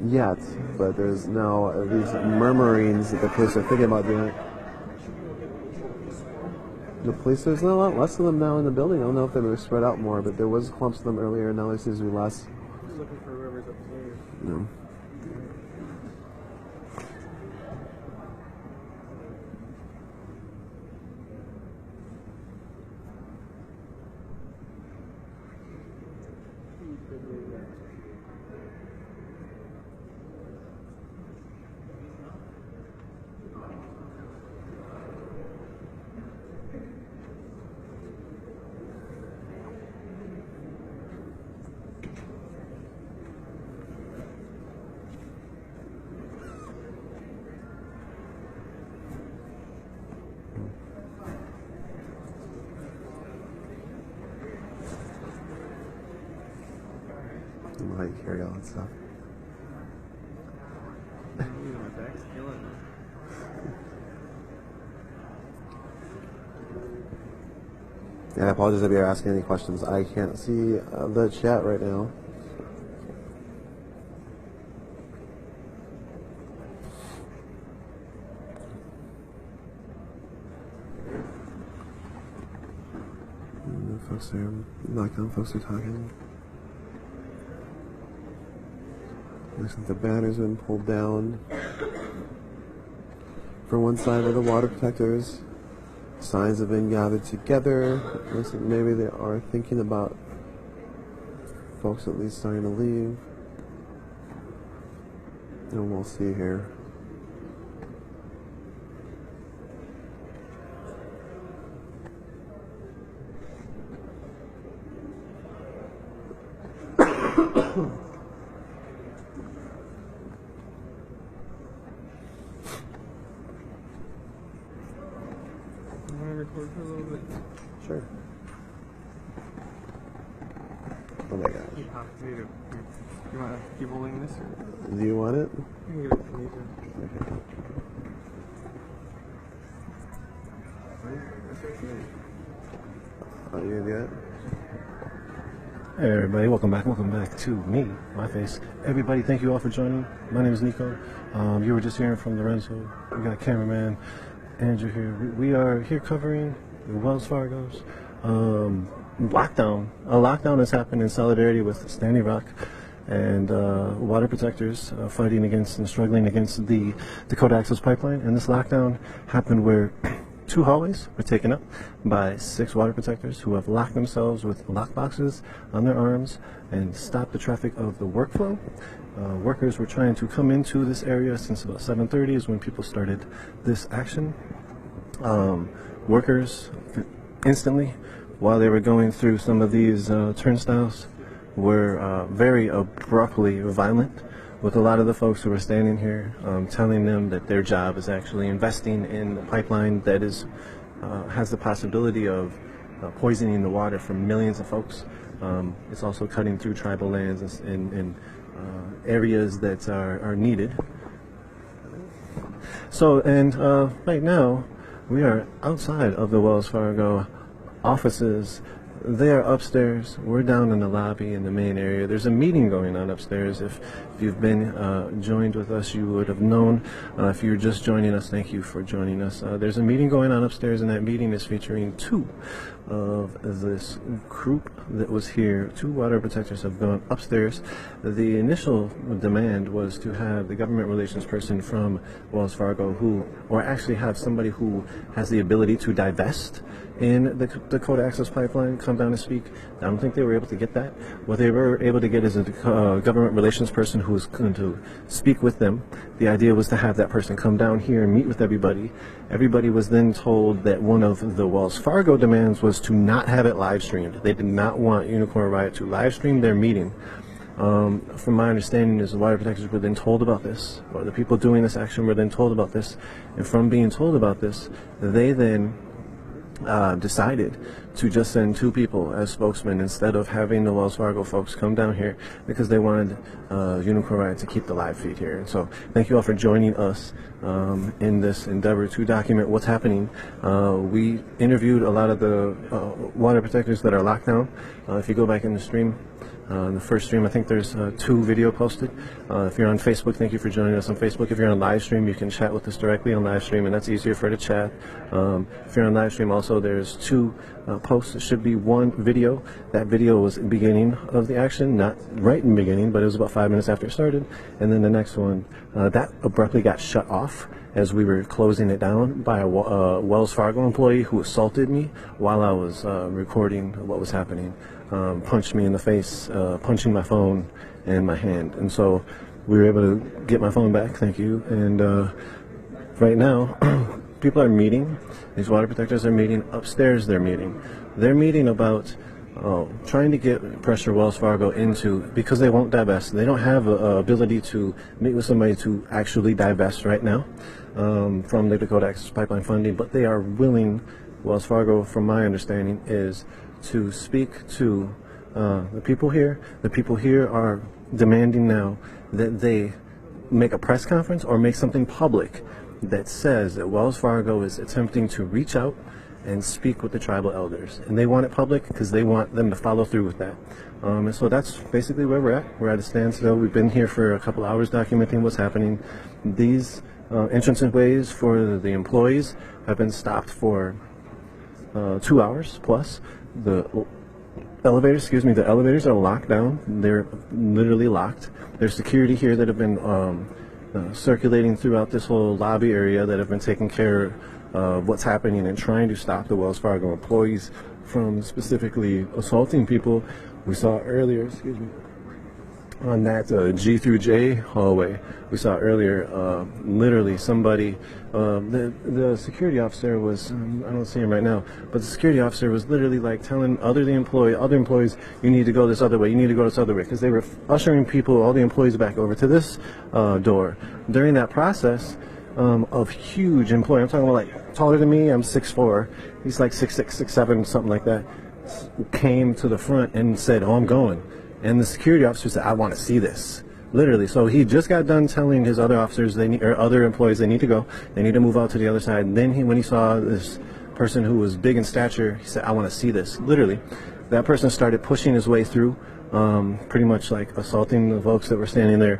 yet, but there's now at least murmurings that the police are thinking about doing it. The police, there's a lot less of them now in the building. I don't know if they were spread out more, but there was clumps of them earlier, and now there seems to be less. Just looking for whoever's upstairs. No. How you carry all that stuff. Yeah, I apologize if you're asking any questions. I can't see the chat right now. Folks are knockdown. Folks are talking. Looks like the banner's been pulled down for one side of the water protectors. Signs have been gathered together. Looks like maybe they are thinking about folks at least starting to leave. And we'll see here. Sure. Oh my gosh. You want to keep holding this? Or? Do you want it? You can give it to me too. Oh, you gonna do that? Hey everybody, welcome back to me, my face. Everybody, thank you all for joining. My name is Nico. You were just hearing from Lorenzo. We got cameraman Andrew here. We are here covering the Wells Fargo's lockdown. A lockdown has happened in solidarity with Standing Rock and water protectors fighting against and struggling against the Dakota Access Pipeline. And this lockdown happened where 2 hallways were taken up by 6 water protectors who have locked themselves with lock boxes on their arms and stopped the traffic of the workflow. Workers were trying to come into this area since about 7:30 is when people started this action. Workers instantly, while they were going through some of these turnstiles, were very abruptly violent with a lot of the folks who were standing here, telling them that their job is actually investing in the pipeline that is has the possibility of poisoning the water for millions of folks. It's also cutting through tribal lands in areas that are needed. So, and right now, we are outside of the Wells Fargo offices. They are upstairs. We're down in the lobby in the main area. There's a meeting going on upstairs. If you've been joined with us, you would have known. If you're just joining us, thank you for joining us. There's a meeting going on upstairs, and that meeting is featuring 2 of this group that was here. 2 water protectors have gone upstairs. The initial demand was to have the government relations person from Wells Fargo or actually have somebody who has the ability to divest in the Dakota Access Pipeline come down and speak. I don't think they were able to get that. What they were able to get is a government relations person who was going to speak with them. The idea was to have that person come down here and meet with everybody. Everybody was then told that one of the Wells Fargo demands was to not have it live streamed. They did not want Unicorn Riot to live stream their meeting. From my understanding is the water protectors were then told about this, or the people doing this action were then told about this, and from being told about this, they then decided to just send 2 people as spokesmen instead of having the Wells Fargo folks come down here because they wanted Unicorn Riot to keep the live feed here. And so thank you all for joining us in this endeavor to document what's happening. We interviewed a lot of the water protectors that are locked down. If you go back in the stream, the first stream, I think there's 2 video posted. If you're on Facebook, thank you for joining us on Facebook. If you're on live stream, you can chat with us directly on live stream, and that's easier for to chat. If you're on live stream also, there's 2 posts. It should be 1 video. That video was the beginning of the action, not right in the beginning, but it was about 5 minutes after it started. And then the next one, that abruptly got shut off as we were closing it down by a Wells Fargo employee who assaulted me while I was recording what was happening. Punched me in the face, punching my phone and my hand. And so we were able to get my phone back, thank you. And right now, people are meeting. These water protectors are meeting. Upstairs they're meeting. They're meeting about trying to get pressure Wells Fargo into, because they won't divest. They don't have the ability to meet with somebody to actually divest right now from the Dakota Access Pipeline funding, but they are willing. Wells Fargo, from my understanding, is to speak to the people here. The people here are demanding now that they make a press conference or make something public that says that Wells Fargo is attempting to reach out and speak with the tribal elders. And they want it public because they want them to follow through with that. And so that's basically where we're at. We're at a standstill. We've been here for a couple hours documenting what's happening. These entranceways for the employees have been stopped for 2 hours plus. The elevators are locked down. They're literally locked. There's security here that have been circulating throughout this whole lobby area that have been taking care of what's happening and trying to stop the Wells Fargo employees from specifically assaulting people. We saw earlier, on that G through J hallway, we saw earlier, literally somebody, the security officer was, I don't see him right now, but the security officer was literally like telling other employees, you need to go this other way, you need to go this other way, because they were ushering people, all the employees back over to this door. During that process, of huge employee. I'm talking about like taller than me. I'm 6'4". He's like 6'6", 6'7", something like that. Came to the front and said, "Oh, I'm going." And the security officer said, "I want to see this." Literally. So he just got done telling his other officers or other employees they need to go. They need to move out to the other side. And then when he saw this person who was big in stature, he said, "I want to see this." Literally. That person started pushing his way through, pretty much like assaulting the folks that were standing there,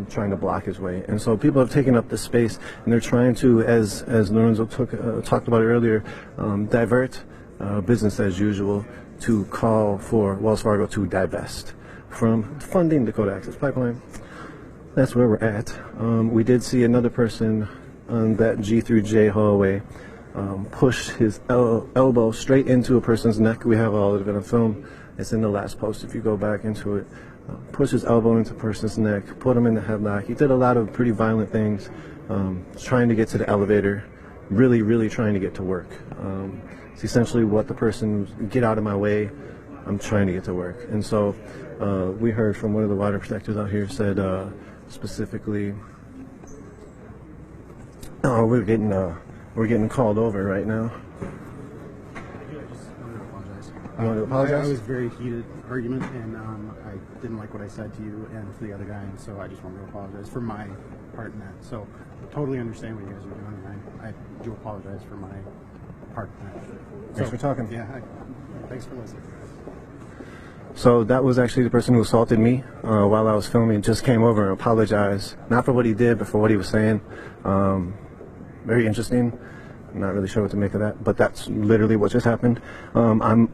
trying to block his way. And so people have taken up this space, and they're trying to, as Lorenzo talked about earlier, divert business as usual to call for Wells Fargo to divest from funding Dakota Access Pipeline. That's where we're at. We did see another person on that G through J hallway push his elbow straight into a person's neck. We have all of it on film. It's in the last post if you go back into it. Push his elbow into a person's neck, put him in the headlock. He did a lot of pretty violent things, trying to get to the elevator, really trying to get to work. It's essentially what the person, "Get out of my way, I'm trying to get to work." And so we heard from one of the water protectors out here said specifically, "Oh, we're getting called over right now." You want to apologize? I was very heated argument, and I didn't like what I said to you and to the other guy, and so I just wanted to apologize for my part in that. So I totally understand what you guys are doing, and I do apologize for my part in that. Thanks for talking. Yeah, thanks for listening. So that was actually the person who assaulted me while I was filming. Just came over and apologized, not for what he did, but for what he was saying. Very interesting. I'm not really sure what to make of that, but that's literally what just happened. I'm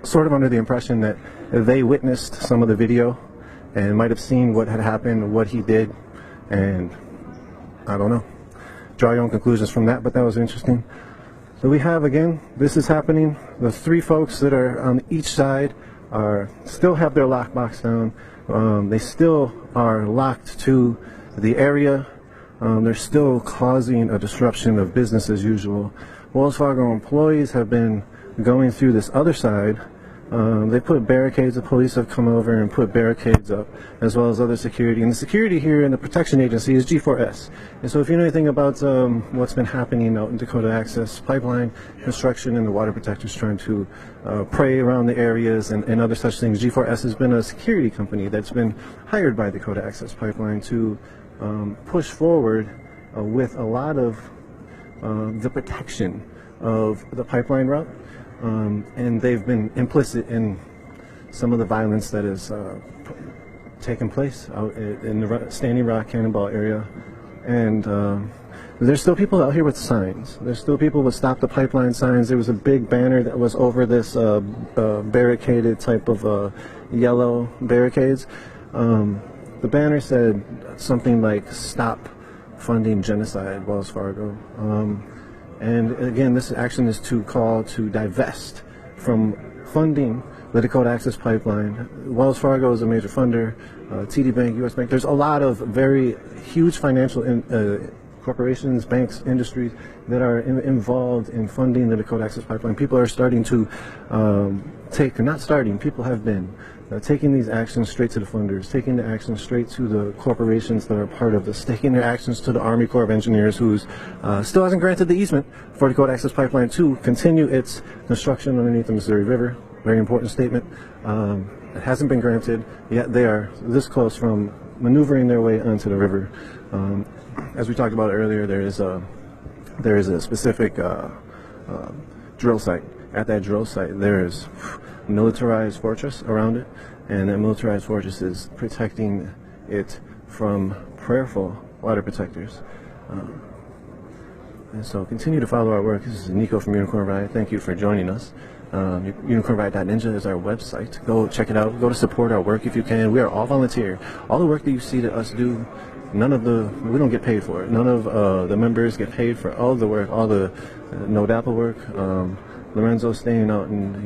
sort of under the impression that they witnessed some of the video and might have seen what had happened, what he did, and I don't know. Draw your own conclusions from that, but that was interesting. So we have, again, this is happening. The three folks that are on each side still have their lockbox down. They still are locked to the area. They're still causing a disruption of business as usual. Wells Fargo employees have been going through this other side. They put barricades. The police have come over and put barricades up, as well as other security. And the security here in the protection agency is G4S. And so if you know anything about what's been happening out in Dakota Access Pipeline construction and the water protectors trying to prey around the areas and other such things, G4S has been a security company that's been hired by Dakota Access Pipeline to push forward with a lot of the protection of the pipeline route. And they've been implicit in some of the violence that has taken place out in the Standing Rock Cannonball area. And there's still people out here with signs. There's still people with "Stop the Pipeline" signs. There was a big banner that was over this barricaded type of yellow barricades. The banner said something like "Stop funding genocide, Wells Fargo." And again, this action is to call to divest from funding the Dakota Access Pipeline. Wells Fargo is a major funder, TD Bank, US Bank. There's a lot of very huge financial corporations, banks, industries that are involved in funding the Dakota Access Pipeline. People are starting to people have been taking these actions straight to the funders, taking the actions straight to the corporations that are part of this, taking their actions to the Army Corps of Engineers, who's still hasn't granted the easement for Dakota Access Pipeline to continue its construction underneath the Missouri River. Very important statement. It hasn't been granted, yet they are this close from maneuvering their way onto the river. As we talked about earlier, there is a specific drill site. At that drill site, there is a militarized fortress around it, and that militarized fortress is protecting it from prayerful water protectors. And so continue to follow our work. This is Nico from Unicorn Ride. Thank you for joining us. UnicornRide.ninja is our website. Go check it out. Go to support our work if you can. We are all volunteer. All the work that you see that us do, we don't get paid for it. None of the members get paid for all the work, all the NoDAPL work. Lorenzo staying out and,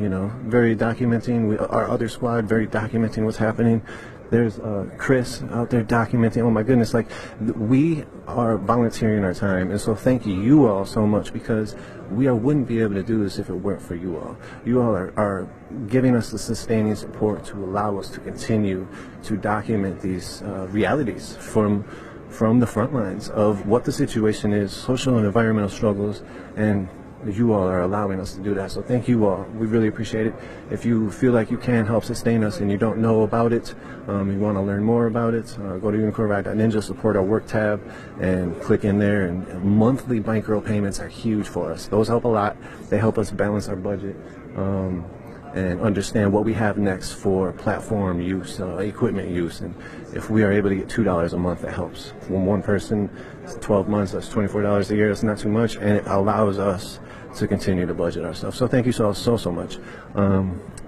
very documenting. Our other squad, very documenting what's happening. There's Chris out there documenting. Oh my goodness, we are volunteering our time, and so thank you all so much, because we wouldn't be able to do this if it weren't for you all. You all are giving us the sustaining support to allow us to continue to document these realities from from the front lines of what the situation is, social and environmental struggles, and you all are allowing us to do that. So thank you all. We really appreciate it. If you feel like you can help sustain us and you don't know about it, you want to learn more about it, go to unicornride.ninja, support our work tab, and click in there. And monthly bankroll payments are huge for us. Those help a lot. They help us balance our budget and understand what we have next for platform use, equipment use. And if we are able to get $2 a month, that helps. From one person, it's 12 months, that's $24 a year. That's not too much, and it allows us to continue to budget our stuff. So thank you so much.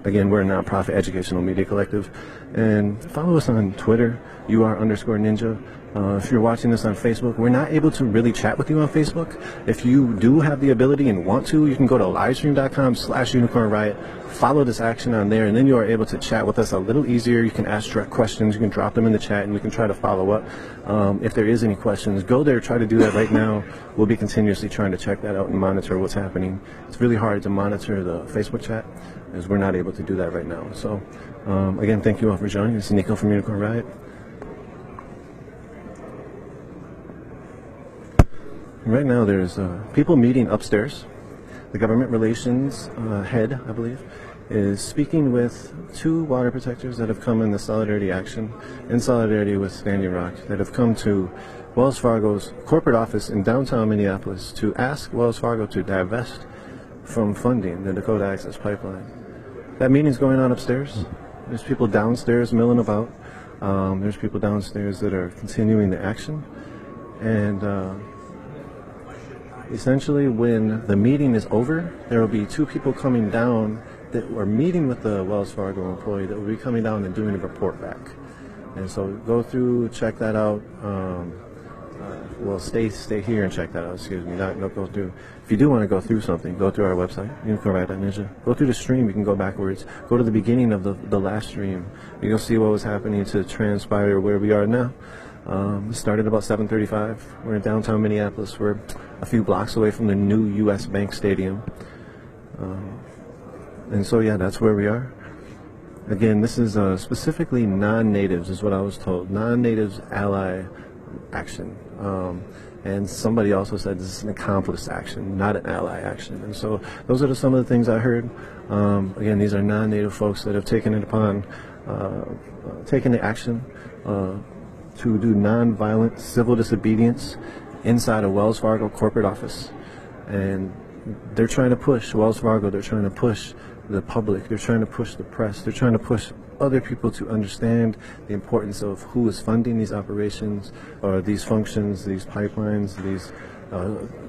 Again, we're a nonprofit educational media collective, and follow us on Twitter, UR_ninja. If you're watching this on Facebook, we're not able to really chat with you on Facebook. If you do have the ability and want to, you can go to livestream.com/unicornriot, follow this action on there, and then you are able to chat with us a little easier. You can ask direct questions, you can drop them in the chat, and we can try to follow up. If there is any questions, go there, try to do that right now. We'll be continuously trying to check that out and monitor what's happening. It's really hard to monitor the Facebook chat, as we're not able to do that right now. So, again, thank you all for joining. This is Nico from Unicorn Riot. Right now there's people meeting upstairs. The government relations head, I believe, is speaking with 2 water protectors that have come in the solidarity action, in solidarity with Standing Rock, that have come to Wells Fargo's corporate office in downtown Minneapolis to ask Wells Fargo to divest from funding the Dakota Access Pipeline. That meeting's going on upstairs. There's people downstairs milling about. There's people downstairs that are continuing the action. And essentially, when the meeting is over, there will be 2 people coming down that were meeting with the Wells Fargo employee that will be coming down and doing a report back. And so go through, check that out. Well, stay here and check that out. Excuse me, not go through. If you do want to go through something, go through our website, unicornride.ninja. Go through the stream. You can go backwards. Go to the beginning of the last stream. You'll see what was happening to transpire where we are now. It started about 7:35. We're in downtown Minneapolis. We're a few blocks away from the new U.S. Bank Stadium. And so, yeah, that's where we are. Again, this is specifically non-natives, is what I was told. Non-natives ally action. And somebody also said this is an accomplice action, not an ally action. And so those are some of the things I heard. Again, these are non-native folks that have taken it upon, taken the action to do non-violent civil disobedience inside a Wells Fargo corporate office. And they're trying to push Wells Fargo, they're trying to push the public, they're trying to push the press, they're trying to push other people to understand the importance of who is funding these operations, or these functions, these pipelines, these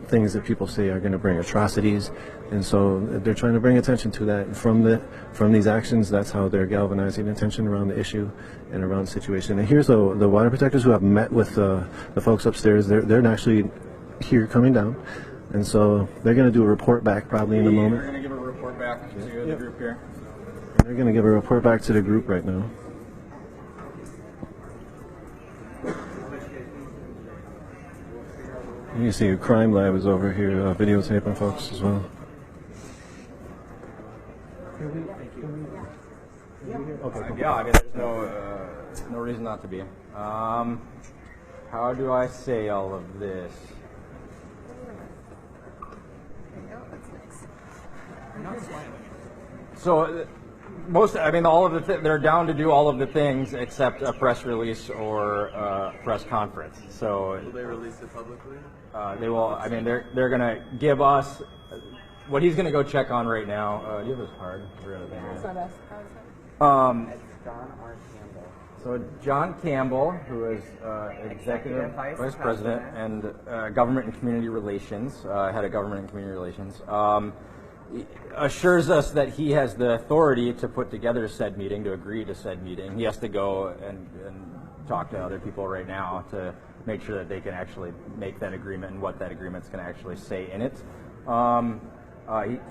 things that people say are going to bring atrocities. And so they're trying to bring attention to that. And from these actions, that's how they're galvanizing attention around the issue and around the situation. And here's the water protectors who have met with the folks upstairs. They're actually here coming down. And so they're going to do a report back probably in a moment. We're going to give a report back to the group here. They're going to give a report back to the group right now. You can see a crime lab is over here videotaping folks as well. Yeah, I mean, there's no reason not to be. How do I say all of this? So, all of they're down to do all of the things except a press release or a press conference. So will they release it publicly? They will. I mean, they're going to give us what he's going to go check on right now. Do you have his card? So John Campbell, who is Executive Vice President and Government and Community Relations, Head of Government and Community Relations, assures us that he has the authority to put together said meeting, to agree to said meeting. He has to go and talk to other people right now to make sure that they can actually make that agreement and what that agreement's going to actually say in it.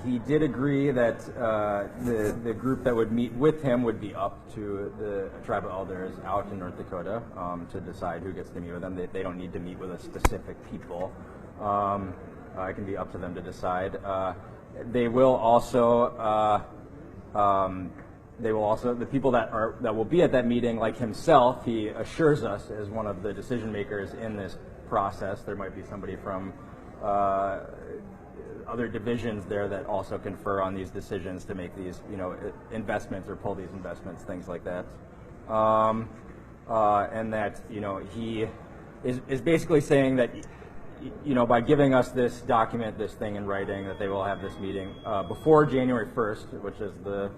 He did agree that the group that would meet with him would be up to the tribal elders out in North Dakota to decide who gets to meet with them. They don't need to meet with a specific people. It can be up to them to decide. They will also they will also, the people that will be at that meeting, like himself, he assures us as one of the decision makers in this process. There might be somebody from other divisions there that also confer on these decisions to make these, investments or pull these investments, things like that. And that, he is basically saying that, by giving us this document, this thing in writing, that they will have this meeting before January 1st, which is the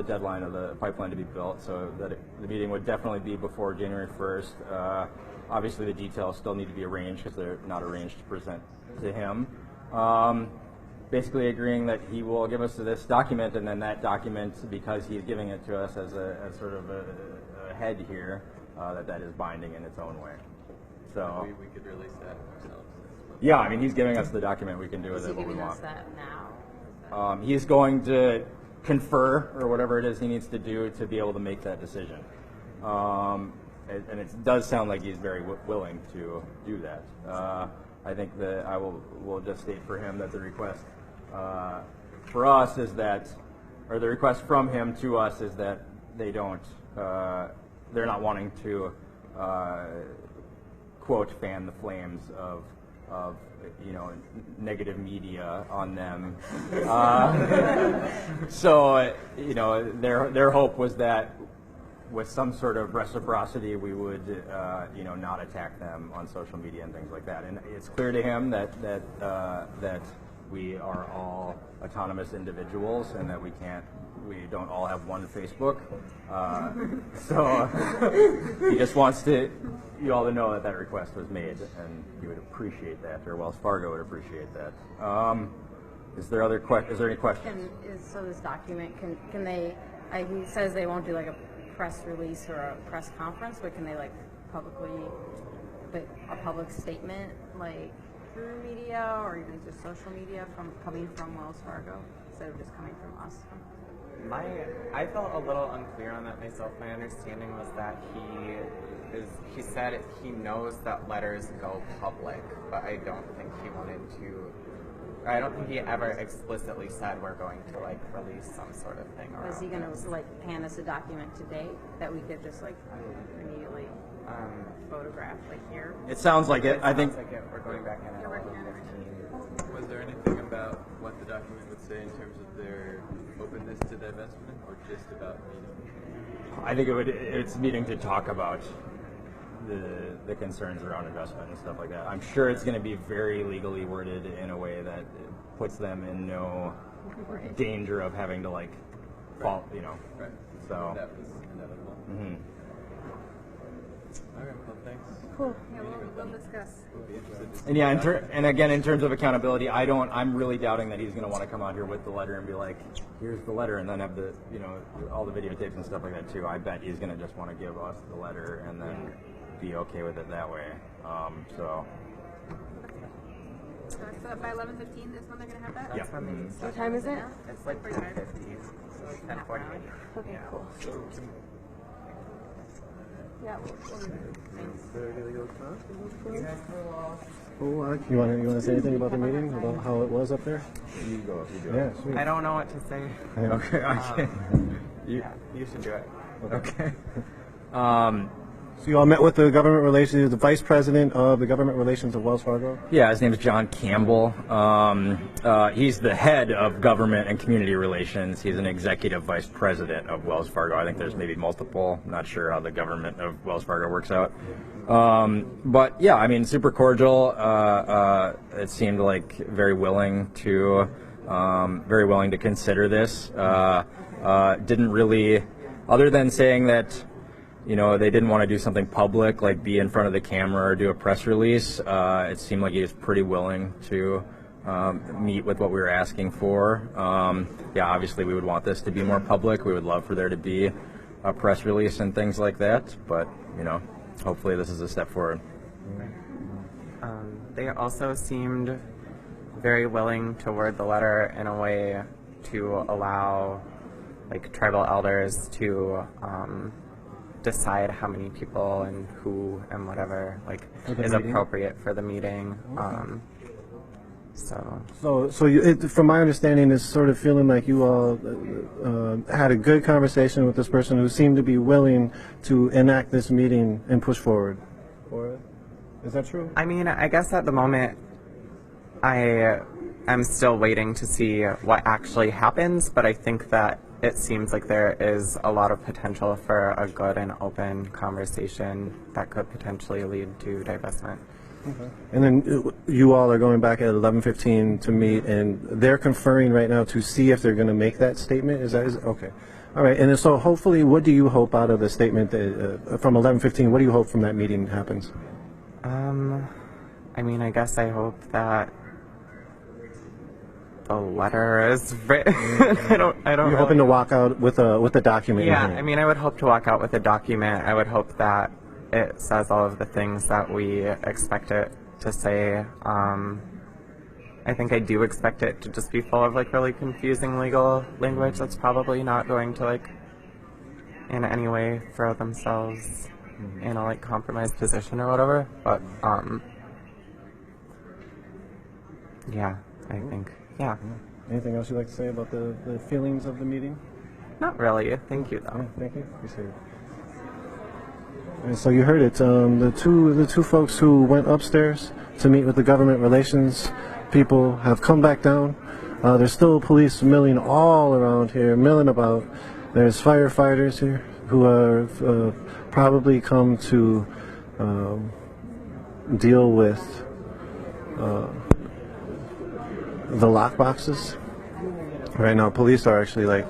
deadline of the pipeline to be built. So that the meeting would definitely be before January 1st. Obviously, the details still need to be arranged because they're not arranged to present to him. Basically agreeing that he will give us this document, and then that document, because he's giving it to us as sort of a head here, that is binding in its own way. So we could release that ourselves. yeah, I mean, he's giving us the document. We can do with it what we want. Is he giving us that now? He's going to confer or whatever it is he needs to do to be able to make that decision. And it does sound like he's very willing to do that. I think that I will just state for him that the request for us is that, or the request from him to us is that they don't, they're not wanting to quote fan the flames of negative media on them. So their hope was that with some sort of reciprocity we would not attack them on social media and things like that. And it's clear to him that we are all autonomous individuals and that we don't all have one Facebook. So he just wants you all to know that request was made, and he would appreciate that, or Wells Fargo would appreciate that. Is there any questions? So this document, can they, he says they won't do like a press release or a press conference, but can they like publicly, a public statement like through media or even just social media coming from Wells Fargo instead of just coming from us? I felt a little unclear on that myself. My understanding was that he said he knows that letters go public, but I don't think he ever explicitly said we're going to like release some sort of thing. Is he going to like hand us a document today that we could just like immediately photograph like here? It sounds like it. I think we're going back in at 11:15. Was there anything about what the document would say in terms of their openness to divestment, or just about meeting? I think it's meeting to talk about the concerns around investment and stuff like that. I'm sure it's going to be very legally worded in a way that puts them in no danger of having to fall, Right. So that was inevitable. Mm-hmm. All right. Well, thanks. Cool. Yeah, we'll discuss. We'll be interested to see And yeah, that. and again, in terms of accountability, I'm really doubting that he's going to want to come out here with the letter and be like, here's the letter, and then have the, all the videotapes and stuff like that too. I bet he's going to just want to give us the letter and then be okay with it that way. So it's by 11:15 is when they're going to have that? Yeah. What time is it? It's like 10:50, so 10:40. Okay, cool. Yeah, You want to say anything about the meeting, about how it was up there? You go. Yeah, sweet. I don't know what to say. Okay, You should do it. Okay. So you all met with the government relations, the vice president of the government relations of Wells Fargo? Yeah, his name is John Campbell. He's the head of government and community relations. He's an executive vice president of Wells Fargo. I think there's maybe multiple. I'm not sure how the government of Wells Fargo works out. But yeah, I mean, super cordial. It seemed like very willing to consider this. Didn't really, other than saying that, they didn't want to do something public, like be in front of the camera or do a press release. It seemed like he was pretty willing to meet with what we were asking for. Yeah, obviously we would want this to be more public. We would love for there to be a press release and things like that. But, hopefully this is a step forward. They also seemed very willing to word the letter in a way to allow, tribal elders to decide how many people and who and whatever is appropriate for the meeting. So from my understanding, it's sort of feeling like you all had a good conversation with this person who seemed to be willing to enact this meeting and push forward. Is that true? I mean, I guess at the moment, I'm still waiting to see what actually happens, but I think that it seems like there is a lot of potential for a good and open conversation that could potentially lead to divestment. Okay. And then you all are going back at 11:15 to meet, and they're conferring right now to see if they're going to make that statement. Is okay? All right. And so hopefully, what do you hope out of the statement from 11:15? What do you hope from that meeting happens? I mean, I guess I hope that the letter is written. I don't. You're hoping to walk out with a document. Yeah. I mean, I would hope to walk out with a document. I would hope that it says all of the things that we expect it to say. I think I do expect it to just be full of like really confusing legal language that's probably not going to like in any way throw themselves in a like compromised position or whatever. But yeah, I think Anything else you'd like to say about the feelings of the meeting? Not really. Thank you though. Yeah, thank you. Appreciate it. And so you heard it. The two folks who went upstairs to meet with the government relations people have come back down. There's still police milling all around here, milling about. There's firefighters here who are probably come to deal with the lockboxes. Right now, police are actually like.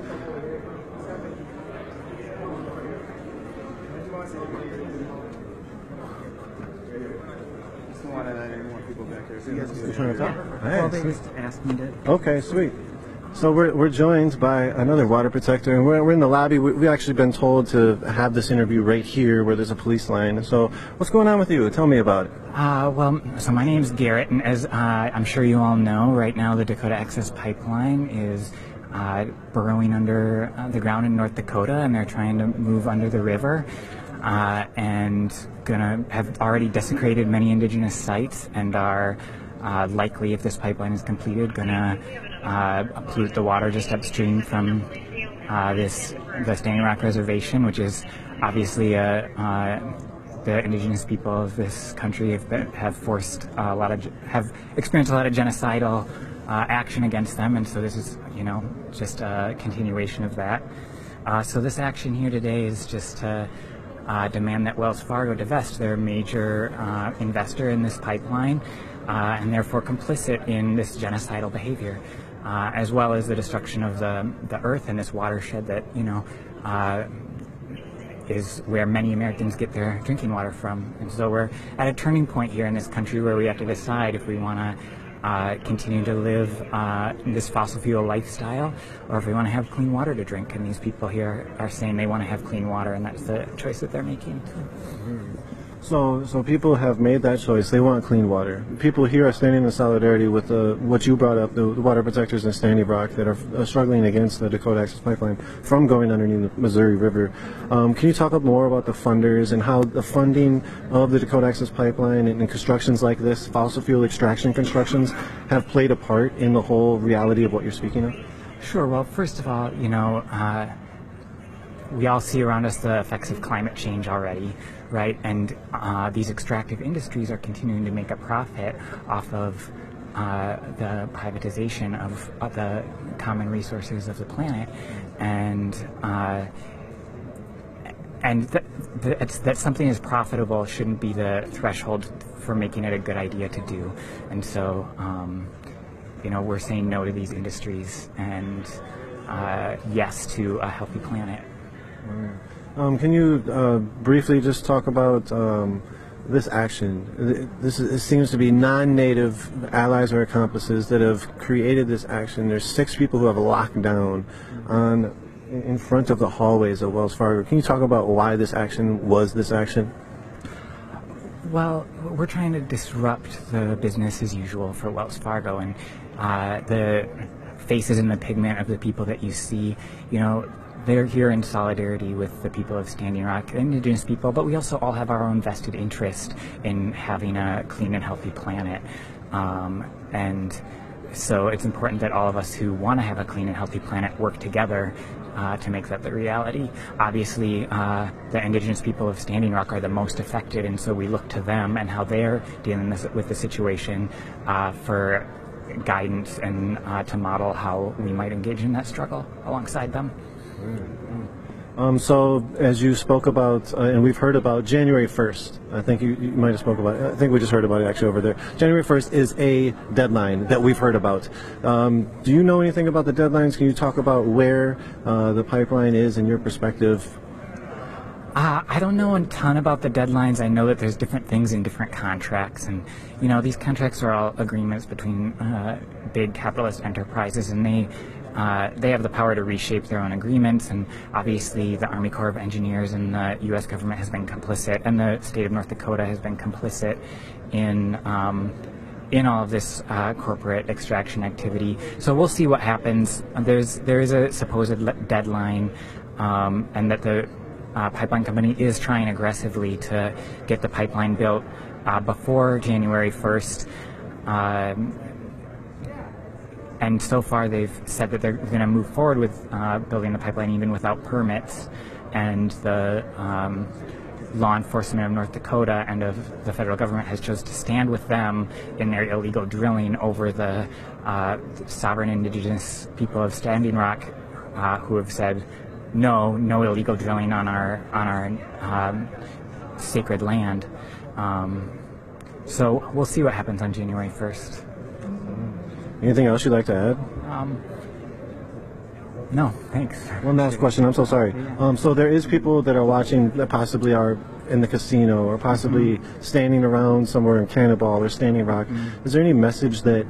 Well, they just asked me to. Okay, sweet. So we're joined by another water protector, and we're in the lobby. We've actually been told to have this interview right here where there's a police line. So what's going on with you? Tell me about it. So my name's Garrett, and as I'm sure you all know, right now the Dakota Access Pipeline is burrowing under the ground in North Dakota, and they're trying to move under the river. And gonna have already desecrated many indigenous sites, and are likely, if this pipeline is completed, gonna pollute the water just upstream from the Standing Rock Reservation, which is obviously the indigenous people of this country have experienced a lot of genocidal action against them, and so this is just a continuation of that. So this action here today is just to demand that Wells Fargo divest their major investor in this pipeline, and therefore complicit in this genocidal behavior, as well as the destruction of the earth and this watershed that is where many Americans get their drinking water from. And so we're at a turning point here in this country where we have to decide if we want to continue to live this fossil fuel lifestyle, or if we want to have clean water to drink. And these people here are saying they want to have clean water, and that's the choice that they're making. So people have made that choice. They want clean water. People here are standing in solidarity with what you brought up, the water protectors in Standing Rock that are struggling against the Dakota Access Pipeline from going underneath the Missouri River. Can you talk up more about the funders and how the funding of the Dakota Access Pipeline and constructions like this, fossil fuel extraction constructions, have played a part in the whole reality of what you're speaking of? Sure. Well, first of all, we all see around us the effects of climate change already, right? And these extractive industries are continuing to make a profit off of the privatization of the common resources of the planet, and that something is profitable shouldn't be the threshold for making it a good idea to do. And so, we're saying no to these industries and yes to a healthy planet. Can you briefly just talk about this action? It seems to be non-native allies or accomplices that have created this action. There's 6 people who have locked down in front of the hallways of Wells Fargo. Can you talk about why this action was this action? Well, we're trying to disrupt the business as usual for Wells Fargo, and the faces and the pigment of the people that you see, they're here in solidarity with the people of Standing Rock, indigenous people, but we also all have our own vested interest in having a clean and healthy planet. And so it's important that all of us who want to have a clean and healthy planet work together to make that the reality. Obviously, the indigenous people of Standing Rock are the most affected, and so we look to them and how they're dealing with the situation for guidance and to model how we might engage in that struggle alongside them. So as you spoke about, and we've heard about January 1st, I think you might have spoke about it. I think we just heard about it actually over there. January 1st is a deadline that we've heard about. Do you know anything about the deadlines? Can you talk about where the pipeline is in your perspective? I don't know a ton about the deadlines. I know that there's different things in different contracts, and these contracts are all agreements between big capitalist enterprises, and they have the power to reshape their own agreements. And obviously, the Army Corps of Engineers and the U.S. government has been complicit, and the state of North Dakota has been complicit in all of this corporate extraction activity. So we'll see what happens. There is a supposed deadline, and that the pipeline company is trying aggressively to get the pipeline built before January 1st. And so far they've said that they're going to move forward with building the pipeline even without permits. And the law enforcement of North Dakota and of the federal government has chosen to stand with them in their illegal drilling over the sovereign indigenous people of Standing Rock, who have said no illegal drilling on our sacred land. So we'll see what happens on January 1st. Anything else you'd like to add? No, thanks. One last question. I'm so sorry. So there is people that are watching that possibly are in the casino or possibly standing around somewhere in Cannonball or Standing Rock. Is there any message that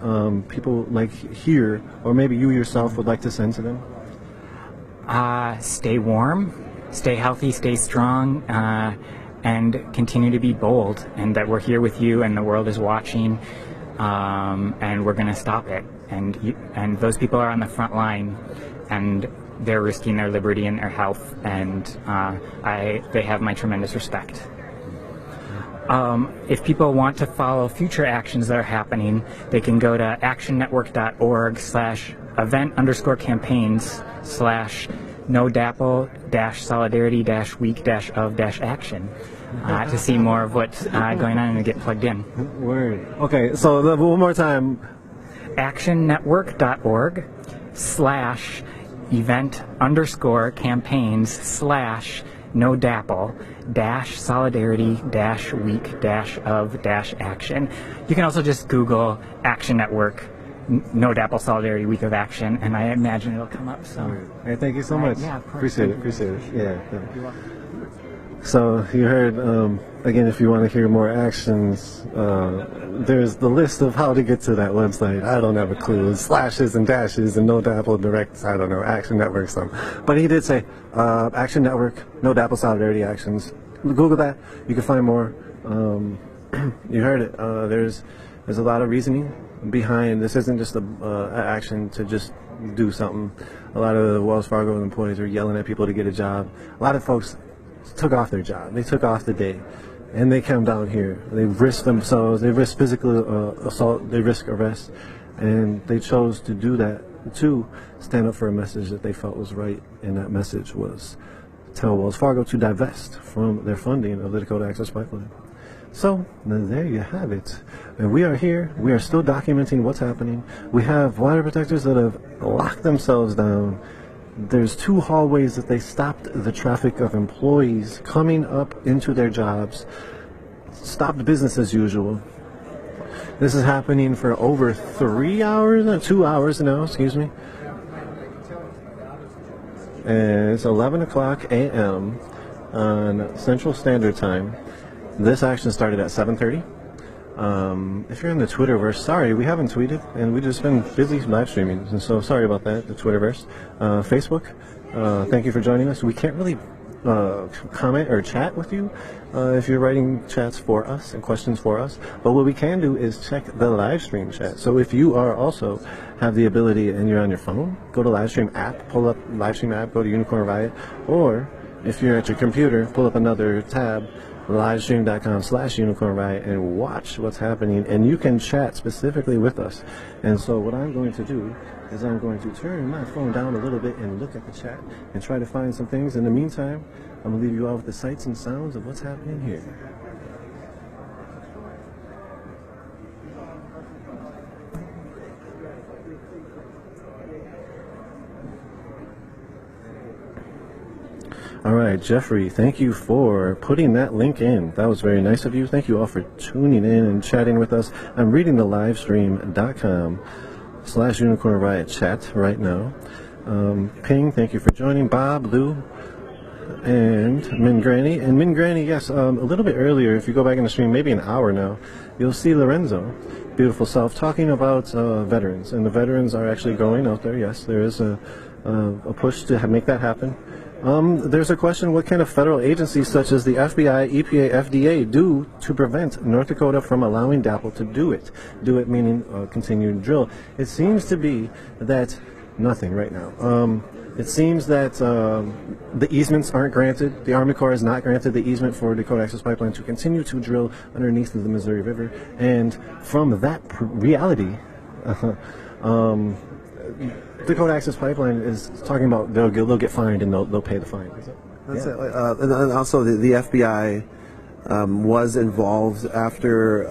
people like here, or maybe you yourself, would like to send to them? Stay warm, stay healthy, stay strong, and continue to be bold, and that we're here with you and the world is watching, and we're going to stop it. And those people are on the front line, and they're risking their liberty and their health, and they have my tremendous respect. If people want to follow future actions that are happening, they can go to actionnetwork.org/event_campaigns/NoDAPL-solidarity-week-of-action to see more of what's going on and to get plugged in. Word. Okay, so one more time. actionnetwork.org/event_campaigns/NoDAPL-solidarity-week-of-action. You can also just Google Action Network NoDAPL Solidarity Week of Action, and I imagine it'll come up. So, hey, thank you so much. Yeah, of course. Appreciate it. Yeah. So you heard, again, if you want to hear more actions, there's the list of how to get to that website. I don't have a clue. Slashes and dashes and NoDAPL directs, I don't know, Action Network some. But he did say Action Network, NoDAPL Solidarity Actions. Google that. You can find more. You heard it. There's a lot of reasoning behind this. Isn't just an action to just do something. A lot of the Wells Fargo employees are yelling at people to get a job. A lot of folks took off their job. They took off the day, and they come down here. They risk themselves. They risk physical assault. They risk arrest, and they chose to do that to stand up for a message that they felt was right, and that message was tell Wells Fargo to divest from their funding of the Dakota Access Pipeline. So there you have it. And we are here. We are still documenting what's happening. We have water protectors that have locked themselves down. There's 2 hallways that they stopped the traffic of employees coming up into their jobs, stopped business as usual. This is happening for over 3 hours, 2 hours now, excuse me. And it's 11 o'clock a.m. on Central Standard Time. This action started at 7:30. If you're in the Twitterverse, sorry, we haven't tweeted, and we've just been busy live streaming, and so sorry about that, the Twitterverse. Facebook, thank you for joining us. We can't really comment or chat with you if you're writing chats for us and questions for us, but what we can do is check the live stream chat. So if you are also have the ability and you're on your phone, go to live stream app, pull up live stream app, go to Unicorn Riot, or if you're at your computer, pull up another tab, livestream.com/unicorn riot and watch what's happening, and you can chat specifically with us. And so what I'm going to do is I'm going to turn my phone down a little bit and look at the chat and try to find some things. In the meantime, I'm going to leave you all with the sights and sounds of what's happening here. All right, Jeffrey, thank you for putting that link in. That was very nice of you. Thank you all for tuning in and chatting with us. I'm reading the livestream.com/unicorn riot chat right now. Ping, thank you for joining. Bob, Lou, and Min Granny. And Min Granny, yes, a little bit earlier, if you go back in the stream, maybe an hour now, you'll see Lorenzo, beautiful self, talking about veterans. And the veterans are actually going out there. Yes, there is a push to make that happen. There's a question, what can a federal agency such as the FBI, EPA, FDA do to prevent North Dakota from allowing DAPL to do it? Do it meaning continue to drill. It seems to be that nothing right now. It seems that the easements aren't granted. The Army Corps has not granted the easement for Dakota Access Pipeline to continue to drill underneath the Missouri River. And from that reality, Dakota Access Pipeline is talking about they'll get fined and they'll pay the fine. That's it. And also the FBI was involved after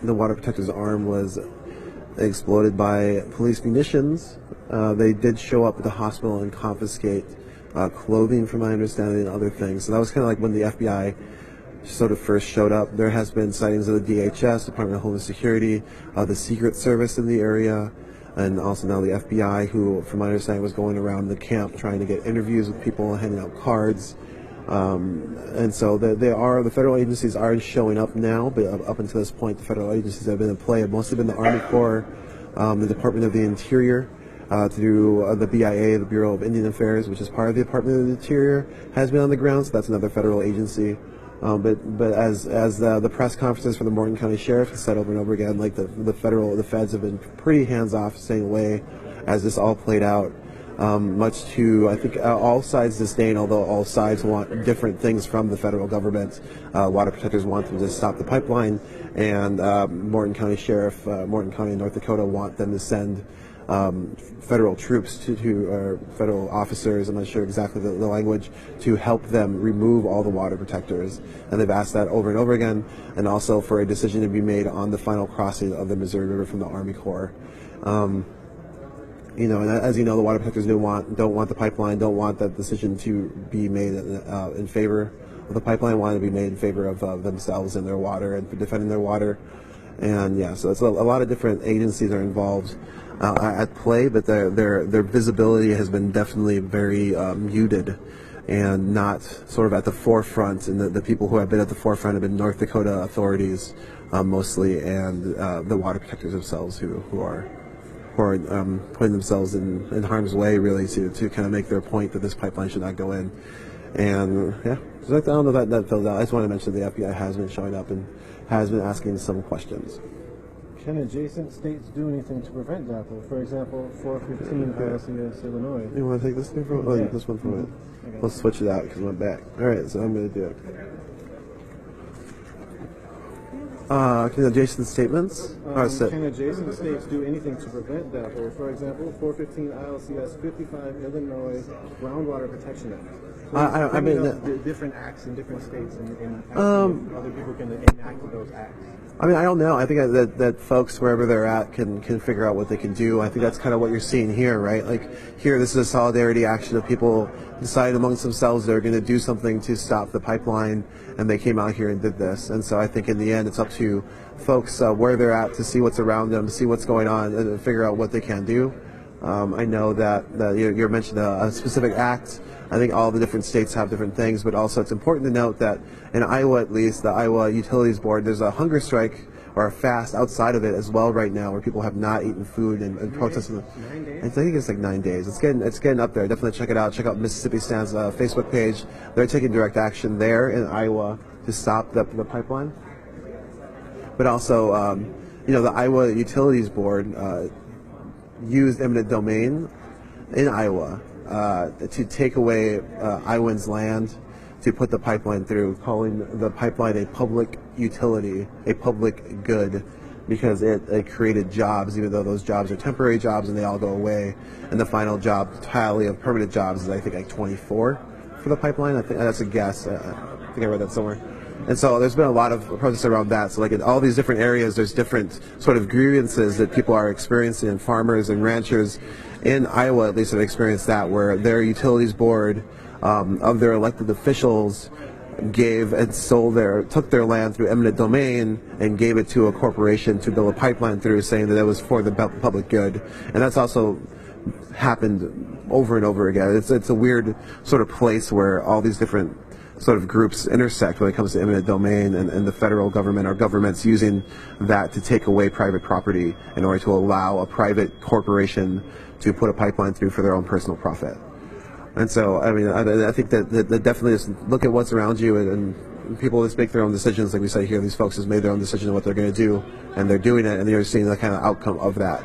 the water protector's arm was exploded by police munitions. They did show up at the hospital and confiscate clothing, from my understanding, and other things. So that was kind of like when the FBI sort of first showed up. There has been sightings of the DHS, Department of Homeland Security, the Secret Service in the area, and also now the FBI, who, from my understanding, was going around the camp trying to get interviews with people, handing out cards. And so the federal agencies are showing up now, but up until this point, the federal agencies have been in play. Have mostly been the Army Corps, the Department of the Interior, through the BIA, the Bureau of Indian Affairs, which is part of the Department of the Interior, has been on the ground. So that's another federal agency. But as the press conferences for the Morton County Sheriff has said over and over again, like the feds have been pretty hands off, staying away as this all played out. Much to, I think, all sides disdain, although all sides want different things from the federal government. Water protectors want them to stop the pipeline, and Morton County Sheriff, Morton County, North Dakota, want them to send federal troops or federal officers, I'm not sure exactly the language, to help them remove all the water protectors. And they've asked that over and over again, and also for a decision to be made on the final crossing of the Missouri River from the Army Corps. And as you know, the water protectors don't want the pipeline, don't want that decision to be made in favor of the pipeline, want to be made in favor of themselves and their water and for defending their water. And yeah, so it's a lot of different agencies are involved at play, but their visibility has been definitely very muted and not sort of at the forefront. And the people who have been at the forefront have been North Dakota authorities mostly, and the water protectors themselves who are putting themselves in harm's way, really, to kind of make their point that this pipeline should not go in. And yeah, so I don't know that fills out. I just want to mention the FBI has been showing up and has been asking some questions. Can adjacent states do anything to prevent DAPL? For example, 415 ILCS Illinois. You want to take this thing from? Oh, this one from it. Let's switch it out because it went back. All right, so I'm going to do it. Can adjacent statements? Can adjacent states do anything to prevent DAPL? For example, 415 ILCS 55 Illinois Groundwater Protection Act. I mean, different acts in different states, and other people can enact those acts. I mean, I don't know. I think that folks, wherever they're at, can figure out what they can do. I think that's kind of what you're seeing here, right? Like here, this is a solidarity action of people deciding amongst themselves they're going to do something to stop the pipeline, and they came out here and did this. And so I think in the end, it's up to folks where they're at to see what's around them, to see what's going on, and figure out what they can do. I know that you mentioned a specific act. I think all the different states have different things, but also it's important to note that in Iowa, at least, the Iowa Utilities Board, there's a hunger strike or a fast outside of it as well right now, where people have not eaten food and protesting. 9 days? I think it's like 9 days. It's getting up there. Definitely check it out. Check out Mississippi Stand's Facebook page. They're taking direct action there in Iowa to stop the pipeline. But also, the Iowa Utilities Board used eminent domain in Iowa to take away Iowans' land to put the pipeline through, calling the pipeline a public utility, a public good, because it created jobs, even though those jobs are temporary jobs and they all go away. And the final job tally of permanent jobs is, I think, like 24 for the pipeline. I think that's a guess. I think I read that somewhere. And so there's been a lot of protests around that. So like in all these different areas, there's different sort of grievances that people are experiencing, and farmers and ranchers in Iowa at least have experienced that, where their utilities board of their elected officials gave and took their land through eminent domain and gave it to a corporation to build a pipeline through, saying that it was for the public good. And that's also happened over and over again. It's a weird sort of place where all these different sort of groups intersect when it comes to eminent domain, and the federal government or governments using that to take away private property in order to allow a private corporation to put a pipeline through for their own personal profit. And so, I mean, I think that definitely just look at what's around you, and people just make their own decisions. Like we say here, these folks just made their own decision of what they're going to do, and they're doing it, and they're seeing the kind of outcome of that,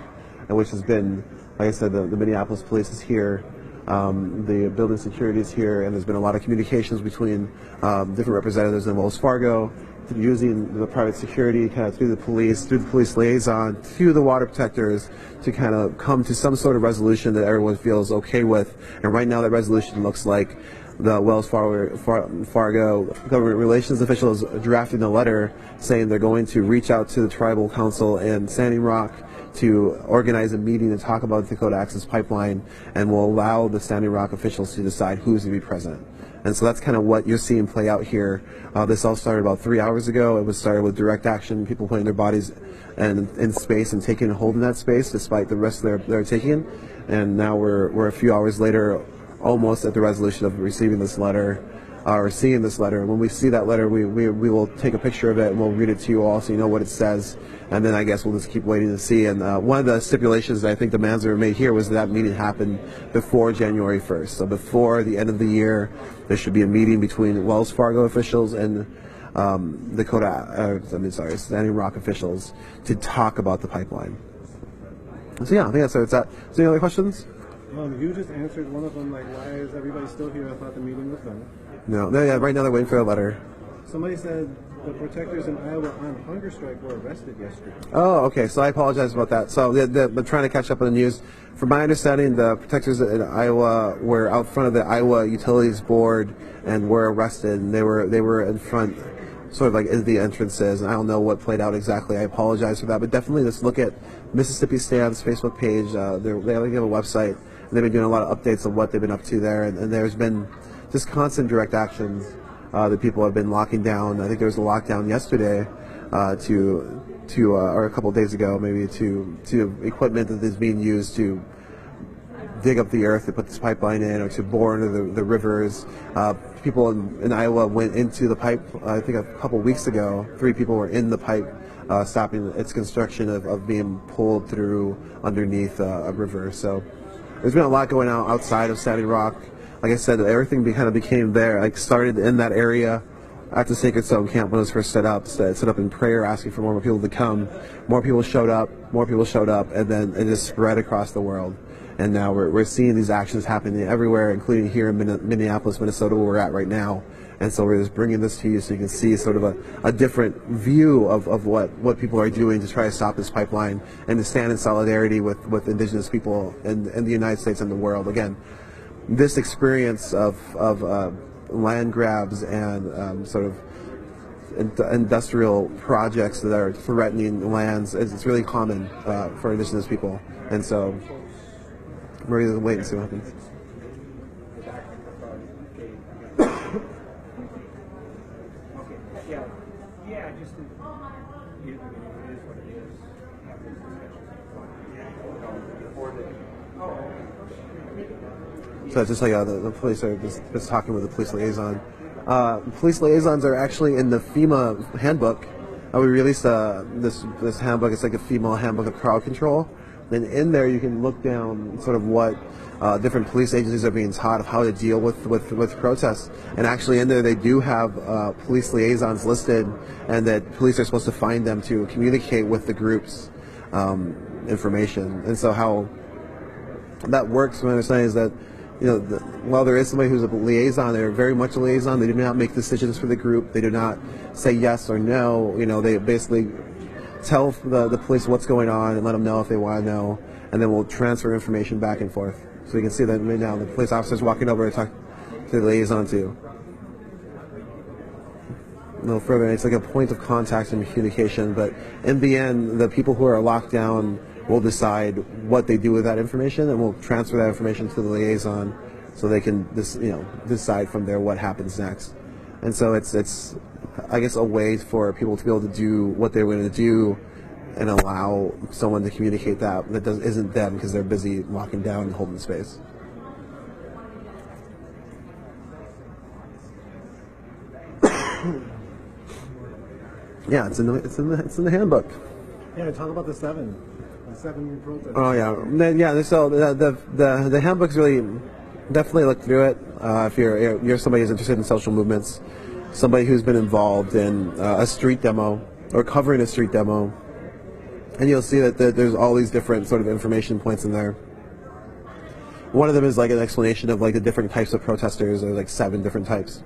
and which has been, like I said, the Minneapolis police is here, the building security is here, and there's been a lot of communications between different representatives in Wells Fargo, using the private security kind of through the police liaison, to the water protectors, to kind of come to some sort of resolution that everyone feels okay with. And right now that resolution looks like the Wells Fargo government relations officials drafting a letter saying they're going to reach out to the tribal council in Standing Rock to organize a meeting and talk about the Dakota Access Pipeline, and will allow the Standing Rock officials to decide who's going to be present. And so that's kind of what you're seeing play out here. This all started about 3 hours ago. It was started with direct action, people putting their bodies in space and taking a hold in that space despite the risk they're taking. And now we're a few hours later, almost at the resolution of receiving this letter, or seeing this letter. And when we see that letter, we will take a picture of it and we'll read it to you all so you know what it says. And then I guess we'll just keep waiting to see. And one of the stipulations that I think demands that were made here was that meeting happen before January 1st. So before the end of the year, there should be a meeting between Wells Fargo officials and Standing Rock officials to talk about the pipeline. So yeah, I think that's where it's at. So any other questions? You just answered one of them, like, why is everybody still here? I thought the meeting was done. No, yeah, right now they're waiting for a letter. Somebody said the protectors in Iowa on hunger strike were arrested yesterday. Oh, okay, so I apologize about that. So they're trying to catch up on the news. From my understanding, the protectors in Iowa were out front of the Iowa Utilities Board and were arrested. And they were in front, sort of like in the entrances. And I don't know what played out exactly. I apologize for that. But definitely let's look at Mississippi Stand's Facebook page. They have a website. And they've been doing a lot of updates of what they've been up to there. And there's been just constant direct actions that people have been locking down. I think there was a lockdown yesterday or a couple of days ago, maybe to equipment that is being used to dig up the earth to put this pipeline in, or to bore into the rivers. People in Iowa went into the pipe, I think a couple of weeks ago. 3 people were in the pipe, stopping its construction of being pulled through underneath a river. So there's been a lot going on outside of Standing Rock. Like I said, everything kind of became there. Like started in that area at the Sacred Stone Camp when it was first set up in prayer, asking for more people to come. More people showed up, and then it just spread across the world. And now we're seeing these actions happening everywhere, including here in Minneapolis, Minnesota, where we're at right now. And so we're just bringing this to you so you can see sort of a different view of what people are doing to try to stop this pipeline, and to stand in solidarity with indigenous people in the United States and the world. Again, this experience of land grabs and sort of industrial projects that are threatening lands it's really common for indigenous people. And so we're going to wait and see what happens. So it's just like the police are just talking with the police liaison. Police liaisons are actually in the FEMA handbook. We released this handbook. It's like a female handbook of crowd control. And in there you can look down sort of what different police agencies are being taught of how to deal with protests. And actually in there they do have police liaisons listed, and that police are supposed to find them to communicate with the group's information. And so how that works, my understanding is that while there is somebody who's a liaison, they're very much a liaison. They do not make decisions for the group. They do not say yes or no. They basically tell the police what's going on and let them know if they want to know, and then we'll transfer information back and forth. So you can see that right now the police officer's walking over to talk to the liaison too. A little further, it's like a point of contact and communication, but in the end, the people who are locked down will decide what they do with that information, and we'll transfer that information to the liaison so they can decide from there what happens next. And so it's I guess a way for people to be able to do what they're going to do and allow someone to communicate that isn't them because they're busy locking down and holding space. Yeah, it's in the handbook. Yeah, talk about the 7-year protest. Oh yeah. So the handbook's really definitely look through it. If you're somebody who's interested in social movements, somebody who's been involved in a street demo or covering a street demo, and you'll see that there's all these different sort of information points in there. One of them is like an explanation of like the different types of protesters. There's like 7 different types.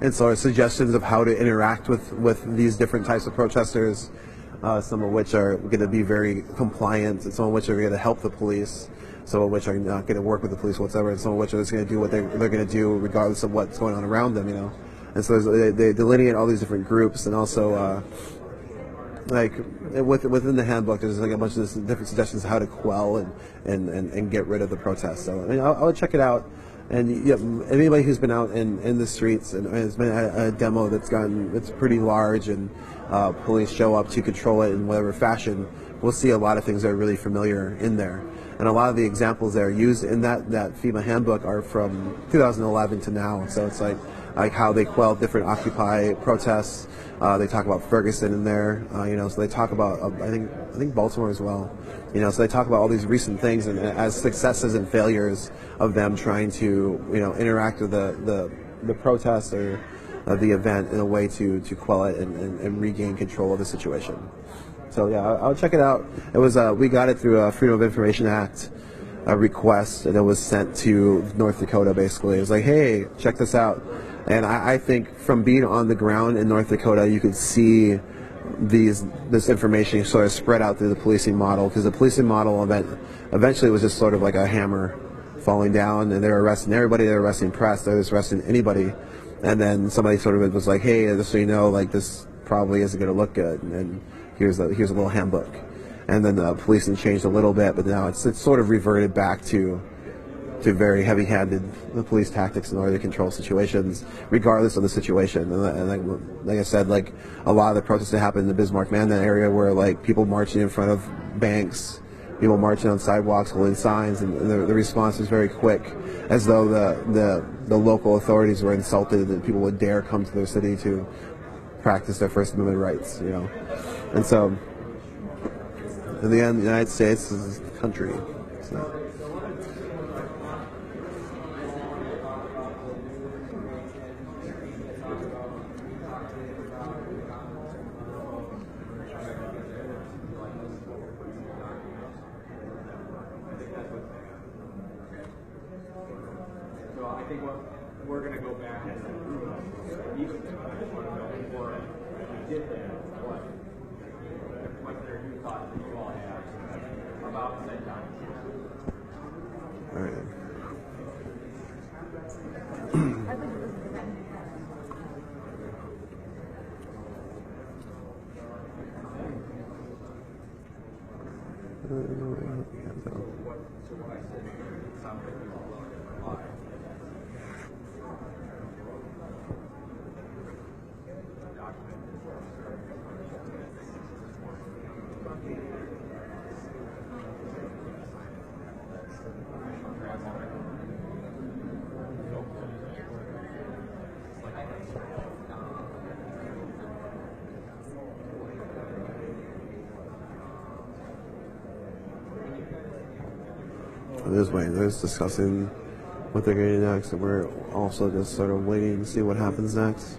And so suggestions of how to interact with these different types of protesters, some of which are going to be very compliant, and some of which are going to help the police, some of which are not going to work with the police whatsoever, and some of which are just going to do what they're going to do regardless of what's going on around them, And so they delineate all these different groups, and also within the handbook, there's like a bunch of different suggestions how to quell and get rid of the protests. So I would check it out. And anybody who's been out in the streets and has been at a demo it's pretty large, and police show up to control it in whatever fashion, we'll see a lot of things that are really familiar in there. And a lot of the examples that are used in that FEMA handbook are from 2011 to now. So it's like how they quell different Occupy protests. They talk about Ferguson in there, so they talk about I think Baltimore as well. So they talk about all these recent things and as successes and failures of them trying to interact with the protest or the event in a way to quell it and regain control of the situation. So yeah, I'll check it out. It was we got it through a Freedom of Information Act request, and it was sent to North Dakota. Basically, it was like, hey, check this out. And I think from being on the ground in North Dakota, you could see this information sort of spread out through the policing model, because the policing model eventually was just sort of like a hammer falling down, and they were arresting everybody. They were arresting press. They were just arresting anybody. And then somebody sort of was like, hey, just so you know, like this probably isn't going to look good, and here's a little handbook. And then the policing changed a little bit, but now it's sort of reverted back to very heavy-handed police tactics in order to control situations, regardless of the situation. And like I said, like a lot of the protests that happened in the Bismarck-Mandan area were like people marching in front of banks, people marching on sidewalks, holding signs, and the response was very quick, as though the local authorities were insulted that people would dare come to their city to practice their First Amendment rights, And so, in the end, the United States is the country. So. So I think we're going to go back as a group. Even before we did that, what their new thoughts that you all have about said time. All right. This way, they're just discussing what they're going to do next, and we're also just sort of waiting to see what happens next.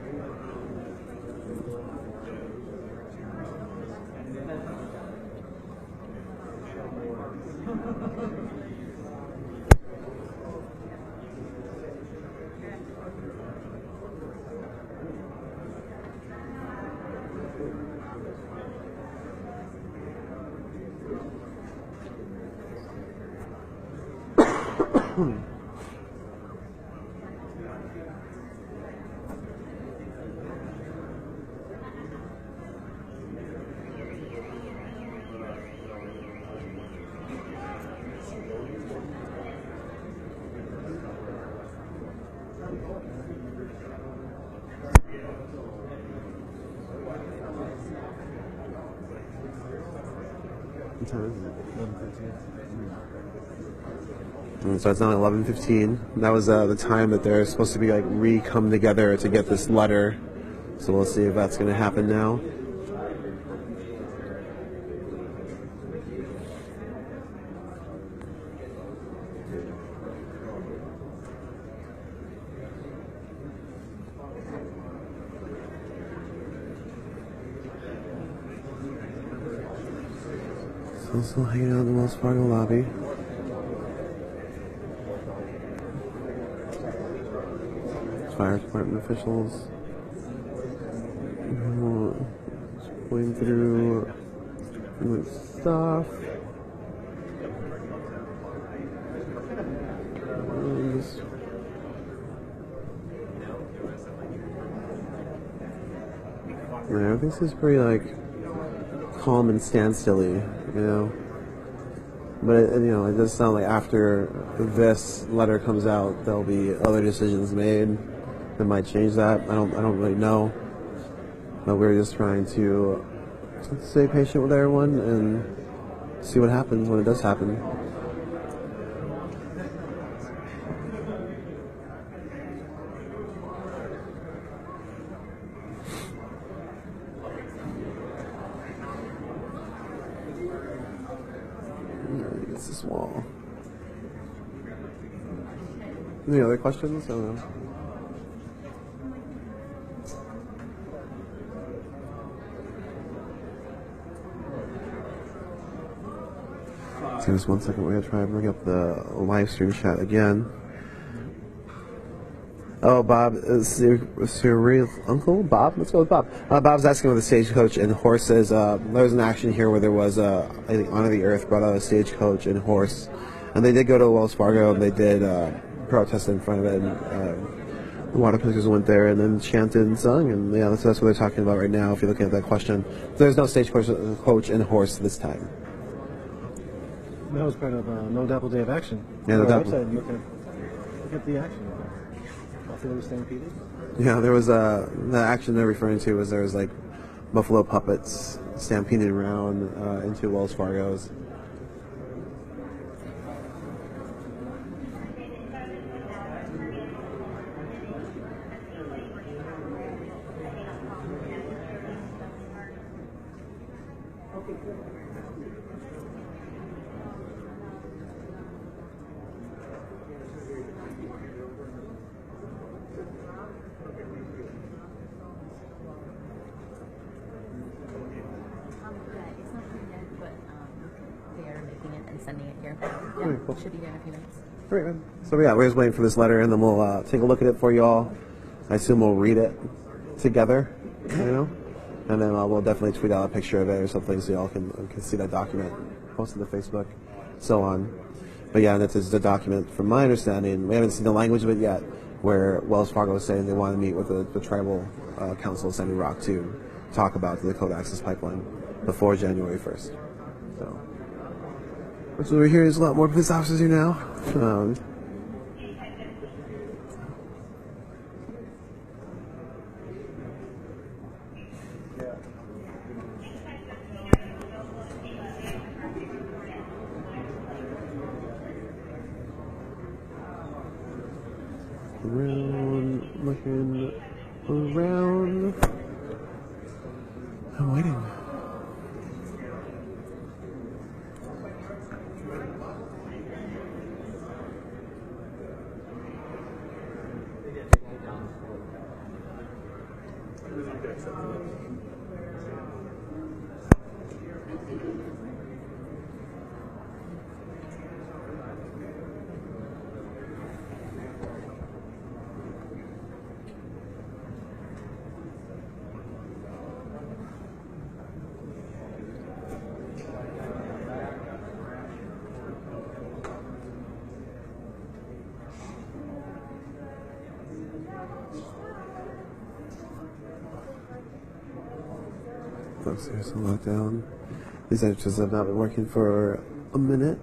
What time is it? So it's now 11:15. That was the time that they're supposed to be like re-come together to get this letter. So we'll see if that's going to happen now. So still hanging out in the Wells Fargo lobby. Fire department officials going through stuff. Yeah, this is pretty like calm and standstilly, you know. But it does sound like after this letter comes out, there'll be other decisions made that might change that. I don't really know. But we're just trying to stay patient with everyone and see what happens when it does happen. It's this wall. Any other questions? I don't know. So just 1 second, we're going to try and bring up the live stream chat again. Oh, Bob, Cyril's uncle? Bob? Let's go with Bob. Bob's asking about the stagecoach and horses. There was an action here where there was, I think, Honor the Earth brought out a stagecoach and horse. And they did go to Wells Fargo and they did protest in front of it. And the water protectors went there and then chanted and sung. And yeah, that's what they're talking about right now if you're looking at that question. There's no stagecoach and horse this time. That was part of NoDAPL Day of Action. Yeah, NoDAPL. Look at the action. Buffalo stampeded. Yeah, there was the action they're referring to was there was like buffalo puppets stampeding around into Wells Fargo's. Sending it here. Okay, cool. Should be here in a few minutes. Great, man. So yeah, we're just waiting for this letter, and then we'll take a look at it for you all. I assume we'll read it together, you know, and then we'll definitely tweet out a picture of it or something so y'all can see that document, post it to Facebook, so on. But yeah, this is the document. From my understanding, we haven't seen the language of it yet, where Wells Fargo is saying they want to meet with the tribal council of Sandy Rock to talk about the Dakota Access Pipeline before January 1st. So. So over here, there's a lot more police officers here now. Looking around. I'm waiting. Folks here some lockdown. These entrances have not been working for a minute.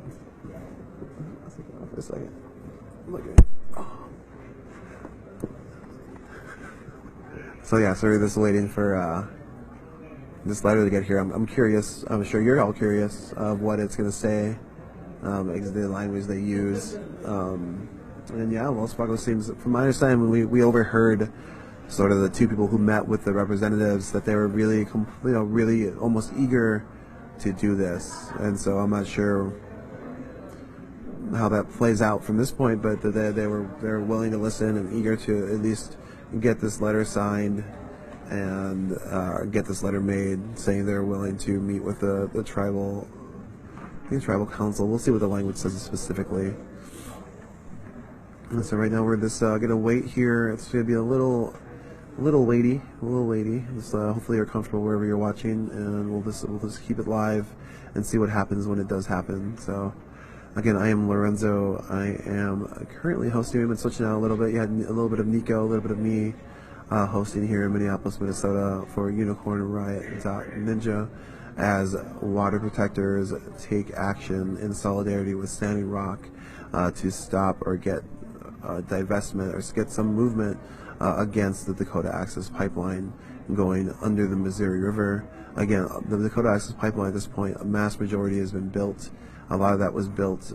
Let's take it off for a second. Look at it. So yeah, sorry, just waiting for this letter to get here. I'm curious. I'm sure you're all curious of what it's going to say, the language they use, and yeah, Wells Fargo seems, from my understanding, we overheard sort of the two people who met with the representatives that they were really, really almost eager to do this, and so I'm not sure how that plays out from this point, but they were willing to listen and eager to at least get this letter signed and get this letter made, saying they're willing to meet with the tribal council. We'll see what the language says specifically. And so right now we're just gonna wait here. It's gonna be a little weighty. Just, hopefully you're comfortable wherever you're watching, and we'll just keep it live and see what happens when it does happen. So again, I am Lorenzo. I am currently hosting. We've been switching out a little bit. You had a little bit of Nico, a little bit of me hosting here in Minneapolis, Minnesota for Unicorn Riot Ninja, as water protectors take action in solidarity with Standing Rock to stop or get divestment or get some movement against the Dakota Access Pipeline going under the Missouri River. Again, the Dakota Access Pipeline at this point, a mass majority has been built. A lot of that was built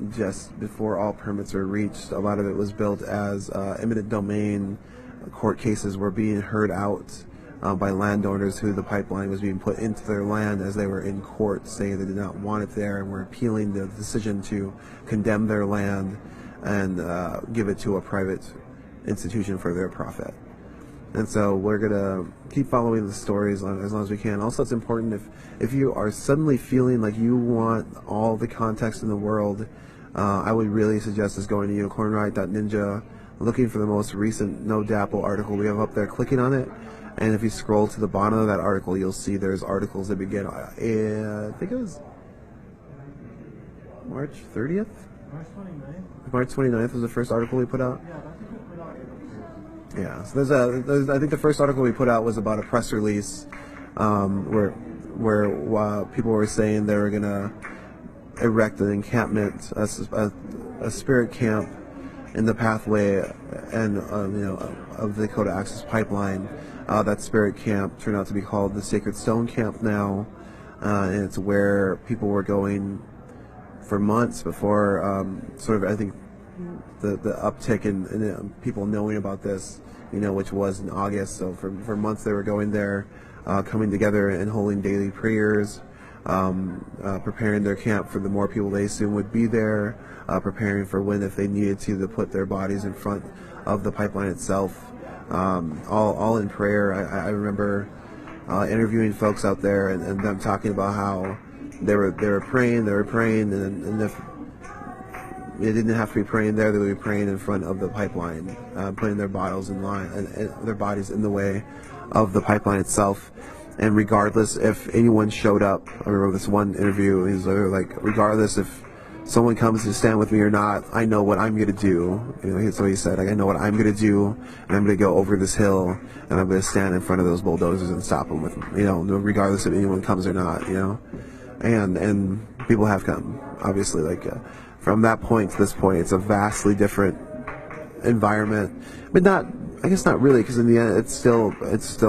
just before all permits were reached. A lot of it was built as eminent domain. Court cases were being heard out by landowners who the pipeline was being put into their land as they were in court, saying they did not want it there, and were appealing the decision to condemn their land and give it to a private institution for their profit. And so we're gonna keep following the stories as long as we can. Also, it's important if you are suddenly feeling like you want all the context in the world, I would really suggest just going to unicornriot.ninja, looking for the most recent NoDAPL article we have up there, clicking on it, and if you scroll to the bottom of that article, you'll see there's articles that begin, I think it was March 30th? March 29th was the first article we put out. Yeah, so there's I think the first article we put out was about a press release where people were saying they were gonna erect an encampment, a spirit camp in the pathway and of the Dakota Access Pipeline. That spirit camp turned out to be called the Sacred Stone Camp now, and it's where people were going for months before sort of, I think, the uptick in people knowing about this, which was in August. So for months they were going there, coming together and holding daily prayers, preparing their camp for the more people they assume would be there, preparing for when, if they needed to put their bodies in front of the pipeline itself, all in prayer. I remember interviewing folks out there and them talking about how they were praying, and if they didn't have to be praying there, they would be praying in front of the pipeline, putting their bodies in line and their bodies in the way of the pipeline itself. And regardless if anyone showed up, I remember this one interview, he's like, regardless if someone comes to stand with me or not, I know what I'm going to do. So he said, I know what I'm going to do, and I'm going to go over this hill, and I'm going to stand in front of those bulldozers and stop them with, regardless if anyone comes or not, And people have come, obviously, from that point to this point, it's a vastly different environment, but I guess not really, because in the end, it's still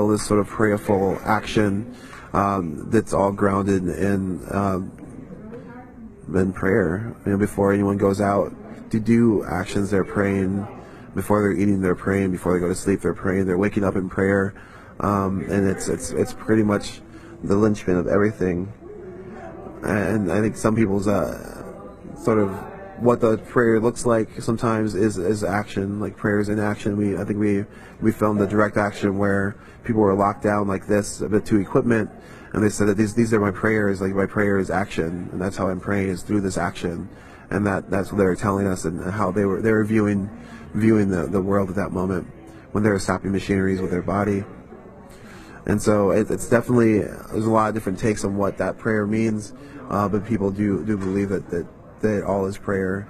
this sort of prayerful action that's all grounded in prayer. Before anyone goes out to do actions, they're praying. Before they're eating, they're praying. Before they go to sleep, they're praying. They're waking up in prayer, and it's pretty much the linchpin of everything. And I think some people's sort of what the prayer looks like sometimes is action, like prayers in action. I think we filmed a direct action where people were locked down like this, a bit to equipment, and they said that these are my prayers, like my prayer is action, and that's how I'm praying, is through this action. And that's what they were telling us, and how they were viewing the world at that moment when they were stopping machineries with their body. And so it's definitely, there's a lot of different takes on what that prayer means, but people do believe that all is prayer,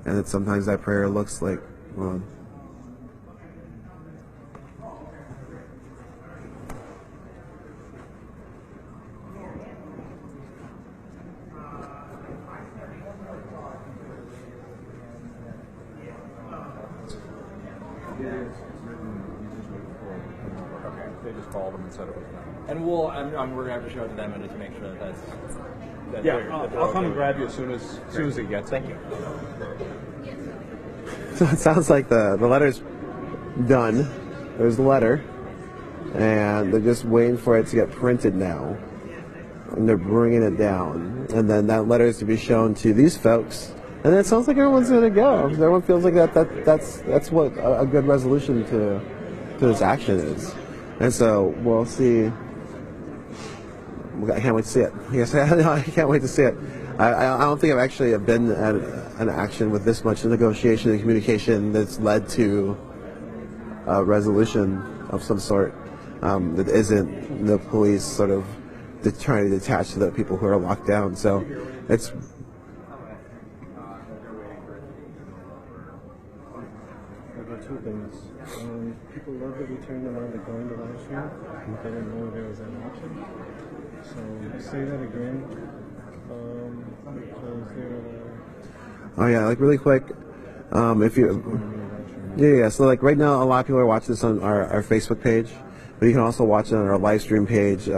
and that sometimes that prayer looks like, they just called them and said it was them. And we're going to have to show it to them and to make sure that that's I'll come and grab you as soon as it gets. Thank you. So it sounds like the letter's done. There's the letter, and they're just waiting for it to get printed now. And they're bringing it down, and then that letter is to be shown to these folks, and it sounds like everyone's going to go. Everyone feels like that's what a good resolution to this action is, and so we'll see. I can't wait to see it. Yes, I can't wait to see it. I don't think I've actually been at an action with this much negotiation and communication that's led to a resolution of some sort that isn't the police sort of trying to detach to the people who are locked down. So it's two things. People love that we turned around to going to live stream. They didn't know there was an option. So say that again. Because oh yeah, like really quick. If you yeah. So like right now, a lot of people are watching this on our Facebook page, but you can also watch it on our live stream page.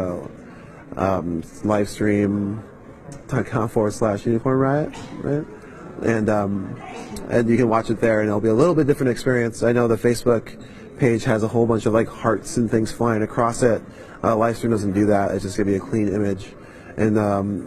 livestream.com/Unicorn Riot, right? And you can watch it there, and it'll be a little bit different experience. I know the Facebook page has a whole bunch of like hearts and things flying across it. Livestream doesn't do that. It's just gonna be a clean image, and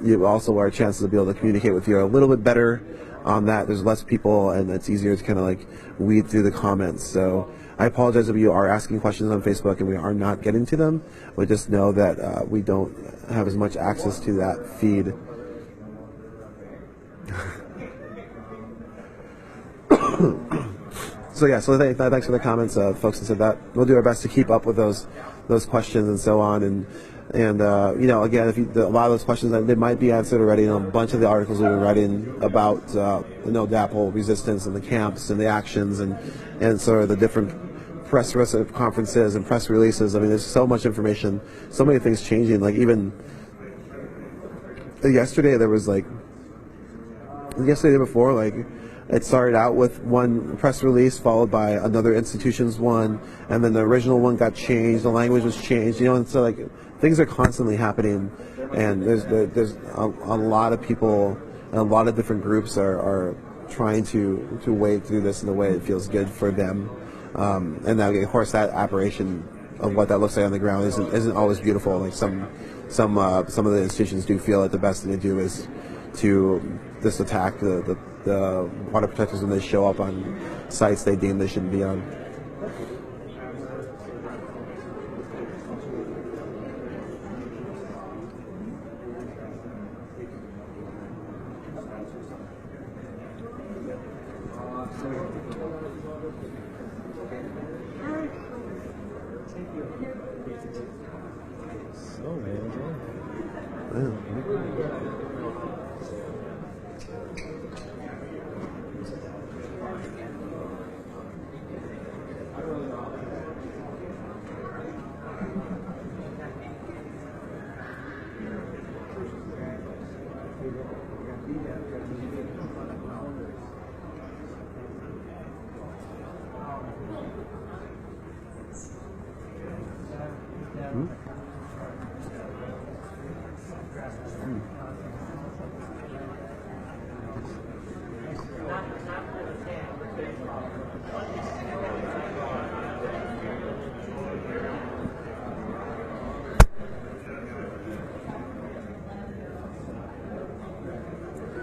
you also are chances to be able to communicate with you a little bit better on that. There's less people, and it's easier to kind of like weed through the comments. So I apologize if you are asking questions on Facebook and we are not getting to them, but just know that we don't have as much access to that feed. So yeah, so thanks for the comments, folks that said that. We'll do our best to keep up with those questions and so on, and you know, again, a lot of those questions they might be answered already in a bunch of the articles we've been writing about the NoDAPL resistance and the camps and the actions and sort of the different press conferences and press releases. I mean, there's so much information, so many things changing. Like even yesterday, there was like yesterday before, like it started out with one press release followed by another institution's one, and then the original one got changed, the language was changed, you know, and so like things are constantly happening, and there's a lot of people and a lot of different groups are trying to wade through this in a way that feels good for them, and now of course that operation of what that looks like on the ground isn't always beautiful. Like some of the institutions do feel that the best thing to do is to just attack the water protectors when they show up on sites they deem they shouldn't be on.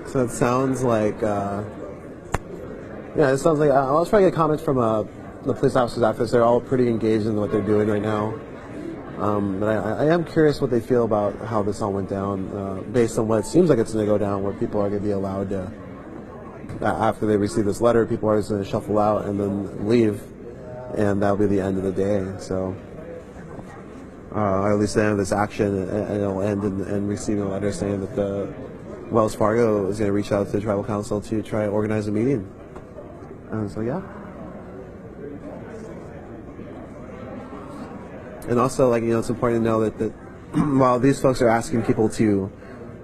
So it sounds like, yeah, it sounds like, I was trying to get comments from the police officers after this. They're all pretty engaged in what they're doing right now. But I am curious what they feel about how this all went down, based on what it seems like it's going to go down, where people are going to be allowed to, after they receive this letter, people are just going to shuffle out and then leave, and that'll be the end of the day. So, or at least the end of this action, and it'll end in receiving a letter saying that the Wells Fargo is going to reach out to the tribal council to try to organize a meeting. And so, yeah. And also, like, you know, it's important to know that while these folks are asking people to,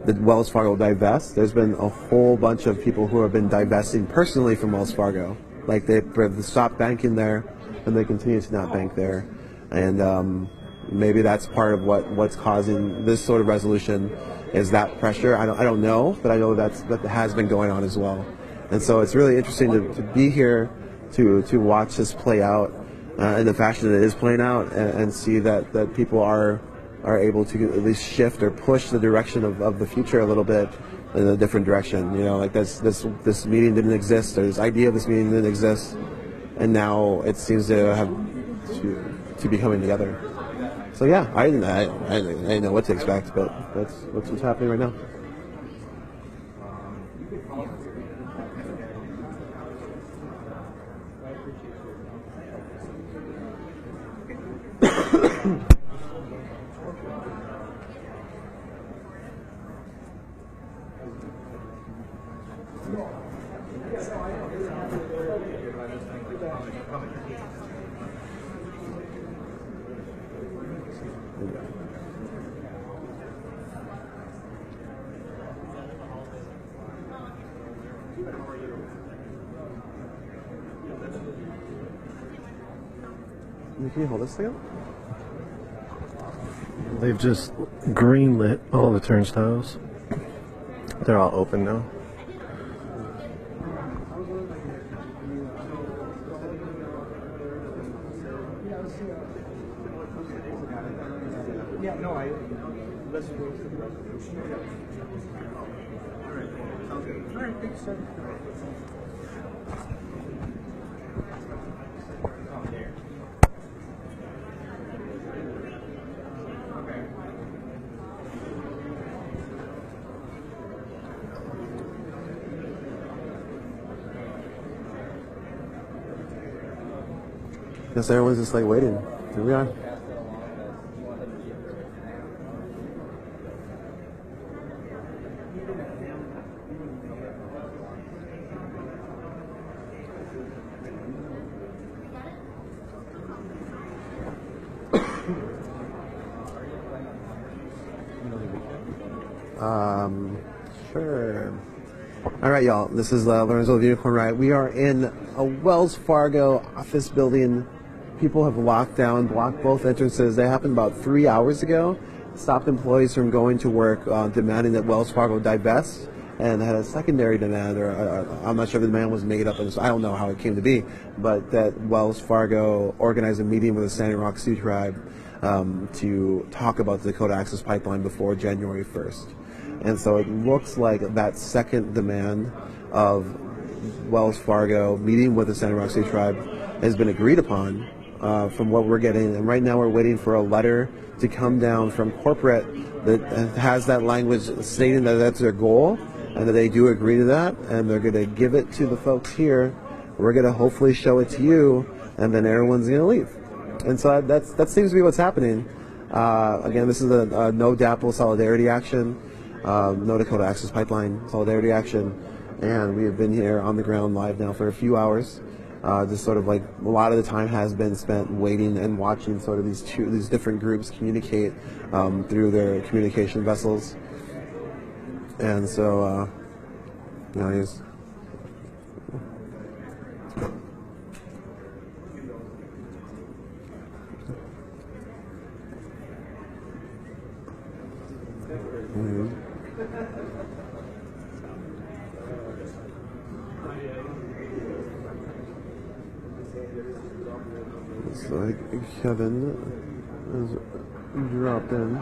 that Wells Fargo divest, there's been a whole bunch of people who have been divesting personally from Wells Fargo. Like, they've stopped banking there, and they continue to not bank there. And maybe that's part of what's causing this sort of resolution, is that pressure. I don't know, but I know that has been going on as well. And so it's really interesting to be here to watch this play out in the fashion that it is playing out, and see that people are able to at least shift or push the direction of the future a little bit in a different direction. You know, like this meeting didn't exist, or this idea of this meeting didn't exist, and now it seems to have to be coming together. So yeah, I didn't know what to expect, but that's what's happening right now. Can you hold this thing up? They've just greenlit all the turnstiles. They're all open now. Yeah, no, let's go through the resolution. All right, sounds good. All right, thanks, sir. Guess everyone's just like waiting. Here we are. Sure. All right, y'all. This is Lorenzo of Unicorn Riot. We are in a Wells Fargo office building. People have locked down, blocked both entrances. They happened about 3 hours ago. Stopped employees from going to work, demanding that Wells Fargo divest, and had a secondary demand, or I'm not sure the demand was made up, and so I don't know how it came to be, but that Wells Fargo organized a meeting with the Standing Rock Sioux Tribe to talk about the Dakota Access Pipeline before January 1st. And so it looks like that second demand of Wells Fargo meeting with the Standing Rock Sioux Tribe has been agreed upon from what we're getting. And right now we're waiting for a letter to come down from corporate that has that language stating that that's their goal and that they do agree to that. And they're going to give it to the folks here. We're going to hopefully show it to you, and then everyone's going to leave. And so that seems to be what's happening. Again, this is a NoDAPL solidarity action. No Dakota Access Pipeline solidarity action, and we have been here on the ground live now for a few hours. Just sort of like a lot of the time has been spent waiting and watching sort of these different groups communicate through their communication vessels. And so, he's. Looks like Kevin has dropped in.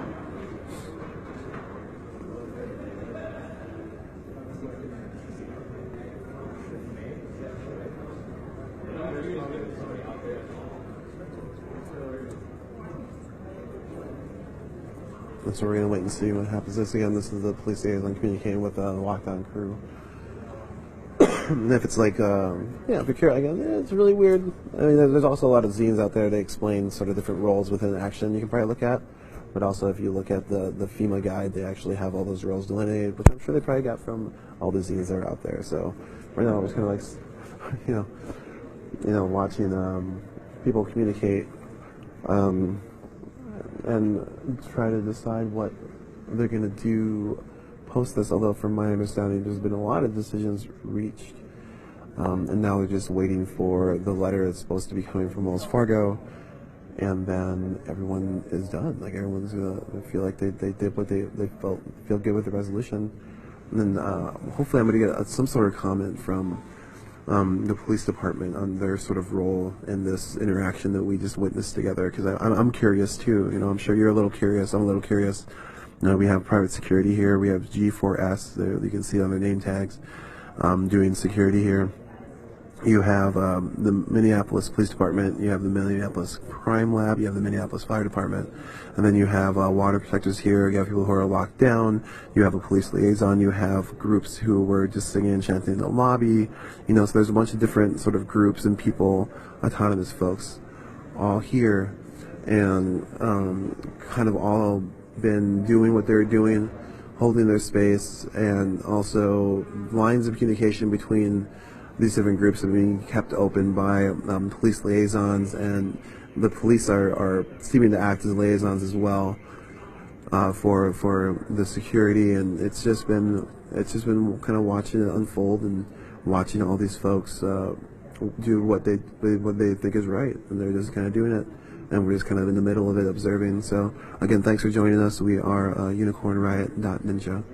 So we're going to wait and see what happens. This is the police liaison communicating with the lockdown crew. And if it's like, if you're curious, again, it's really weird. I mean, there's also a lot of zines out there that explain sort of different roles within action you can probably look at. But also, if you look at the FEMA guide, they actually have all those roles delineated, which I'm sure they probably got from all the zines that are out there. So right now, I'm just kind of like, watching people communicate and try to decide what they're going to do post this, although from my understanding there's been a lot of decisions reached, and now they're just waiting for the letter that's supposed to be coming from Wells Fargo, and then everyone is done. Like everyone's gonna feel like they did what they feel good with the resolution, and then hopefully I'm gonna get some sort of comment from the police department on their sort of role in this interaction that we just witnessed together. Because I'm curious too. You know, I'm sure you're a little curious. I'm a little curious. You know, we have private security here. We have G4S. There, you can see on their name tags, doing security here. You have the Minneapolis Police Department, you have the Minneapolis Crime Lab, you have the Minneapolis Fire Department, and then you have water protectors here, you have people who are locked down, you have a police liaison, you have groups who were just singing and chanting in the lobby, you know, so there's a bunch of different sort of groups and people, autonomous folks, all here, and kind of all been doing what they're doing, holding their space, and also lines of communication between these different groups are being kept open by police liaisons, and the police are seeming to act as liaisons as well for the security. And it's just been kind of watching it unfold and watching all these folks do what they think is right, and they're just kind of doing it, and we're just kind of in the middle of it observing. So again, thanks for joining us. We are unicornriot.ninja.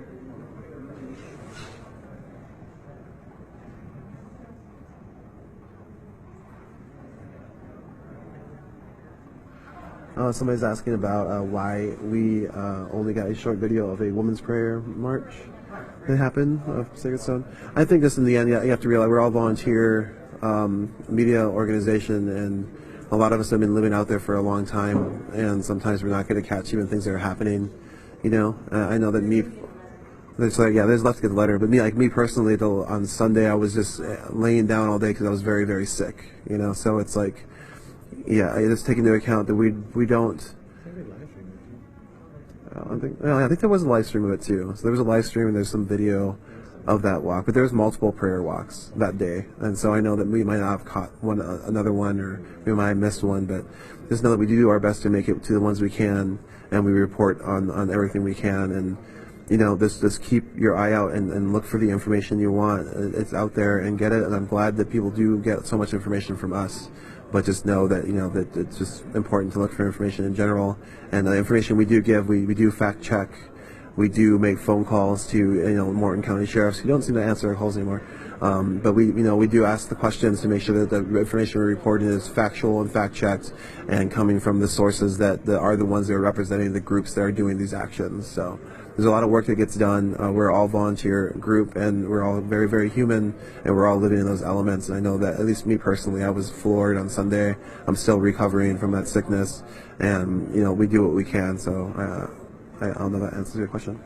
Somebody's asking about why we only got a short video of a women's prayer march that happened of Sacred Stone. I think just in the end, you have to realize we're all volunteer media organization, and a lot of us have been living out there for a long time, and sometimes we're not going to catch even things that are happening. You know, I know that me. There's left to get the letter, but me personally, on Sunday I was just laying down all day because I was very, very sick. You know, so it's like. Yeah, just take into account that we don't. I think there was a live stream of it too. So there was a live stream and there's some video of that walk, but there was multiple prayer walks that day, and so I know that we might not have caught another one, or we might have missed one, but just know that we do our best to make it to the ones we can, and we report on everything we can, and you know, just keep your eye out and look for the information you want. It's out there, and get it. And I'm glad that people do get so much information from us. But just know that, you know, that it's just important to look for information in general. And the information we do give, we do fact check. We do make phone calls to, you know, Morton County sheriffs who don't seem to answer our calls anymore. But we do ask the questions to make sure that the information we're reporting is factual and fact checked and coming from the sources that are the ones that are representing the groups that are doing these actions. So there's a lot of work that gets done. We're all volunteer group, and we're all very, very human, and we're all living in those elements. And I know that, at least me personally, I was floored on Sunday. I'm still recovering from that sickness, and you know, we do what we can. So I don't know if that answers your question.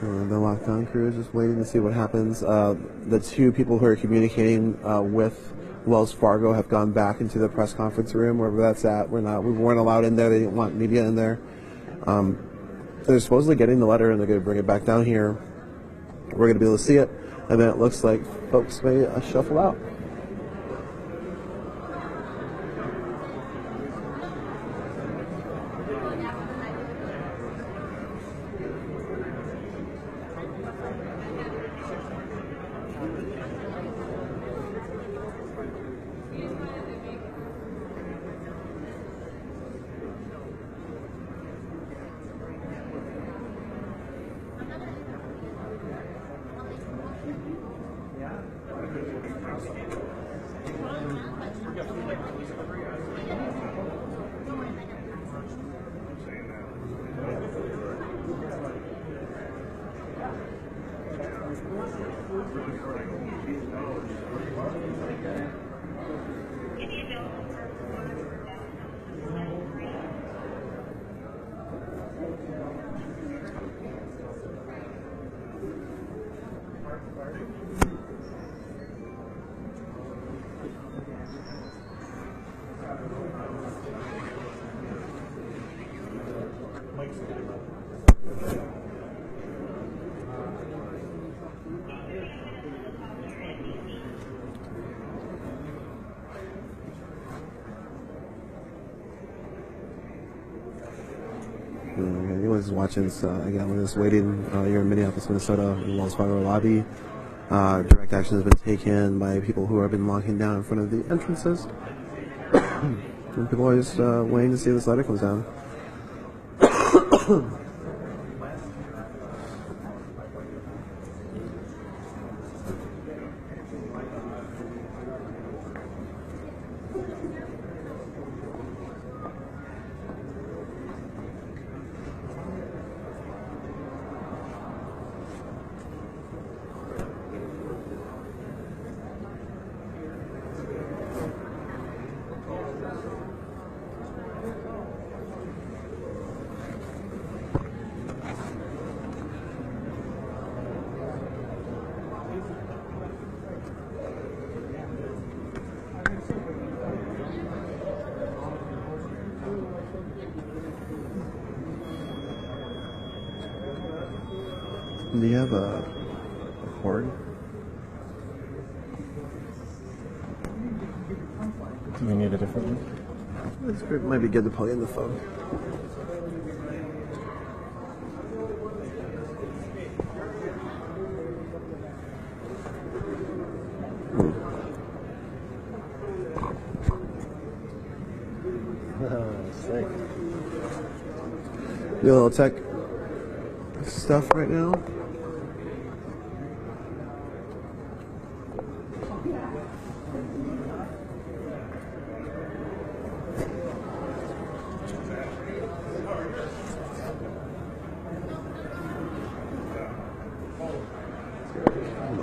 The lockdown crew is just waiting to see what happens. The two people who are communicating with Wells Fargo have gone back into the press conference room, wherever that's at. We weren't allowed in there. They didn't want media in there. They're supposedly getting the letter, and they're going to bring it back down here. We're going to be able to see it, and then it looks like folks may shuffle out. Anyone's watching, again, we're just waiting here in Minneapolis, Minnesota, in Wells Fargo lobby. Direct action has been taken by people who have been locking down in front of the entrances. And people are just waiting to see if this letter comes down. Do you have a cord? Do we need a different one? It might be good to plug in the phone. Sick. Do a little tech stuff right now.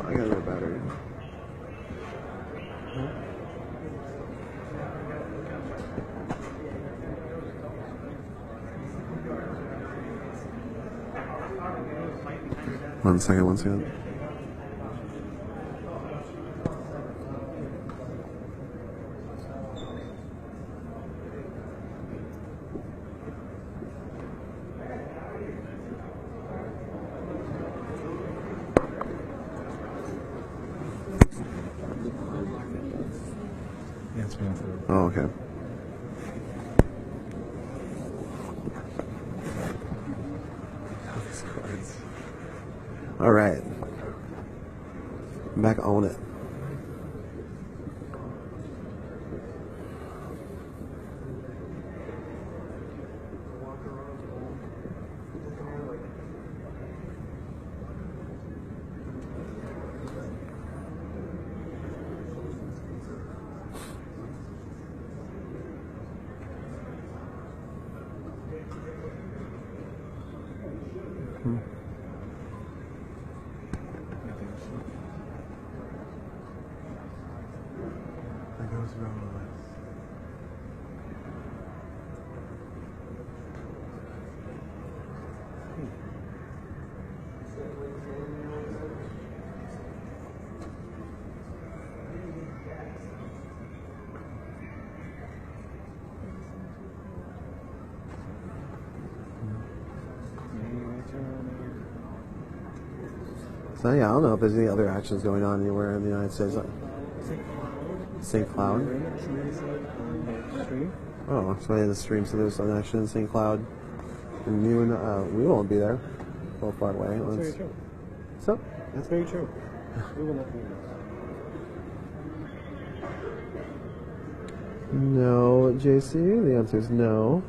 I got no battery. 1 second, 1 second. Yeah, it's been through. Oh, okay. These cards. All right. I'm back on it. That goes wrong. So yeah, I don't know if there's any other actions going on anywhere in the United States. St. Cloud. Oh, so in the stream, so there's an action in St. Cloud. And noon, we won't be there. A little far away. That's very true. So? That's very true. We will not be there. No, JC. The answer is no.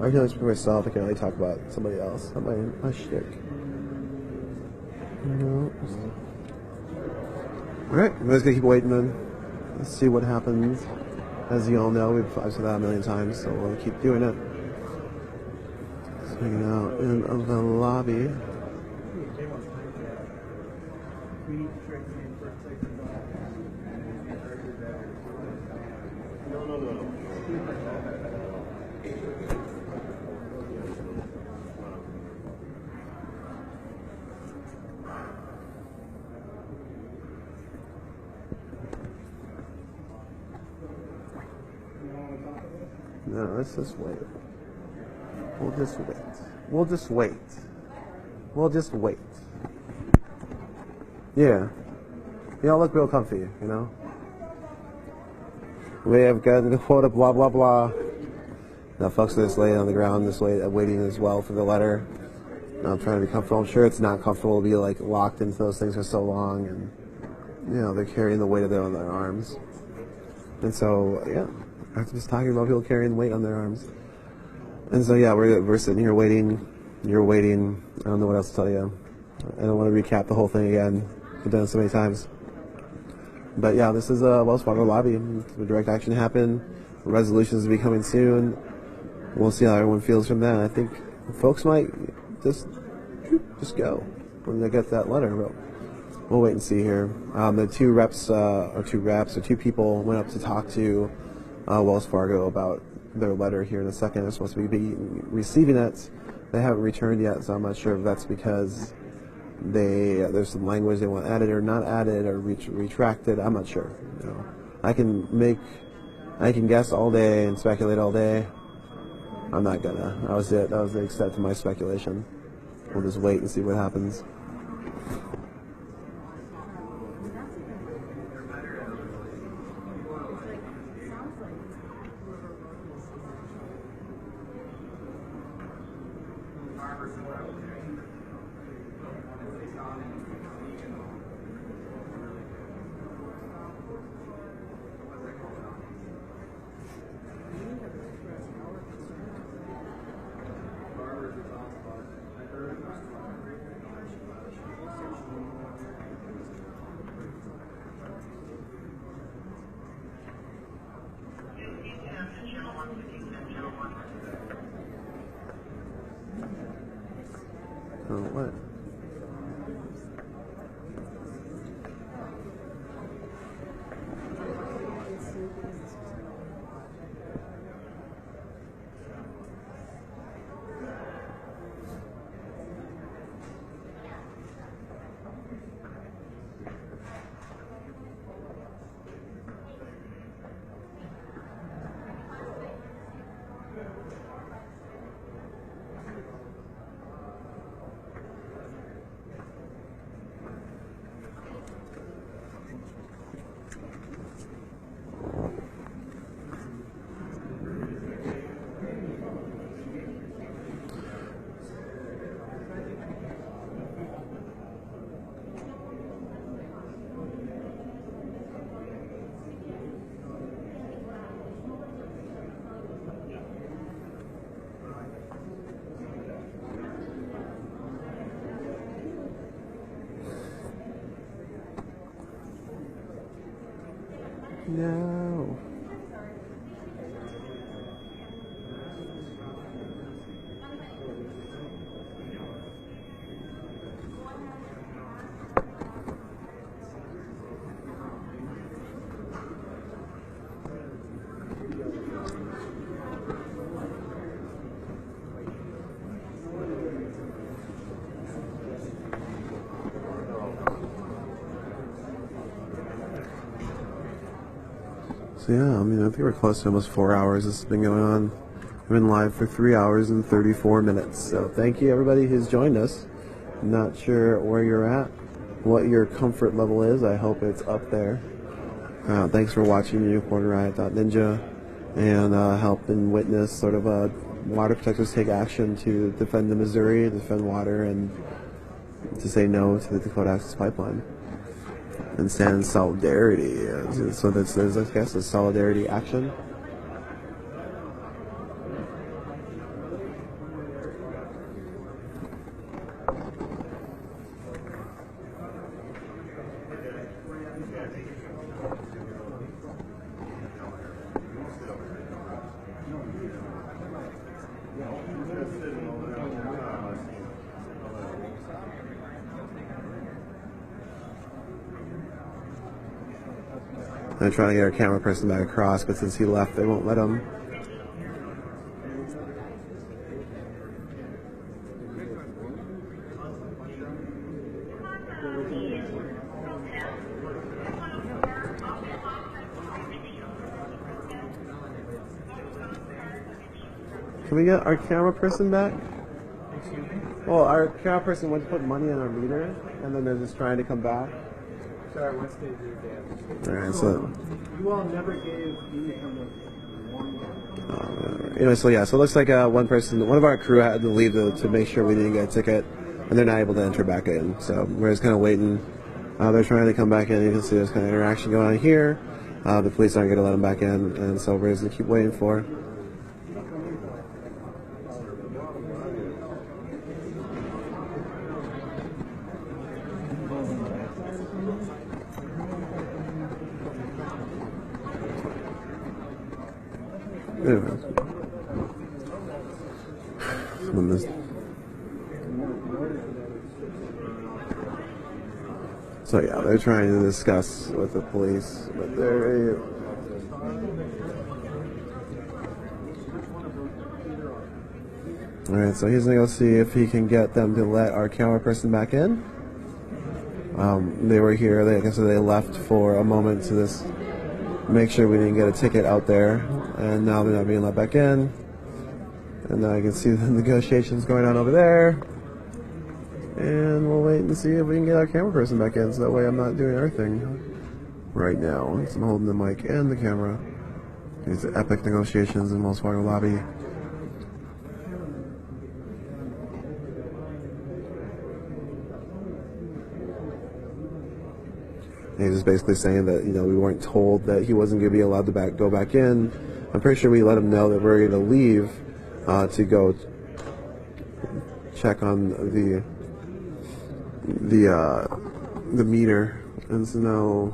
I can only speak for myself. I can only talk about somebody else. Not my shtick. No. Alright, I'm just gonna keep waiting then. Let's see what happens. As you all know, I've said that a million times, so we'll keep doing it. Just hanging out in the lobby. No, let's just wait. We'll just wait. We'll just wait. We'll just wait. Yeah. Y'all look real comfy, you know? We have gotten the quota, blah, blah, blah. Now, folks are just laying on the ground, just waiting as well for the letter. I'm trying to be comfortable. I'm sure it's not comfortable to be like locked into those things for so long, and you know they're carrying the weight of their arms. And so, yeah, I'm just talking about people carrying weight on their arms. And so, yeah, we're sitting here waiting. You're waiting. I don't know what else to tell you. I don't want to recap the whole thing again. I've done it so many times. But yeah, this is a Wells Fargo lobby. The direct action happened. Resolutions will be coming soon. We'll see how everyone feels from that. I think folks might just go when they get that letter. But we'll wait and see here. The two people went up to talk to Wells Fargo about their letter here in a second. They're supposed to be receiving it. They haven't returned yet, so I'm not sure if that's because there's some language they want added or not added or retracted. I'm not sure. You know, I can guess all day and speculate all day. I'm not gonna. That was it. That was the extent of my speculation. We'll just wait and see what happens. What? No. So yeah, I mean, I think we're close to almost 4 hours. This has been going on. I've been live for 3 hours and 34 minutes. So thank you everybody who's joined us. Not sure where you're at, what your comfort level is. I hope it's up there. Thanks for watching UnicornRiot.Ninja and helping witness sort of water protectors take action to defend the Missouri, defend water, and to say no to the Dakota Access Pipeline. And stand in solidarity. So there's I guess, a solidarity action. They're trying to get our camera person back across, but since he left, they won't let him. Can we get our camera person back? Well, our camera person went to put money on our meter, and then they're just trying to come back. Sorry, what stage are you at? Alright, so... You all never gave income of one. Anyway, so yeah, so it looks like one of our crew had to leave to make sure we didn't get a ticket, and they're not able to enter back in. So we're just kind of waiting. They're trying to come back in. You can see there's kind of interaction going on here. The police aren't going to let them back in, and so we're just going to keep waiting for. So yeah, they're trying to discuss with the police, but they're... Alright, so he's gonna go see if he can get them to let our camera person back in. They were here, like I said, they left for a moment to just make sure we didn't get a ticket out there, and now they're not being let back in. And now I can see the negotiations going on over there. And we'll wait and see if we can get our camera person back in, so that way I'm not doing everything right now. So I'm holding the mic and the camera. These epic negotiations in Wells Fargo lobby. He's just basically saying that, you know, we weren't told that he wasn't going to be allowed to go back in. I'm pretty sure we let him know that we're going to leave to go check on the meter, and so now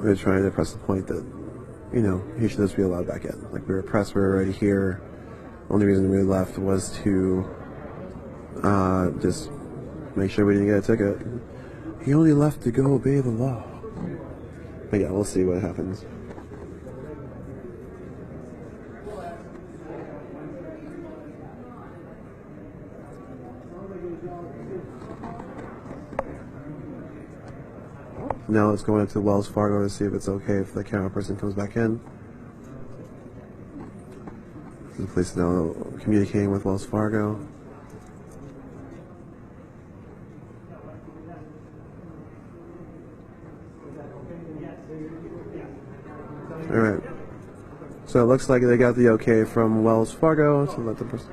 they're trying to press the point that, you know, he should just be allowed back in. Like, we were pressed, we were already here. Only reason we left was to just make sure we didn't get a ticket. He only left to go obey the law. But yeah, we'll see what happens. Now let's go into Wells Fargo to see if it's okay if the camera person comes back in. The police is now communicating with Wells Fargo. Alright. So it looks like they got the okay from Wells Fargo to let the person...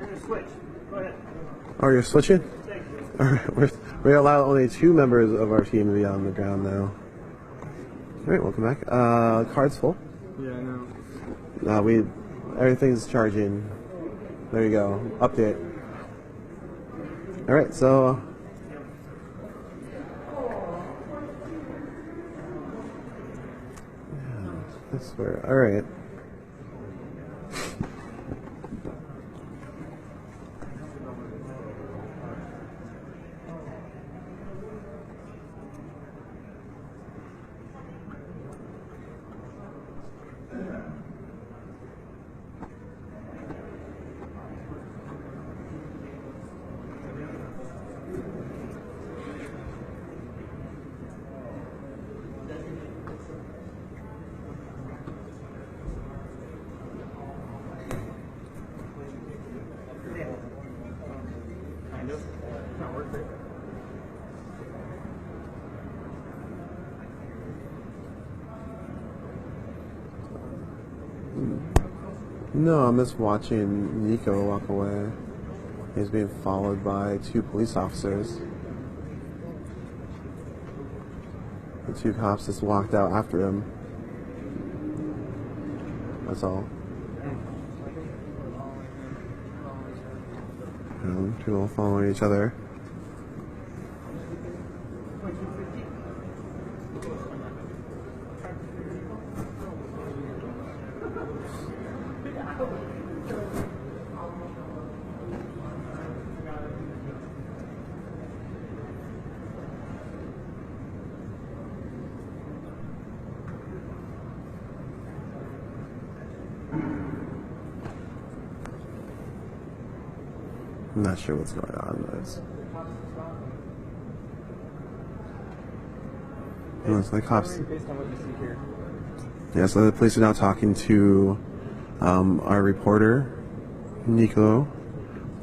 Oh, you're switching? Alright, we allow only 2 members of our team to be on the ground now. Alright, welcome back. Card's full. Yeah, I know. Everything's charging. There you go. Update. Alright, so... I swear. Alright. No, I'm just watching Nico walk away. He's being followed by 2 police officers. The 2 cops just walked out after him. That's all. People following each other. I'm not sure what's going on, but it's the cops. Based on what you see here. Yeah, so the police are now talking to our reporter, Nico.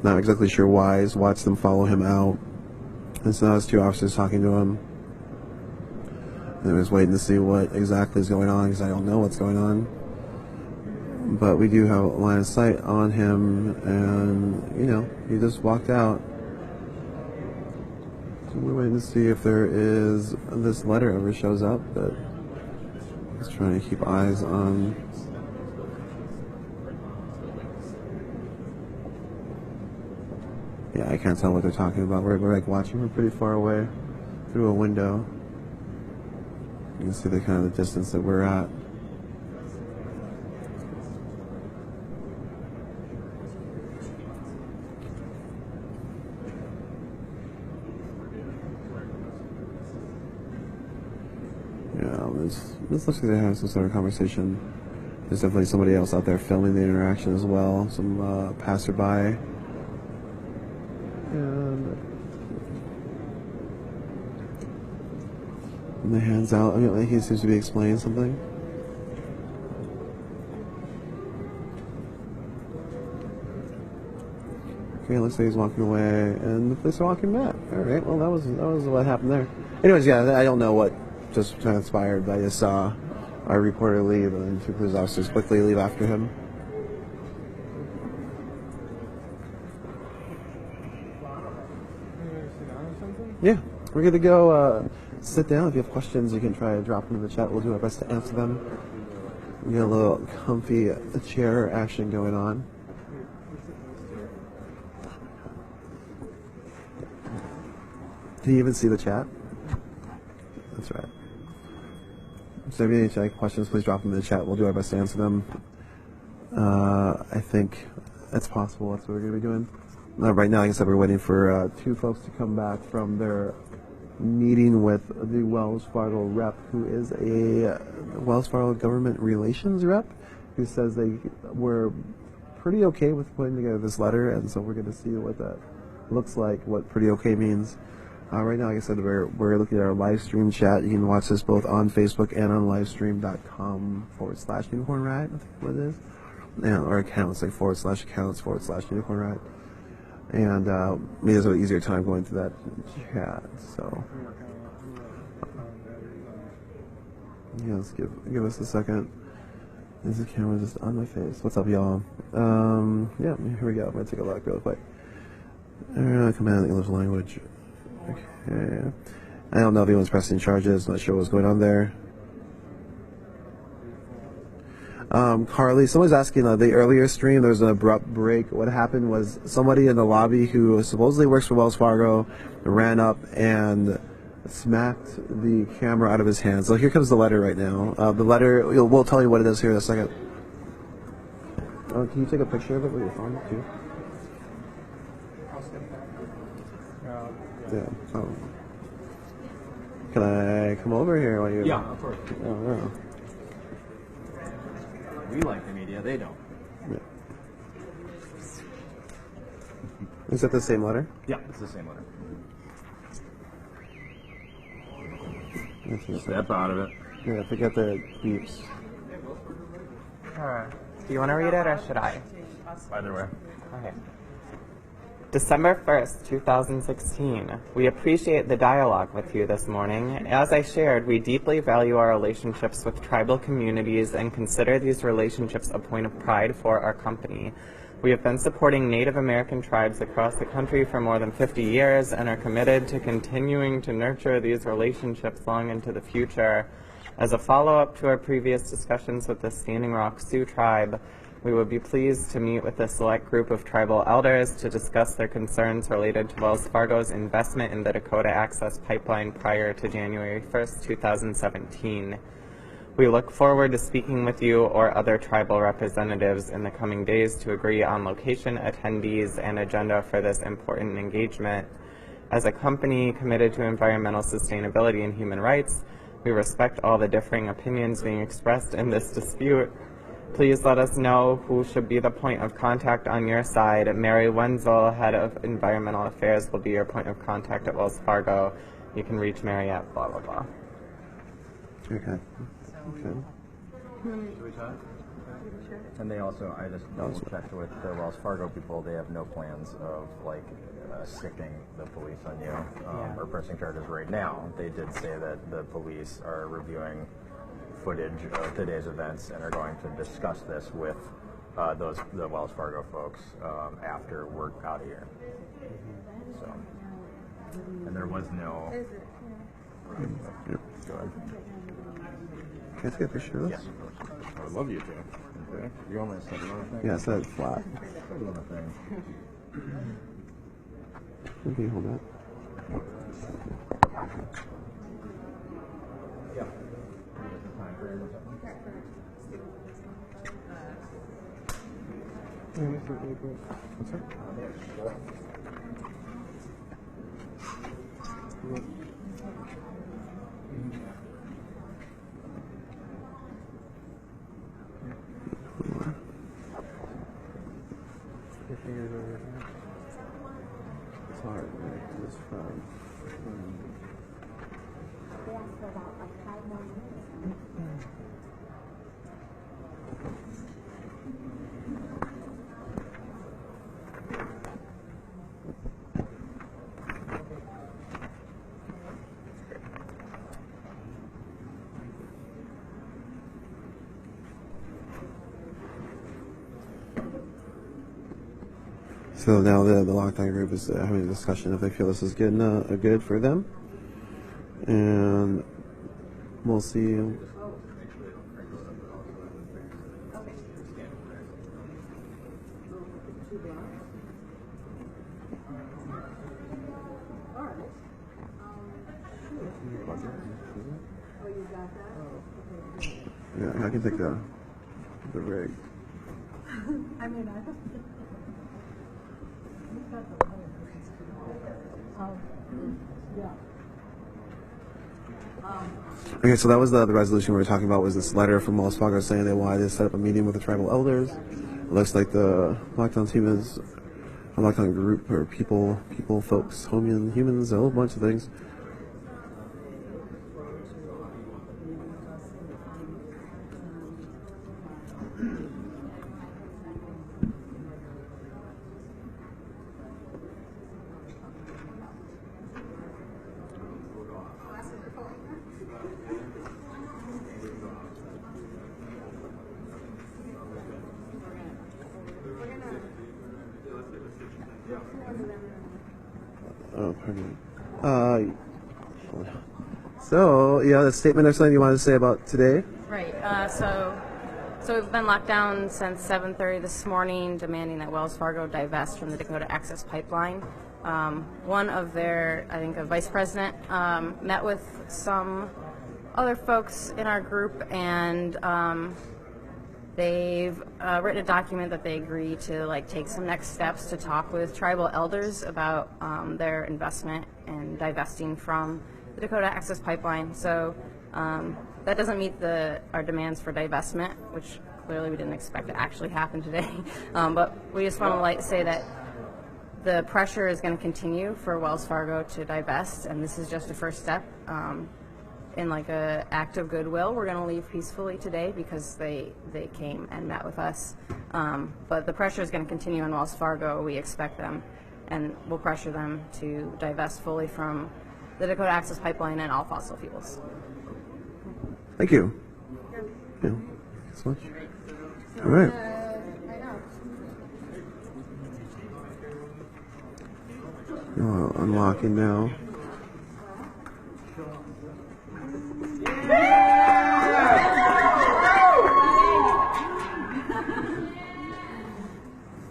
Not exactly sure why. He's watched them follow him out. And so now there's 2 officers talking to him. And I was waiting to see what exactly is going on because I don't know what's going on. But we do have a line of sight on him, and, you know, he just walked out. So we're waiting to see if there is this letter ever shows up, but just trying to keep eyes on. Yeah, I can't tell what they're talking about. We're like watching from pretty far away through a window. You can see the kind of the distance that we're at. Yeah, this looks like they're having some sort of conversation. There's definitely somebody else out there filming the interaction as well. Some passerby. And the hands out. I mean, like he seems to be explaining something. Okay, looks like he's walking away, and the police are walking back. All right. Well, that was what happened there. Anyways, yeah, I don't know what just transpired, but I just saw our reporter leave, and then 2 police officers quickly leave after him. Yeah, we're good to go. Sit down. If you have questions, you can try to drop them in the chat. We'll do our best to answer them. We got a little comfy chair action going on. Do you even see the chat? That's right. So if you have any questions, please drop them in the chat. We'll do our best to answer them. I think it's possible. That's what we're going to be doing. Right now, like I said, we're waiting for 2 folks to come back from their meeting with the Wells Fargo rep, who is a Wells Fargo government relations rep, who says they were pretty okay with putting together this letter, and so we're going to see what that looks like, what pretty okay means. Right now, like I said, we're looking at our live stream chat. You can watch this both on Facebook and on livestream.com/unicorn riot, I think what it is. Yeah, or accounts, like /accounts/unicorn riot. And it is an easier time going through that chat, so yeah, let's give us a second. Is the camera just on my face? What's up, y'all? Yeah, here we go. I'm gonna take a look real quick. Command English language. Okay. I don't know if anyone's pressing charges. Not sure what's going on there. Carly, someone's asking the earlier stream, there was an abrupt break. What happened was somebody in the lobby who supposedly works for Wells Fargo ran up and smacked the camera out of his hands. So here comes the letter right now. The letter, we'll tell you what it is here in a second. Can you take a picture of it with your phone too? Yeah. Oh. Can I come over here while you? Yeah, of course. Oh, no. We like the media, they don't. Yeah. Is that the same letter? Yeah, it's the same letter. Step out of it. Yeah, forget the beeps. Do you want to read it or should I? Either way. Okay. December 1st, 2016. We appreciate the dialogue with you this morning. As I shared, we deeply value our relationships with tribal communities and consider these relationships a point of pride for our company. We have been supporting Native American tribes across the country for more than 50 years and are committed to continuing to nurture these relationships long into the future. As a follow-up to our previous discussions with the Standing Rock Sioux tribe, we would be pleased to meet with a select group of tribal elders to discuss their concerns related to Wells Fargo's investment in the Dakota Access Pipeline prior to January 1st, 2017. We look forward to speaking with you or other tribal representatives in the coming days to agree on location, attendees, and agenda for this important engagement. As a company committed to environmental sustainability and human rights, we respect all the differing opinions being expressed in this dispute. Please let us know who should be the point of contact on your side. Mary Wenzel, Head of Environmental Affairs, will be your point of contact at Wells Fargo. You can reach Mary at blah, blah, blah. Okay. Should we talk? And they also, I just double checked with the Wells Fargo people, they have no plans of like sticking the police on you or pressing charges right now. They did say that the police are reviewing footage of today's events and are going to discuss this with the Wells Fargo folks after we're out of here. So, and there was no. Go ahead. Can I take a picture of this? Yes. I would love you to. Okay. You want me to set it on a thing? Yeah, set it flat. Set it on a thing. Can you hold that? Yeah. What's that? It's hard, right? It's fun. They asked for about like 5 more minutes. So now the lockdown group is having a discussion if they feel this is good for them, and we'll see. Yeah, I can take the rig. I mean, I don't. Okay, so that was the resolution we were talking about, was this letter from Wells Fargo saying they wanted to set up a meeting with the tribal elders. It looks like the lockdown team is a lockdown group or people, folks, humans, a whole bunch of things. Oh, pardon me. So, yeah, the statement or something you wanted to say about today? Right. So we've been locked down since 7:30 this morning, demanding that Wells Fargo divest from the Dakota Access Pipeline. One of their, I think, a vice president met with some other folks in our group, and they've written a document that they agree to take some next steps to talk with tribal elders about their investment and divesting from the Dakota Access Pipeline. So that doesn't meet our demands for divestment, which clearly we didn't expect to actually happen today. But we just want to say that the pressure is going to continue for Wells Fargo to divest, and this is just a first step in a act of goodwill. We're going to leave peacefully today because they came and met with us. But the pressure is going to continue on Wells Fargo. We expect them, and we'll pressure them to divest fully from the Dakota Access Pipeline and all fossil fuels. Thank you. Yeah. Thanks so much. All right. Unlocking now.